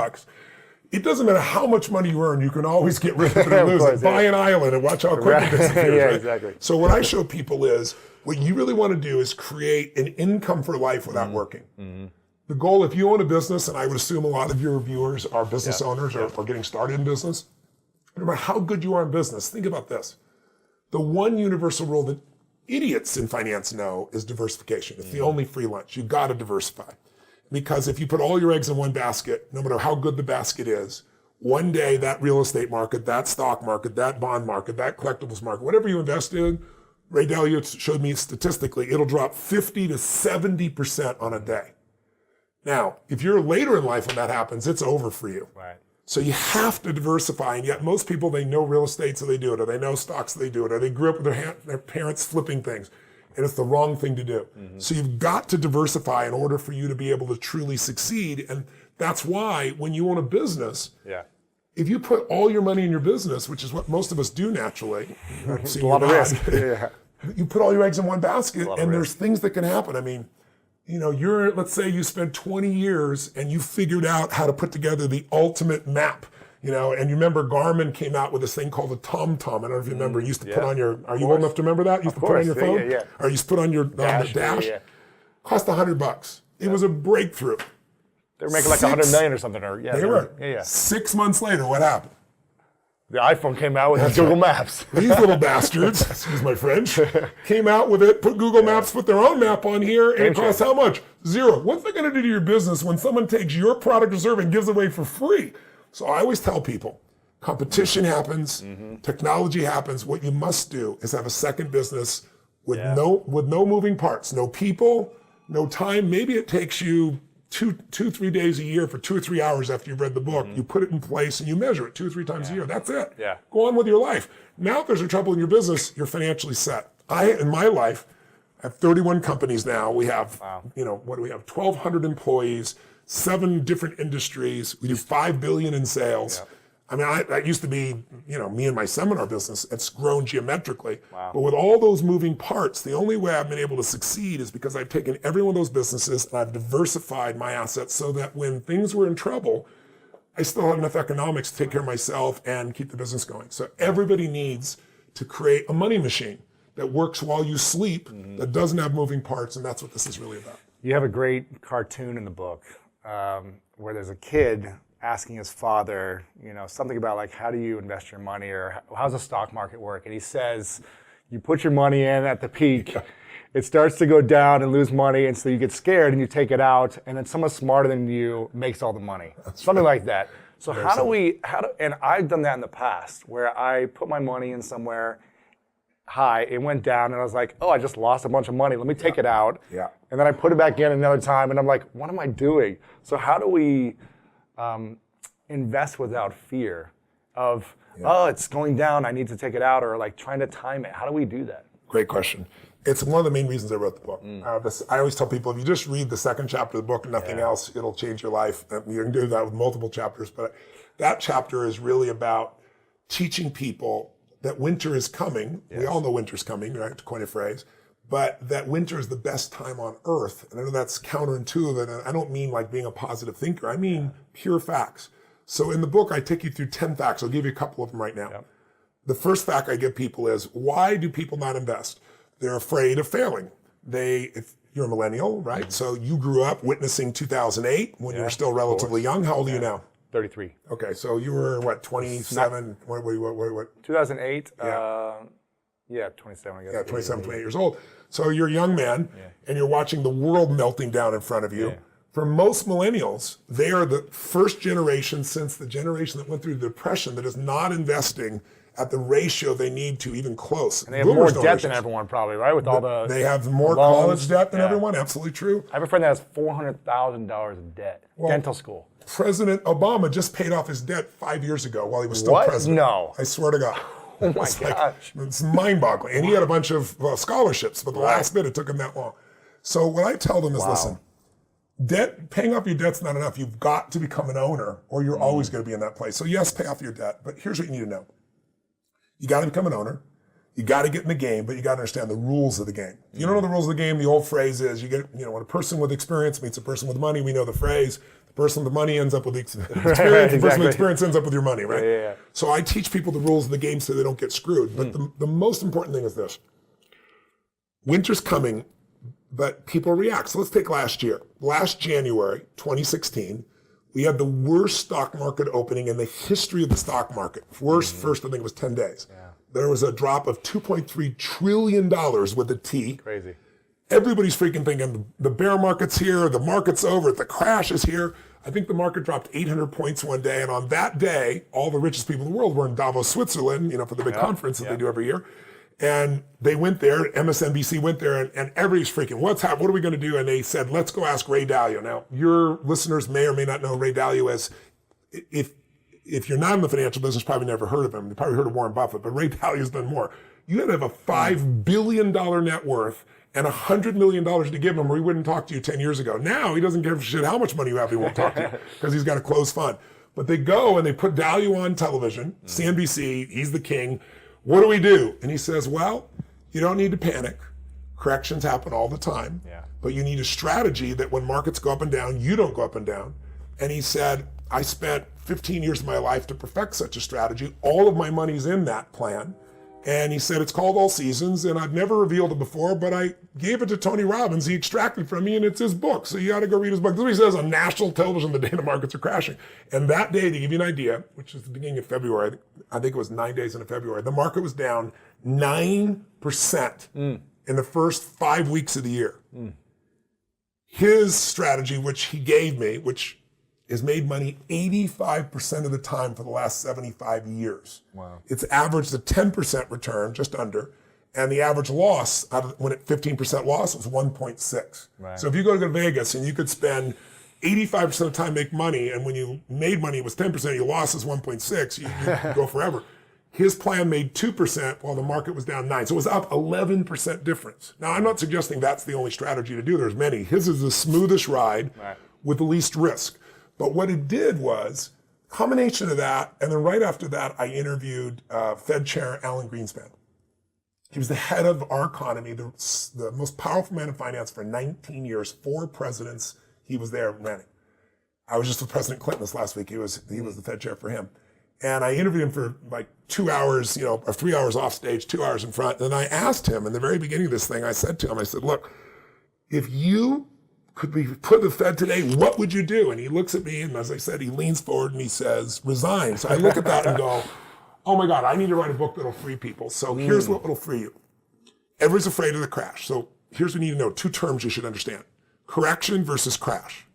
It doesn't matter how much money you earn, you can always get rid of it or lose it. Buy an island and watch how quick it disappears. Yeah, right? exactly. So what I show people is, what you really want to do is create an income for life without working. The goal, if you own a business, and I would assume a lot of your viewers are business owners or getting started in business, no matter how good you are in business, think about this. The one universal rule that idiots in finance know is diversification. It's the only free lunch. You've got to diversify. Because if you put all your eggs in one basket, no matter how good the basket is, one day that real estate market, that stock market, that bond market, that collectibles market, whatever you invest in, Ray Dalio showed me statistically, it'll drop 50 to 70% on a day. Now, if you're later in life when that happens, it's over for you. Right. So you have to diversify, and yet most people, they know real estate, so they do it, or they know stocks, so they do it, or they grew up with their parents flipping things, and it's the wrong thing to do. So you've got to diversify in order for you to be able to truly succeed, and that's why when you own a business, if you put all your money in your business, which is what most of us do naturally, it's a lot of risk. You put all your eggs in one basket, and there's things that can happen. I mean, you know, let's say you spent 20 years and you figured out how to put together the ultimate map, you know, and you remember Garmin came out with this thing called the TomTom. I don't know if you remember, you used to put on your, are you old enough to remember that? You used to put on your phone? Or you used to put on your dash? Cost $100. It was a breakthrough. They were making like 100 million or something. Or They were. 6 months later, what happened? The iPhone came out with Google Maps. These little bastards, excuse my French, came out with it, put Google Maps, put their own map on here, and it costs how much? $0. What's that going to do to your business when someone takes your product or service and gives it away for free? So I always tell people, competition happens, technology happens. What you must do is have a second business with no moving parts, no people, no time. Maybe it takes you 3 days a year for 2 or 3 hours after you've read the book. You put it in place and you measure it 2 or 3 times a year. That's it. Go on with your life. Now, if there's a trouble in your business, you're financially set. In my life, I have 31 companies now. We have, you know, what do we have? 1,200 employees, 7 different industries. We do $5 billion in sales. I mean, that used to be, you know, me and my seminar business. It's grown geometrically. But with all those moving parts, the only way I've been able to succeed is because I've taken every one of those businesses and I've diversified my assets so that when things were in trouble, I still had enough economics to take care of myself and keep the business going. So everybody needs to create a money machine that works while you sleep, that doesn't have moving parts, and that's what this is really about. You have a great cartoon in the book where there's a kid asking his father, you know, something about like, how do you invest your money, or how's the stock market work? And he says, you put your money in at the peak, it starts to go down and lose money, and so you get scared and you take it out, and then someone smarter than you makes all the money. Something like that. So and I've done that in the past, where I put my money in somewhere high, it went down, and I was like, oh, I just lost a bunch of money, let me take it out. And then I put it back in another time, and I'm like, what am I doing? So how do we invest without fear of, oh, it's going down, I need to take it out, or like trying to time it? How do we do that? Great question. It's one of the main reasons I wrote the book. I always tell people, if you just read the second chapter of the book and nothing else, it'll change your life. You can do that with multiple chapters, but that chapter is really about teaching people that winter is coming. We all know winter's coming, right, to coin a phrase, but that winter is the best time on earth. And I know that's counterintuitive, and I don't mean like being a positive thinker. I mean pure facts. So in the book, I take you through 10 facts. I'll give you a couple of them right now. The first fact I give people is, why do people not invest? They're afraid of failing. If you're a millennial, right? So you grew up witnessing 2008 when you were still relatively young. How old are you now? 33. Okay, so you were what, 27? What? 2008. 27, I guess. Yeah, 27, 28 years old. So you're a young man, and you're watching the world melting down in front of you. For most millennials, they are the first generation since the generation that went through the Depression that is not investing at the ratio they need to, even close. And they have more debt than everyone probably, right? With all the They have more loans. college debt than everyone, absolutely true. I have a friend that has $400,000 in debt, dental school. President Obama just paid off his debt 5 years ago while he was still What? president. No. I swear to God. Oh my gosh. It's mind-boggling. And he had a bunch of scholarships, but the last bit, it took him that long. So what I tell them is, listen, paying off your debt's not enough. You've got to become an owner, or you're always going to be in that place. So yes, pay off your debt, but here's what you need to know. You got to become an owner. You got to get in the game, but you got to understand the rules of the game. If you don't know the rules of the game, the old phrase is, when a person with experience meets a person with money, we know the phrase, the person with money ends up with the experience, the person with experience ends up with your money, right? Yeah. So I teach people the rules of the game so they don't get screwed. But the most important thing is this. Winter's coming, but people react. So let's take last year. Last January, 2016, we had the worst stock market opening in the history of the stock market. First, I think it was 10 days. Yeah. There was a drop of $2.3 trillion with a T. Crazy. Everybody's freaking thinking the bear market's here, the market's over, the crash is here. I think the market dropped 800 points one day, and on that day, all the richest people in the world were in Davos, Switzerland, for the big conference that they do every year. And they went there, MSNBC went there, and everybody's freaking, what's happening? What are we going to do? And they said, let's go ask Ray Dalio. Now, your listeners may or may not know who Ray Dalio is. If you're not in the financial business, probably never heard of him. You probably heard of Warren Buffett, but Ray Dalio's done more. You got to have a $5 billion net worth and $100 million to give him, or he wouldn't talk to you 10 years ago. Now, he doesn't give a shit how much money you have, he won't talk to you because he's got a closed fund. But they go and they put Dalio on television, CNBC, he's the king. What do we do? And he says, well, you don't need to panic. Corrections happen all the time. Yeah. But you need a strategy that when markets go up and down, you don't go up and down. And he said, I spent 15 years of my life to perfect such a strategy. All of my money's in that plan. And he said, it's called All Seasons, and I've never revealed it before, but I gave it to Tony Robbins. He extracted from me, and it's his book. So you got to go read his book. This is what he says on national television the day the markets are crashing. And that day, to give you an idea, which is the beginning of February, I think it was 9 days into February, the market was down 9% in the first 5 weeks of the year. His strategy, which he gave me, which has made money 85% of the time for the last 75 years. Wow. It's averaged a 10% return, just under, and the average loss, when at 15% loss, was 1.6. Right. So if you go to Vegas and you could spend 85% of the time make money, and when you made money it was 10%, your loss is 1.6, you go forever. His plan made 2% while the market was down 9%. So it was up 11% difference. Now, I'm not suggesting that's the only strategy to do. There's many. His is the smoothest ride with the least risk. But what it did was, combination of that, and then right after that, I interviewed Fed Chair Alan Greenspan. He was the head of our economy, the most powerful man in finance for 19 years, 4 presidents. He was there running. I was just with President Clinton this last week. He was the Fed chair for him. And I interviewed him for like 2 hours, or 3 hours off stage, 2 hours in front. And I asked him in the very beginning of this thing, I said to him, I said, look, if you could be put in the Fed today, what would you do? And he looks at me, and as I said, he leans forward and he says, resign. So I look at that and go, oh my God, I need to write a book that'll free people. So here's what will free you. Everyone's afraid of the crash. So here's what you need to know, 2 terms you should understand. Correction versus crash.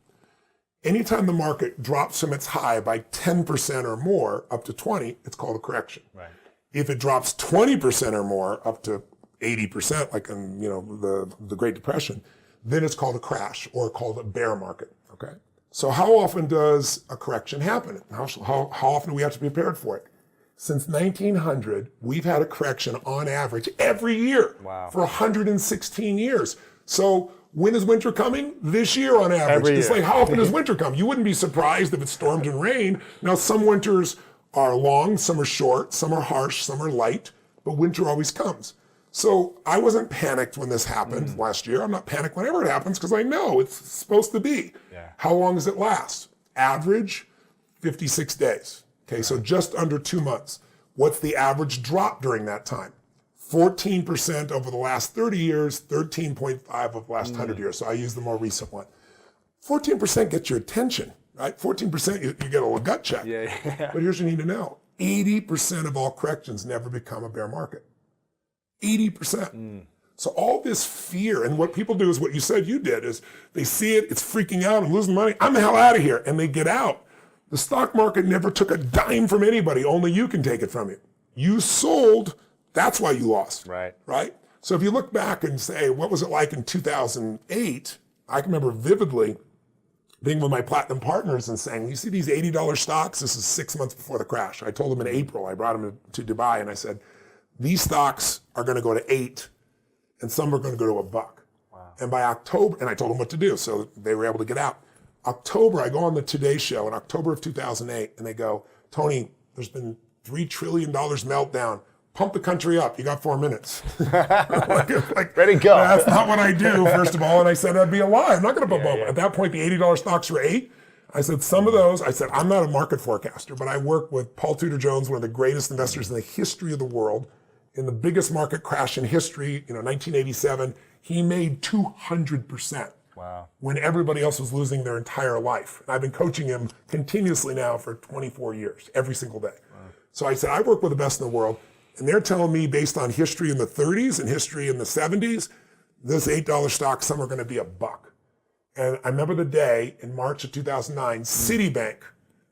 Anytime the market drops from its high by 10% or more up to 20, it's called a correction. Right. If it drops 20% or more up to 80%, like in the Great Depression, then it's called a crash or called a bear market, okay? So how often does a correction happen? How often do we have to be prepared for it? Since 1900, we've had a correction on average every year for 116 years. So when is winter coming? This year on average. It's like, how often does winter come? You wouldn't be surprised if it stormed and rained. Now, some winters are long, some are short, some are harsh, some are light, but winter always comes. So I wasn't panicked when this happened last year. I'm not panicked whenever it happens because I know it's supposed to be. Yeah. How long does it last? Average, 56 days. Okay, so just under 2 months. What's the average drop during that time? 14% over the last 30 years, 13.5 over the last 100 years. So I use the more recent one. 14% gets your attention, right? 14% you get a little gut check. Yeah. But here's what you need to know. 80% of all corrections never become a bear market. 80%. So all this fear, and what people do is what you said you did, is they see it, it's freaking out, I'm losing money, I'm the hell out of here, and they get out. The stock market never took a dime from anybody, only you can take it from you. You sold, that's why you lost. Right. Right? So if you look back and say, what was it like in 2008? I can remember vividly being with my platinum partners and saying, you see these $80 stocks? This is 6 months before the crash. I told them in April, I brought them to Dubai and I said, these stocks are gonna go to 8 and some are gonna go to $1. Wow. And by October, and I told them what to do, so they were able to get out. October, I go on the Today Show in October of 2008 and they go, Tony, there's been $3 trillion meltdown. Pump the country up. You got 4 minutes. like, ready to go. That's not what I do, first of all. And I said, that'd be a lie. I'm not going to pump up. At that point, the $80 stocks were 8. I said, some of those, I said, I'm not a market forecaster, but I work with Paul Tudor Jones, one of the greatest investors in the history of the world, in the biggest market crash in history, 1987. He made 200%. Wow. When everybody else was losing their entire life. And I've been coaching him continuously now for 24 years, every single day. Wow. So I said, I work with the best in the world. And they're telling me, based on history in the 30s and history in the 70s, this $8 stock, some are going to be $1. And I remember the day in March of 2009, Citibank,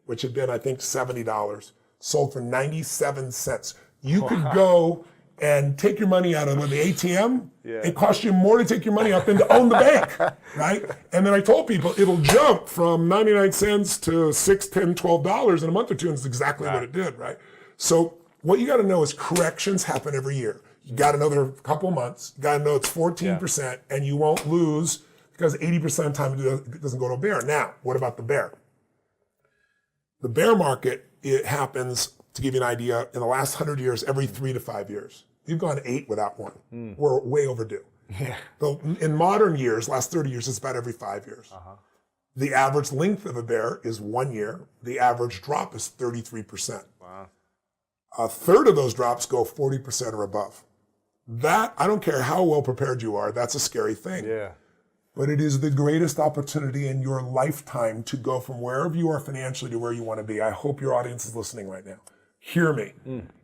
which had been, I think, $70, sold for 97 cents. You could go and take your money out of the ATM. Yeah. It costs you more to take your money out than to own the bank, right? And then I told people it'll jump from 99 cents to $6, $10, $12 in a month or two, and it's exactly what it did, right? So what you got to know is corrections happen every year. You got to know they're a couple of months. You got to know it's 14%, and you won't lose because 80% of the time it doesn't go to a bear. Now, what about the bear? The bear market, it happens, to give you an idea, in the last 100 years, every 3 to 5 years. You've gone 8 without one. We're way overdue. Yeah. So in modern years, last 30 years, it's about every 5 years. The average length of a bear is 1 year. The average drop is 33%. Wow. A third of those drops go 40% or above. That, I don't care how well prepared you are, that's a scary thing. Yeah. But it is the greatest opportunity in your lifetime to go from wherever you are financially to where you want to be. I hope your audience is listening right now. Hear me.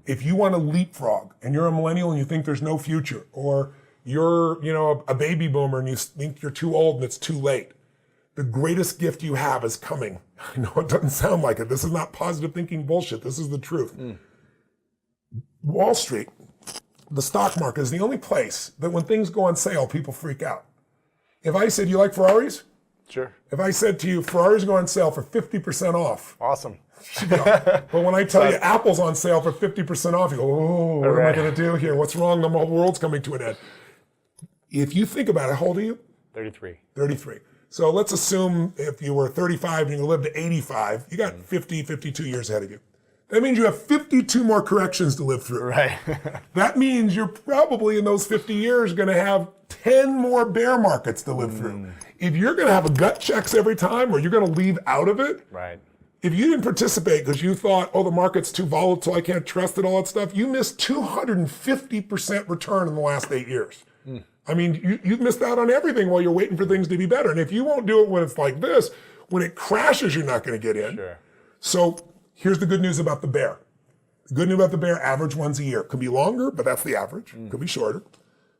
If you want to leapfrog and you're a millennial and you think there's no future, or you're, a baby boomer and you think you're too old and it's too late, the greatest gift you have is coming. I know it doesn't sound like it. This is not positive thinking bullshit. This is the truth. Wall Street, the stock market, is the only place that when things go on sale, people freak out. If I said, you like Ferraris? Sure. If I said to you, Ferraris go on sale for 50% off. Awesome. But when I tell you Apple's on sale for 50% off, you go, oh, what am I going to do here? What's wrong? The whole world's coming to an end. If you think about it, how old are you? 33. 33. So let's assume if you were 35 and you lived to 85, you got 50, 52 years ahead of you. That means you have 52 more corrections to live through. Right. That means you're probably in those 50 years going to have 10 more bear markets to live through. If you're going to have a gut checks every time or you're going to leave out of it, right. If you didn't participate because you thought, oh, the market's too volatile, I can't trust it, all that stuff, you missed 250% return in the last 8 years. I mean, you've missed out on everything while you're waiting for things to be better. And if you won't do it when it's like this, when it crashes, you're not going to get in. Sure. So here's the good news about the bear. The good news about the bear, average ones a year. Could be longer, but that's the average. Could be shorter.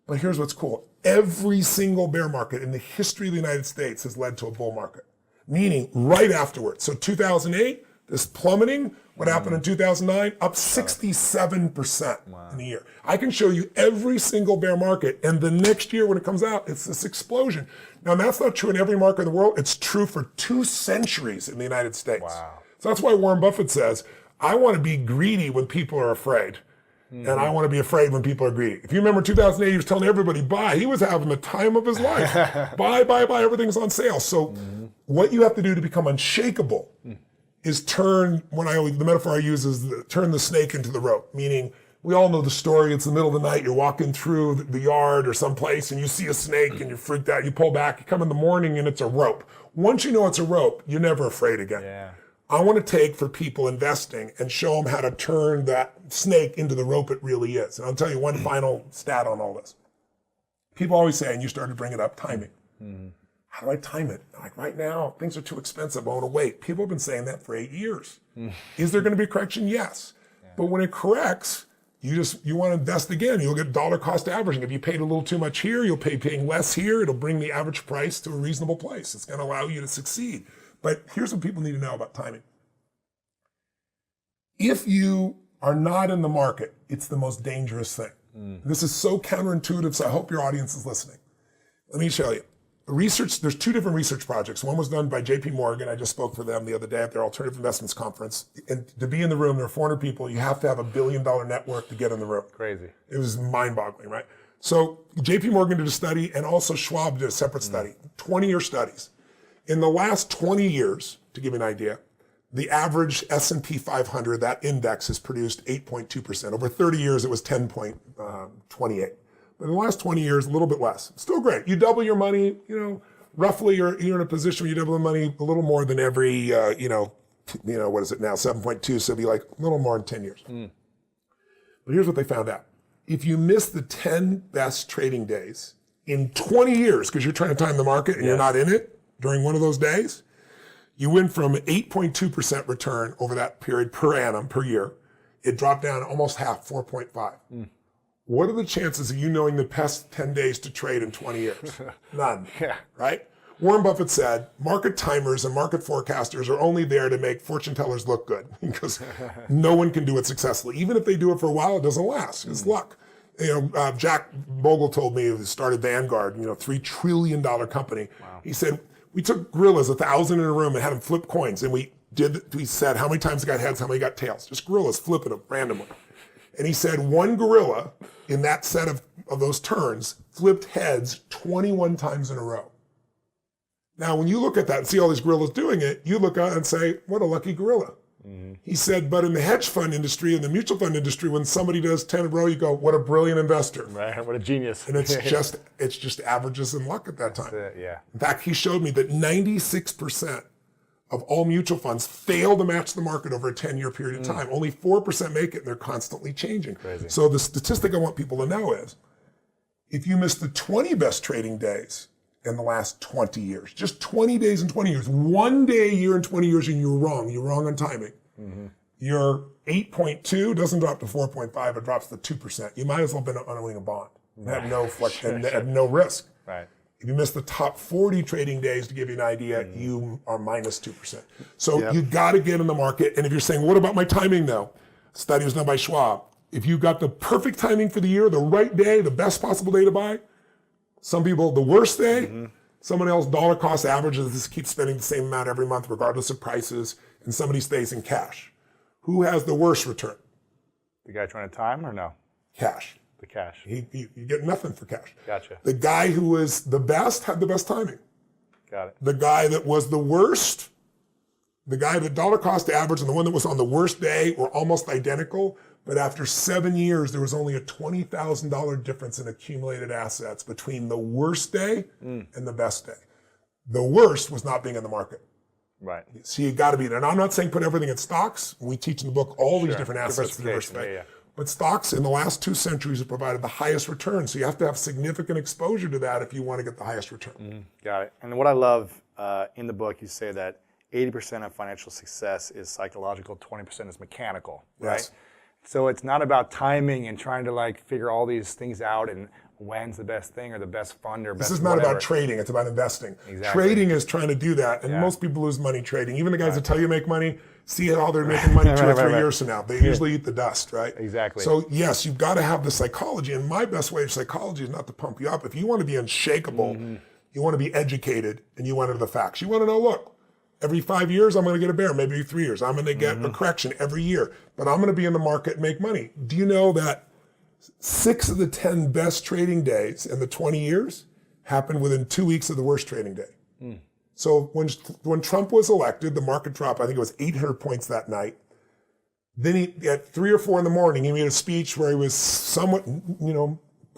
But here's what's cool. Every single bear market in the history of the United States has led to a bull market. Meaning right afterwards. So 2008, this plummeting, what happened in 2009? Up 67% in a year. I can show you every single bear market, and the next year when it comes out, it's this explosion. Now that's not true in every market in the world. It's true for 2 centuries in the United States. Wow. So that's why Warren Buffett says, I want to be greedy when people are afraid. And I want to be afraid when people are greedy. If you remember 2008, he was telling everybody, buy. He was having the time of his life. Buy, everything's on sale. So what you have to do to become unshakable is turn, the metaphor I use is turn the snake into the rope. Meaning, we all know the story. It's the middle of the night. You're walking through the yard or someplace and you see a snake and you're freaked out. You pull back. You come in the morning and it's a rope. Once you know it's a rope, you're never afraid again. Yeah. I want to take for people investing and show them how to turn that snake into the rope it really is. And I'll tell you one final stat on all this. People always say, and you started bringing up timing. How do I time it? Like right now, things are too expensive. I want to wait. People have been saying that for 8 years. Is there going to be a correction? Yes. But when it corrects, You want to invest again. You'll get dollar cost averaging. If you paid a little too much here, you'll paying less here. It'll bring the average price to a reasonable place. It's going to allow you to succeed. But here's what people need to know about timing. If you are not in the market, it's the most dangerous thing. This is so counterintuitive, so I hope your audience is listening. Let me show you. There's two different research projects. One was done by JP Morgan. I just spoke for them the other day at their Alternative Investments Conference. And to be in the room, there are 400 people. You have to have $1 billion network to get in the room. Crazy. It was mind-boggling, right? So JP Morgan did a study, and also Schwab did a separate study, 20-year studies. In the last 20 years, to give you an idea, the average S&P 500, that index, has produced 8.2%. Over 30 years, it was 10.28. But in the last 20 years, a little bit less. Still great. You double your money, roughly you're in a position where you double the money a little more than every, what is it now, 7.2, so it'd be like a little more in 10 years. But here's what they found out. If you miss the 10 best trading days in 20 years, because you're trying to time the market and you're not in it during one of those days, you went from 8.2% return over that period per annum, per year. It dropped down almost half, 4.5. What are the chances of you knowing the best 10 days to trade in 20 years? None, right? Warren Buffett said, market timers and market forecasters are only there to make fortune tellers look good because no one can do it successfully. Even if they do it for a while, it doesn't last. It's luck. Jack Bogle told me, who started Vanguard, $3 trillion company. Wow. He said, we took gorillas, 1,000 in a room, and had them flip coins. And we said how many times they got heads, how many got tails. Just gorillas flipping them randomly. And he said one gorilla in that set of those turns flipped heads 21 times in a row. Now, when you look at that and see all these gorillas doing it, you look out and say, what a lucky gorilla. He said, but in the hedge fund industry and the mutual fund industry, when somebody does 10 in a row, you go, what a brilliant investor. Right, what a genius. And it's just averages and luck at that time. That's it, yeah. In fact, he showed me that 96% of all mutual funds fail to match the market over a 10-year period of time. Only 4% make it, and they're constantly changing. Crazy. So the statistic I want people to know is, if you miss the 20 best trading days in the last 20 years, just 20 days in 20 years, one day a year in 20 years, and you're wrong on timing. Your 8.2 doesn't drop to 4.5, it drops to 2%. You might as well have been owning a bond. Have no have no risk. Right. If you miss the top 40 trading days, to give you an idea, you are minus 2%. So you got to get in the market. And if you're saying, what about my timing though? Study was done by Schwab. If you got the perfect timing for the year, the right day, the best possible day to buy, some people, the worst day, someone else dollar cost averages, just keeps spending the same amount every month, regardless of prices, and somebody stays in cash. Who has the worst return? The guy trying to time or no? Cash. The cash. You get nothing for cash. Gotcha. The guy who was the best had the best timing. Got it. The guy that was the worst, the guy that dollar cost average and the one that was on the worst day were almost identical, but after 7 years, there was only a $20,000 difference in accumulated assets between the worst day and the best day. The worst was not being in the market. Right. So you got to be there. And I'm not saying put everything in stocks. We teach in the book all these different assets to diversify. But stocks in the last 2 centuries have provided the highest return. So you have to have significant exposure to that if you want to get the highest return. Got it. And what I love in the book, you say that 80% of financial success is psychological, 20% is mechanical, right? Yes. So it's not about timing and trying to figure all these things out and when's the best thing or the best fund or best This is not whatever. about trading, it's about investing. Exactly. Trading is trying to do that, and most people lose money trading. Even the guys that tell you make money, see how they're making money 2 or 3 years from now. They usually eat the dust, right? Exactly. So yes, you've got to have the psychology, and my best way of psychology is not to pump you up. If you want to be unshakable, you want to be educated, and you want to know the facts. You want to know, look, every 5 years, I'm going to get a bear, maybe 3 years. I'm going to get a correction every year, but I'm going to be in the market and make money. Do you know that 6 of the 10 best trading days in the 20 years happened within 2 weeks of the worst trading day? So when Trump was elected, the market dropped, I think it was 800 points that night. Then he, at 3 or 4 in the morning, he made a speech where he was somewhat,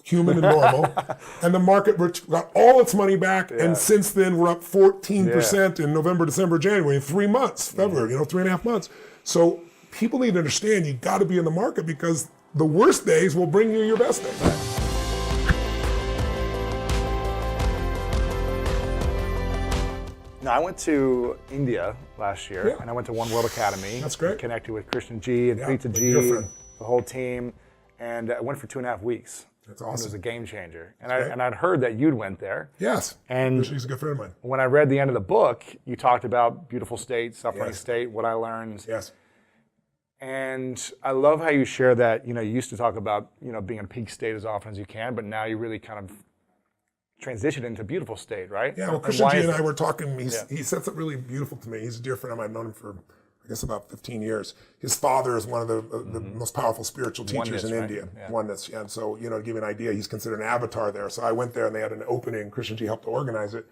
human and normal, and the market got all its money back, and since then we're up 14% in November, December, January, in 3 months, February, 3.5 months. So people need to understand you got to be in the market because the worst days will bring you your best days. Now, I went to India last year, and I went to One World Academy. That's great. Connected with Christian G and Preeta G, good friend. the whole team. and I went for 2.5 weeks. That's And it was awesome. a game changer. And That's and I'd heard that you'd went there. Yes. And He's a good friend of mine. when I read the end of the book, you talked about beautiful state, suffering Yes. state, what I learned. Yes. And I love how you share that, you used to talk about, being in peak state as often as you can, but now you really kind of transition into beautiful state, right? Yeah, well, And Christian why G is and I that? were talking. He Yeah. said something really beautiful to me. He's a dear friend of mine. I've known him for, I guess, about 15 years. His father is one of the most powerful spiritual teachers Oneness, in right? India. Yeah. Oneness. And so, to give you an idea, he's considered an avatar there. So I went there and they had an opening. Christian G helped to organize it.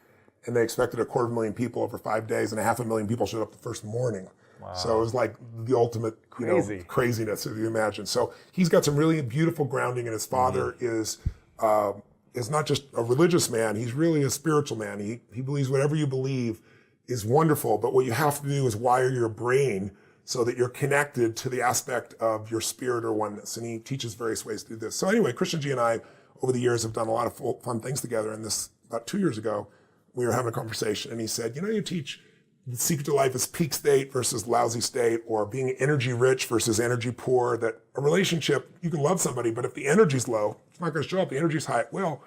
And they expected 250,000 people over 5 days, and 500,000 people showed up the first morning. Wow. So it was like the ultimate craziness, if you imagine. So he's got some really beautiful grounding, and his father is not just a religious man, he's really a spiritual man. He believes whatever you believe is wonderful, but what you have to do is wire your brain so that you're connected to the aspect of your spirit or oneness. And he teaches various ways to do this. So anyway, Christian G and I, over the years, have done a lot of fun things together. And this, about 2 years ago, we were having a conversation, and he said, you teach the secret to life is peak state versus lousy state, or being energy rich versus energy poor, that a relationship, you can love somebody, but if the energy's low, it's not going to show up. The energy's high, it will.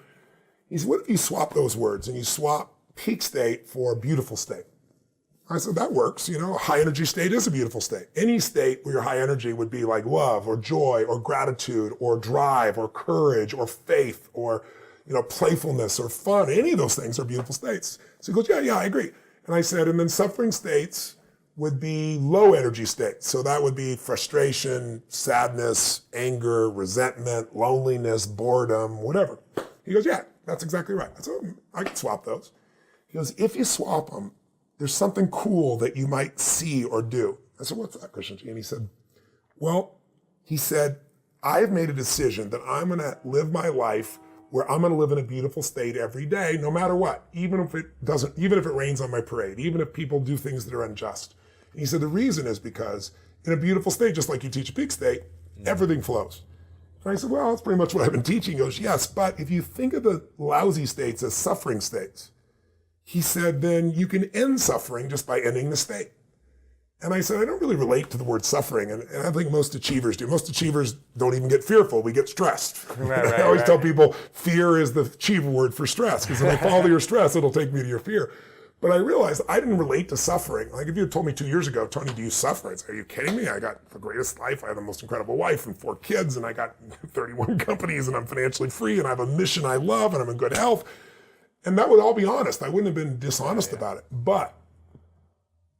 He said, what if you swap those words and you swap peak state for beautiful state? I said, that works. A high energy state is a beautiful state. Any state where your high energy would be like love or joy or gratitude or drive or courage or faith or, playfulness or fun, any of those things are beautiful states. So he goes, yeah, I agree. And I said, and then suffering states would be low energy states. So that would be frustration, sadness, anger, resentment, loneliness, boredom, whatever. He goes, yeah, that's exactly right. I said, I can swap those. He goes, if you swap them, there's something cool that you might see or do. I said, what's that, Christian G? And he said, I've made a decision that I'm going to live my life where I'm going to live in a beautiful state every day, no matter what, even if it rains on my parade, even if people do things that are unjust. And he said, the reason is because in a beautiful state, just like you teach a peak state, everything flows. And I said, well, that's pretty much what I've been teaching. He goes, yes, but if you think of the lousy states as suffering states, he said, then you can end suffering just by ending the state. And I said, I don't really relate to the word suffering, and I think most achievers do. Most achievers don't even get fearful, we get stressed. I always tell people, fear is the achiever word for stress, because if I follow your stress, it'll take me to your fear. But I realized I didn't relate to suffering. Like if you had told me 2 years ago, Tony, do you suffer? I'd say, are you kidding me? I got the greatest life, I have the most incredible wife and 4 kids, and I got 31 companies, and I'm financially free, and I have a mission I love, and I'm in good health. And that would all be honest. I wouldn't have been dishonest about it. But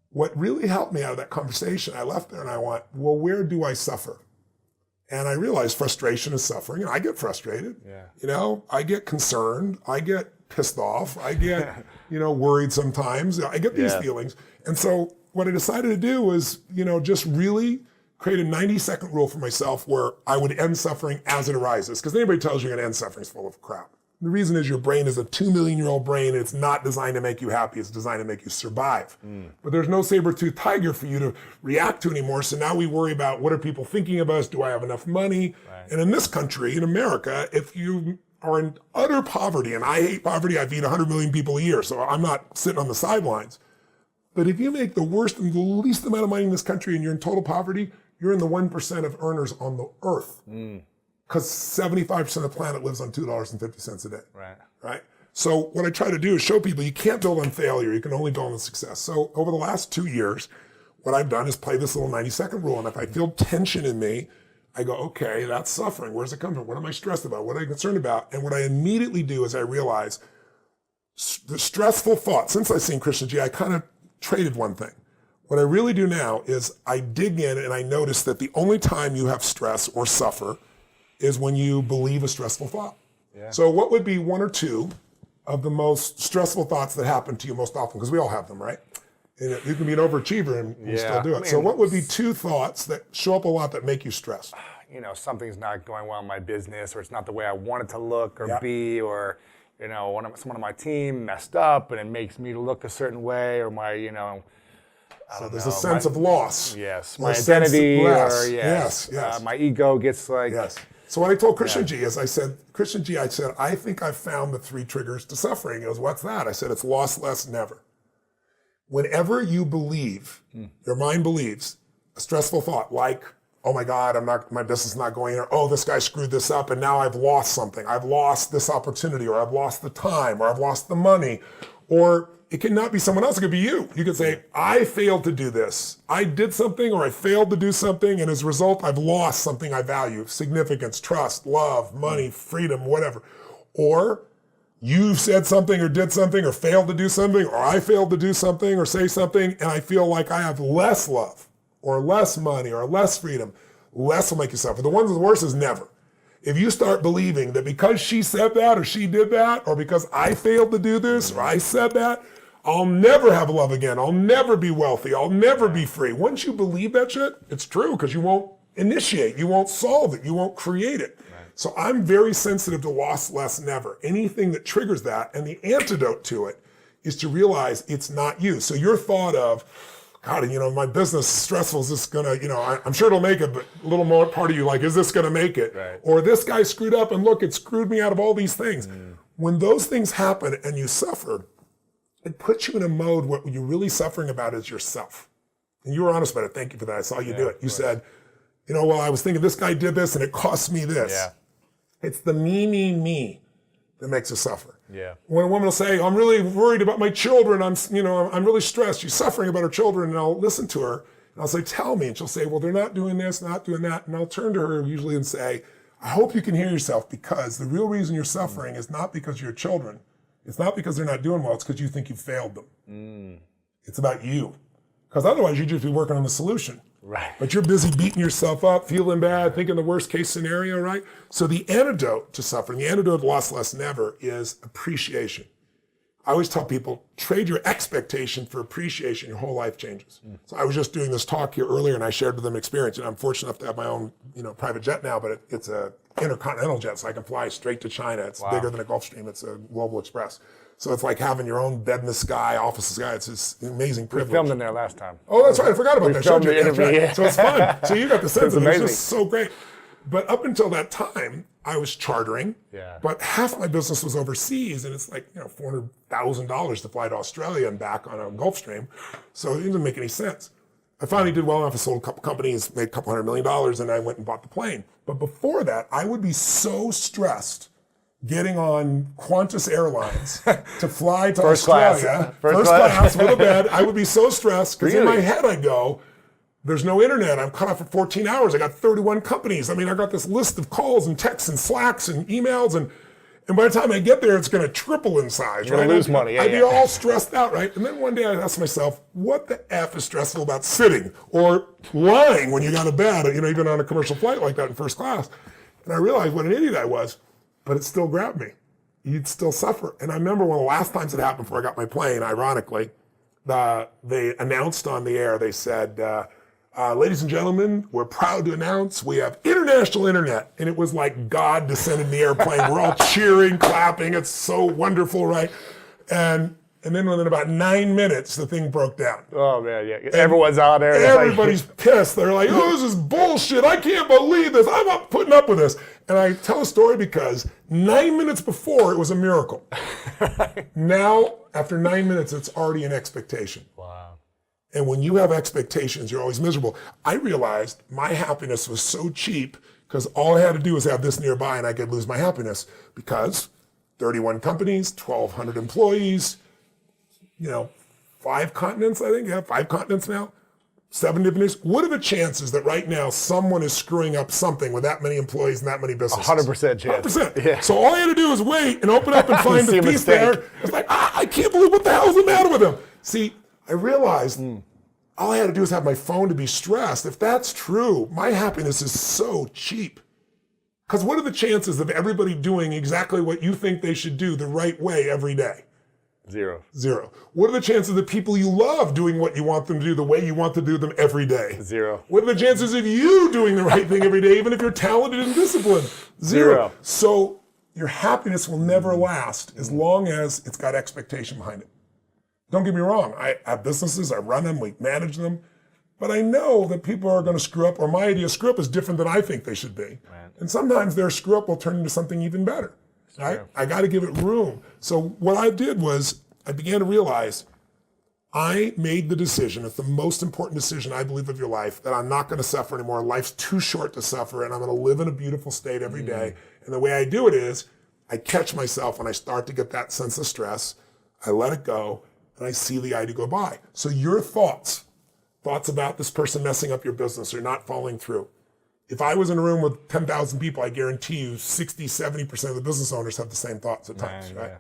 what really helped me out of that conversation, I left there and I went, well, where do I suffer? And I realized frustration is suffering, and I get frustrated. Yeah. I get concerned. I get pissed off. I get, worried sometimes. I get these feelings. And so what I decided to do was, just really create a 90-second rule for myself where I would end suffering as it arises. Because anybody tells you you're going to end suffering is full of crap. The reason is your brain is a 2 million-year-old brain, and it's not designed to make you happy. It's designed to make you survive. But there's no saber-toothed tiger for you to react to anymore. So now we worry about what are people thinking of us? Do I have enough money? Right. And in this country, in America, if you are in utter poverty, and I hate poverty, I feed 100 million people a year, so I'm not sitting on the sidelines. But if you make the worst and the least amount of money in this country and you're in total poverty, you're in the 1% of earners on the earth. Because 75% of the planet lives on $2.50 a day. Right? So what I try to do is show people you can't build on failure. You can only build on success. So over the last 2 years, what I've done is play this little 90-second rule. And if I feel tension in me, I go, okay, that's suffering. Where does it come from? What am I stressed about? What am I concerned about? And what I immediately do is I realize the stressful thought. Since I've seen Christian G, I kind of traded one thing. What I really do now is I dig in and I notice that the only time you have stress or suffer is when you believe a stressful thought. Yeah. So what would be 1 or 2 of the most stressful thoughts that happen to you most often? Because we all have them, right? And you can be an overachiever and you still do it. So what would be 2 thoughts that show up a lot that make you stressed? Something's not going well in my business, or it's not the way I want it to look or be, or, someone on my team messed up and it makes me look a certain way, or my, So there's a sense of loss. Yes, my identity, or yes. My ego gets like... Yes. So what I told Christian G is I said, I think I've found the 3 triggers to suffering. He goes, what's that? I said, it's loss, less, never. Whenever you believe, your mind believes, a stressful thought like, oh my God, my business is not going, or oh, this guy screwed this up and now I've lost something. I've lost this opportunity, or I've lost the time, or I've lost the money. Or it cannot be someone else, it could be you. You could say, I failed to do this. I did something, or I failed to do something, and as a result, I've lost something I value: significance, trust, love, money, freedom, whatever. Or you said something or did something or failed to do something, or I failed to do something or say something, and I feel like I have less love or less money or less freedom. Less will make you suffer. The one that's worse is never. If you start believing that because she said that or she did that, or because I failed to do this or I said that, I'll never have love again. I'll never be wealthy. I'll never be free. Once you believe that shit, it's true, because you won't initiate, you won't solve it, you won't create it. So I'm very sensitive to loss, less, never. Anything that triggers that, and the antidote to it is to realize it's not you. So your thought of, God, my business is stressful, is this gonna, I'm sure it'll make it, but a little more part of you like, is this gonna make it? Right. Or this guy screwed up and look, it screwed me out of all these things. When those things happen and you suffer, it puts you in a mode what you're really suffering about is yourself. And you were honest about it. Thank you for that. I saw you do it. You said, well, I was thinking this guy did this and it cost me this. Yeah. It's the me that makes us suffer. Yeah. When a woman will say, I'm really worried about my children, I'm really stressed, she's suffering about her children, and I'll listen to her, and I'll say, tell me. And she'll say, well, they're not doing this, not doing that. And I'll turn to her usually and say, I hope you can hear yourself, because the real reason you're suffering is not because of your children. It's not because they're not doing well, it's because you think you failed them. It's about you. Because otherwise you'd just be working on the solution. Right. But you're busy beating yourself up, feeling bad, thinking the worst case scenario, right? So the antidote to suffering, the antidote to loss, less, never, is appreciation. I always tell people, trade your expectation for appreciation, your whole life changes. So I was just doing this talk here earlier, and I shared with them an experience, and I'm fortunate enough to have my own private jet now, but it's a intercontinental jet, so I can fly straight to China. It's bigger than a Gulfstream. It's a Global Express. So it's like having your own bed in the sky, office in the sky. It's this amazing privilege. We filmed in there last time. Oh, that's right. I forgot about that. filmed the interview, Right. yeah. So it's fun. So you got the sense of it. It's amazing. just so great. But up until that time, I was chartering. Yeah. But half my business was overseas, and it's like $400,000 to fly to Australia and back on a Gulfstream. So it didn't make any sense. I finally did well enough. I sold a couple companies, made a couple $100 million, and I went and bought the plane. But before that, I would be so stressed getting on Qantas Airlines to fly to First class. Australia, First first class. class with a bed. I would be so stressed because in my Really? head I go, there's no internet. I'm cut off for 14 hours. I got 31 companies. I got this list of calls and texts and Slacks and emails, and by the time I get there, it's going to triple in size. You're gonna lose money. I'd be Yeah. all stressed out, right? And then one day I asked myself, what the F is stressful about sitting or lying when you got a bed, even on a commercial flight like that in first class? And I realized what an idiot I was, but it still grabbed me. You'd still suffer. And I remember one of the last times it happened before I got my plane, ironically, they announced on the air, they said, ladies and gentlemen, we're proud to announce we have international internet. And it was like God descended in the airplane. We're all cheering, clapping. It's so wonderful, right? And then within about 9 minutes, the thing broke down. Oh, man, yeah. Everyone's out there. Everybody's pissed. They're like, oh, this is bullshit. I can't believe this. I'm not putting up with this. And I tell a story because 9 minutes before, it was a miracle. Now, after 9 minutes, it's already an expectation. Wow. And when you have expectations, you're always miserable. I realized my happiness was so cheap because all I had to do was have this nearby and I could lose my happiness, because 31 companies, 1,200 employees, 5 continents, I think. Yeah, 5 continents now. 7 different news. What are the chances that right now someone is screwing up something with that many employees and that many businesses? 100% chance. 100%. Yeah. So all I had to do was wait and open up and find See the a piece mistake. there. It's like, I can't believe what the hell's the matter with them. See, I realized all I had to do was have my phone to be stressed. If that's true, my happiness is so cheap. Because what are the chances of everybody doing exactly what you think they should do the right way every day? Zero. Zero. What are the chances of the people you love doing what you want them to do the way you want to do them every day? Zero. What are the chances of you doing the right thing every day, even if you're talented and disciplined? Zero. So your happiness will never last as long as it's got expectation behind it. Don't get me wrong. I have businesses, I run them, we manage them, but I know that people are going to screw up, or my idea of screw up is different than I think they should be. Right. And sometimes their screw up will turn into something even better. Right? I got to give it room. So what I did was I began to realize I made the decision, it's the most important decision I believe of your life, that I'm not going to suffer anymore. Life's too short to suffer, and I'm going to live in a beautiful state every day. And the way I do it is I catch myself when I start to get that sense of stress, I let it go, and I see the idea go by. So your thoughts about this person messing up your business or not following through. If I was in a room with 10,000 people, I guarantee you 60, 70% of the business owners have the same thoughts at times, right?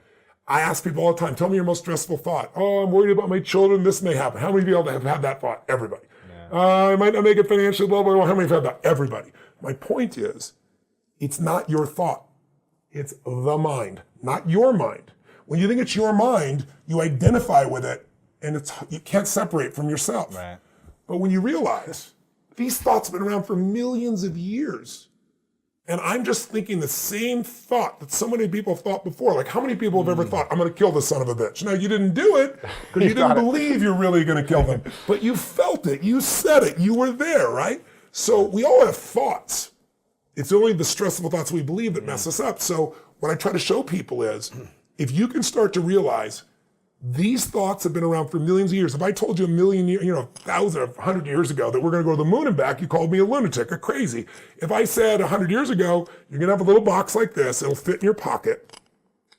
I ask people all the time, tell me your most stressful thought. Oh, I'm worried about my children, this may happen. How many people have had that thought? Everybody. I might not make it financially, blah, blah, blah. How many have had that? Everybody. My point is, it's not your thought. It's the mind, not your mind. When you think it's your mind, you identify with it, and you can't separate from yourself. Right. But when you realize these thoughts have been around for millions of years, and I'm just thinking the same thought that so many people have thought before. Like, how many people have ever thought, I'm going to kill this son of a bitch? Now, you didn't do it because you didn't believe you're really going to kill them. But you felt it. You said it. You were there, right? So we all have thoughts. It's only the stressful thoughts we believe that mess us up. So what I try to show people is, if you can start to realize these thoughts have been around for millions of years. If I told you a million years, 1,000 or 100 years ago that we're going to go to the moon and back, you called me a lunatic or crazy. If I said 100 years ago, you're going to have a little box like this, it'll fit in your pocket,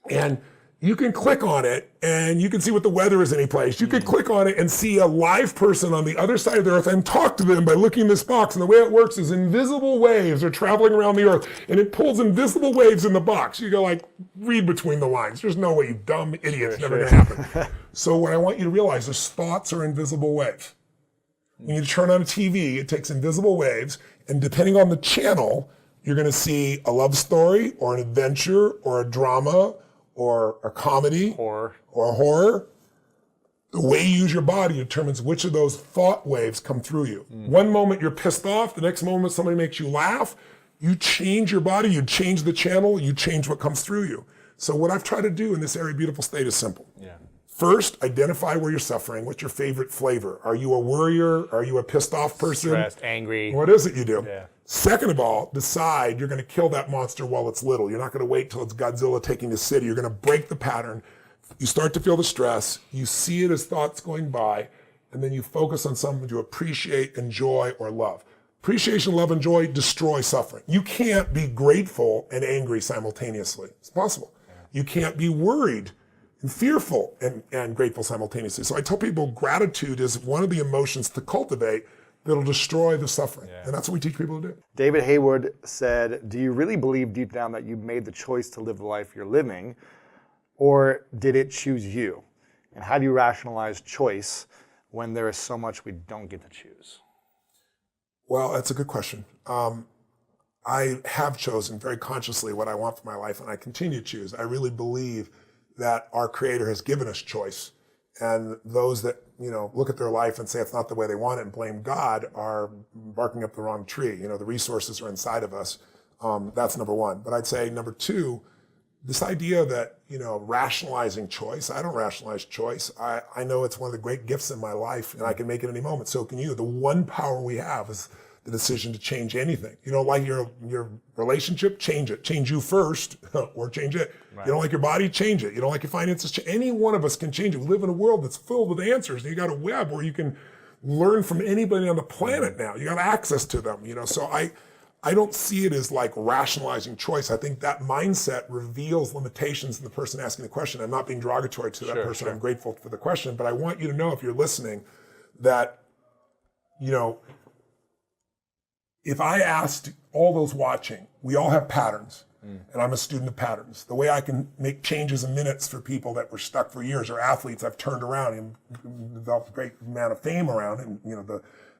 and you can click on it and you can see what the weather is any place. You can click on it and see a live person on the other side of the earth and talk to them by looking in this box. And the way it works is invisible waves are traveling around the earth, and it pulls invisible waves in the box. You go like, read between the lines. There's no way, you dumb idiot. It's never gonna happen. So what I want you to realize is thoughts are invisible waves. When you turn on a TV, it takes invisible waves, and depending on the channel, you're gonna see a love story or an adventure or a drama or a comedy, or a horror. The way you use your body determines which of those thought waves come through you. One moment you're pissed off, the next moment somebody makes you laugh. You change your body, you change the channel, you change what comes through you. So what I've tried to do in this area of beautiful state is simple. First, identify where you're suffering. What's your favorite flavor? Are you a worrier? Are you a pissed off person? Stressed, angry. What is it you do? Yeah. Second of all, decide you're going to kill that monster while it's little. You're not going to wait till it's Godzilla taking the city. You're going to break the pattern. You start to feel the stress. You see it as thoughts going by, and then you focus on something you appreciate, enjoy, or love. Appreciation, love, and joy destroy suffering. You can't be grateful and angry simultaneously. It's possible. You can't be worried and fearful and grateful simultaneously. So I tell people gratitude is one of the emotions to cultivate that'll destroy the suffering. And that's what we teach people to do. David Haywood said, do you really believe deep down that you made the choice to live the life you're living, or did it choose you? And how do you rationalize choice when there is so much we don't get to choose? Well, that's a good question. I have chosen very consciously what I want for my life, and I continue to choose. I really believe that our Creator has given us choice. And those that, look at their life and say it's not the way they want it and blame God are barking up the wrong tree. The resources are inside of us. That's number one. But I'd say number two, this idea that, rationalizing choice, I don't rationalize choice. I know it's one of the great gifts in my life, and I can make it any moment. So can you. The one power we have is the decision to change anything. You don't like your relationship, change it. Change you first, or change it. Right. You don't like your body, change it. You don't like your finances, any one of us can change it. We live in a world that's filled with answers. You got a web where you can learn from anybody on the planet now. You got access to them, So I don't see it as like rationalizing choice. I think that mindset reveals limitations in the person asking the question. I'm not being derogatory to that person. Sure. I'm grateful for the question, but I want you to know, if you're listening, that, if I asked all those watching, we all have patterns, and I'm a student of patterns. The way I can make changes in minutes for people that were stuck for years, or athletes I've turned around and developed a great amount of fame around, and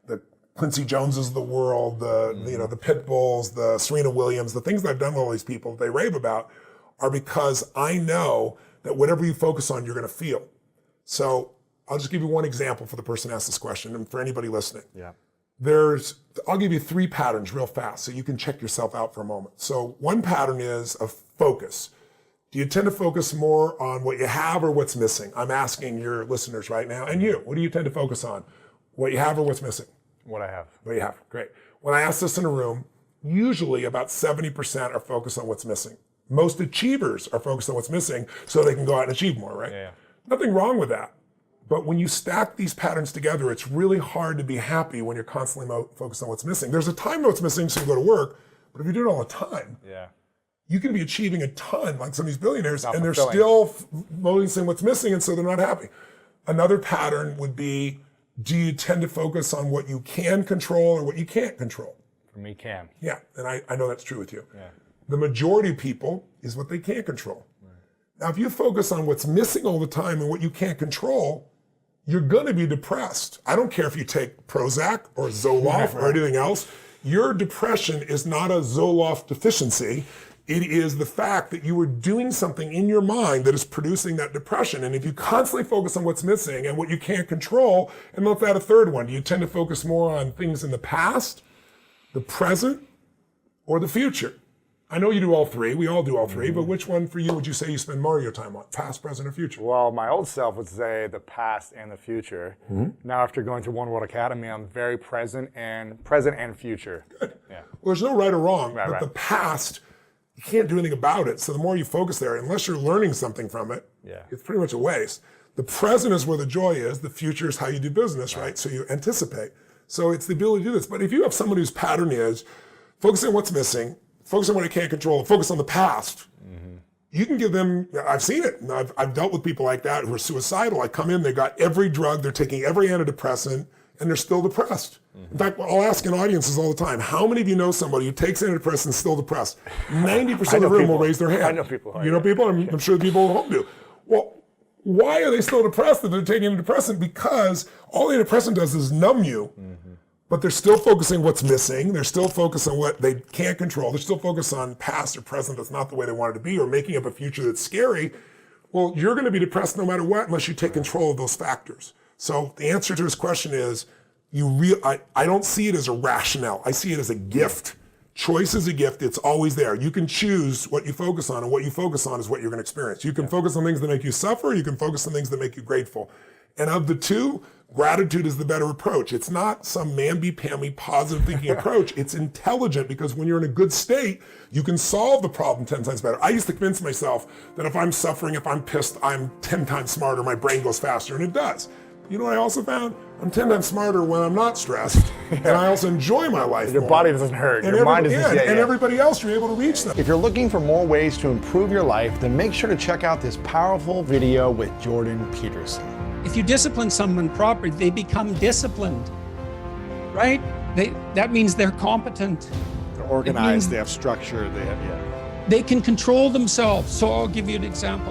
the Quincy Joneses of the world, the Pit Bulls, the Serena Williams, the things that I've done with all these people that they rave about are because I know that whatever you focus on, you're going to feel. So I'll just give you one example for the person who asked this question, and for anybody listening. Yeah. I'll give you 3 patterns real fast so you can check yourself out for a moment. So one pattern is a focus. Do you tend to focus more on what you have or what's missing? I'm asking your listeners right now, and you, what do you tend to focus on? What you have or what's missing? What I have. What you have, great. When I ask this in a room, usually about 70% are focused on what's missing. Most achievers are focused on what's missing so they can go out and achieve more, right? Yeah. Nothing wrong with that. But when you stack these patterns together, it's really hard to be happy when you're constantly focused on what's missing. There's a time what's missing, so you go to work, but if you do it all the time, you can be achieving a ton, like some of these billionaires, and they're still noticing what's missing, and so they're not happy. Another pattern would be, do you tend to focus on what you can control or what you can't control? For me, can. Yeah, and I know that's true with you. Yeah. The majority of people is what they can't control. Right. Now, if you focus on what's missing all the time and what you can't control, you're gonna be depressed. I don't care if you take Prozac or Zoloft or anything else. Your depression is not a Zoloft deficiency. It is the fact that you were doing something in your mind that is producing that depression. And if you constantly focus on what's missing and what you can't control, and let's add a third one, do you tend to focus more on things in the past, the present, or the future? I know you do all three. We all do all three. But which one for you would you say you spend more of your time on? Past, present, or future? Well, my old self would say the past and the future. Now, after going to One World Academy, I'm very present and future. Good. Yeah. Well, there's no right or wrong. But the past, you can't do anything about it. So the more you focus there, unless you're learning something from it, it's pretty much a waste. The present is where the joy is. The future is how you do business, right? So you anticipate. So it's the ability to do this. But if you have someone whose pattern is focusing on what's missing, focus on what I can't control, focus on the past. You can give them, I've seen it. I've dealt with people like that who are suicidal. I come in, they got every drug, they're taking every antidepressant, and they're still depressed. In fact, I'll ask in audiences all the time, how many of you know somebody who takes antidepressants and still depressed? 90% of the room will raise their hand. I know people. You know people? I'm sure the people at home do. Well, why are they still depressed if they're taking antidepressant? Because all antidepressant does is numb you. But they're still focusing what's missing. They're still focused on what they can't control. They're still focused on past or present that's not the way they want it to be, or making up a future that's scary. Well, you're going to be depressed no matter what unless you take control of those factors. So the answer to this question is, I don't see it as a rationale. I see it as a gift. Choice is a gift. It's always there. You can choose what you focus on, and what you focus on is what you're going to experience. You can focus on things that make you suffer. You can focus on things that make you grateful. And of the two, gratitude is the better approach. It's not some mamby-pamby positive thinking approach. It's intelligent, because when you're in a good state, you can solve the problem 10 times better. I used to convince myself that if I'm suffering, if I'm pissed, I'm 10 times smarter, my brain goes faster, and it does. You know what I also found? I'm 10 times smarter when I'm not stressed, and I also enjoy my life Your more. body doesn't hurt, and your mind doesn't and everybody else, you're able to reach them. If you're looking for more ways to improve your life, then make sure to check out this powerful video with Jordan Peterson. If you discipline someone properly, they become disciplined, right? That means they're competent. They're organized, they have structure, they can control themselves. So I'll give you an example.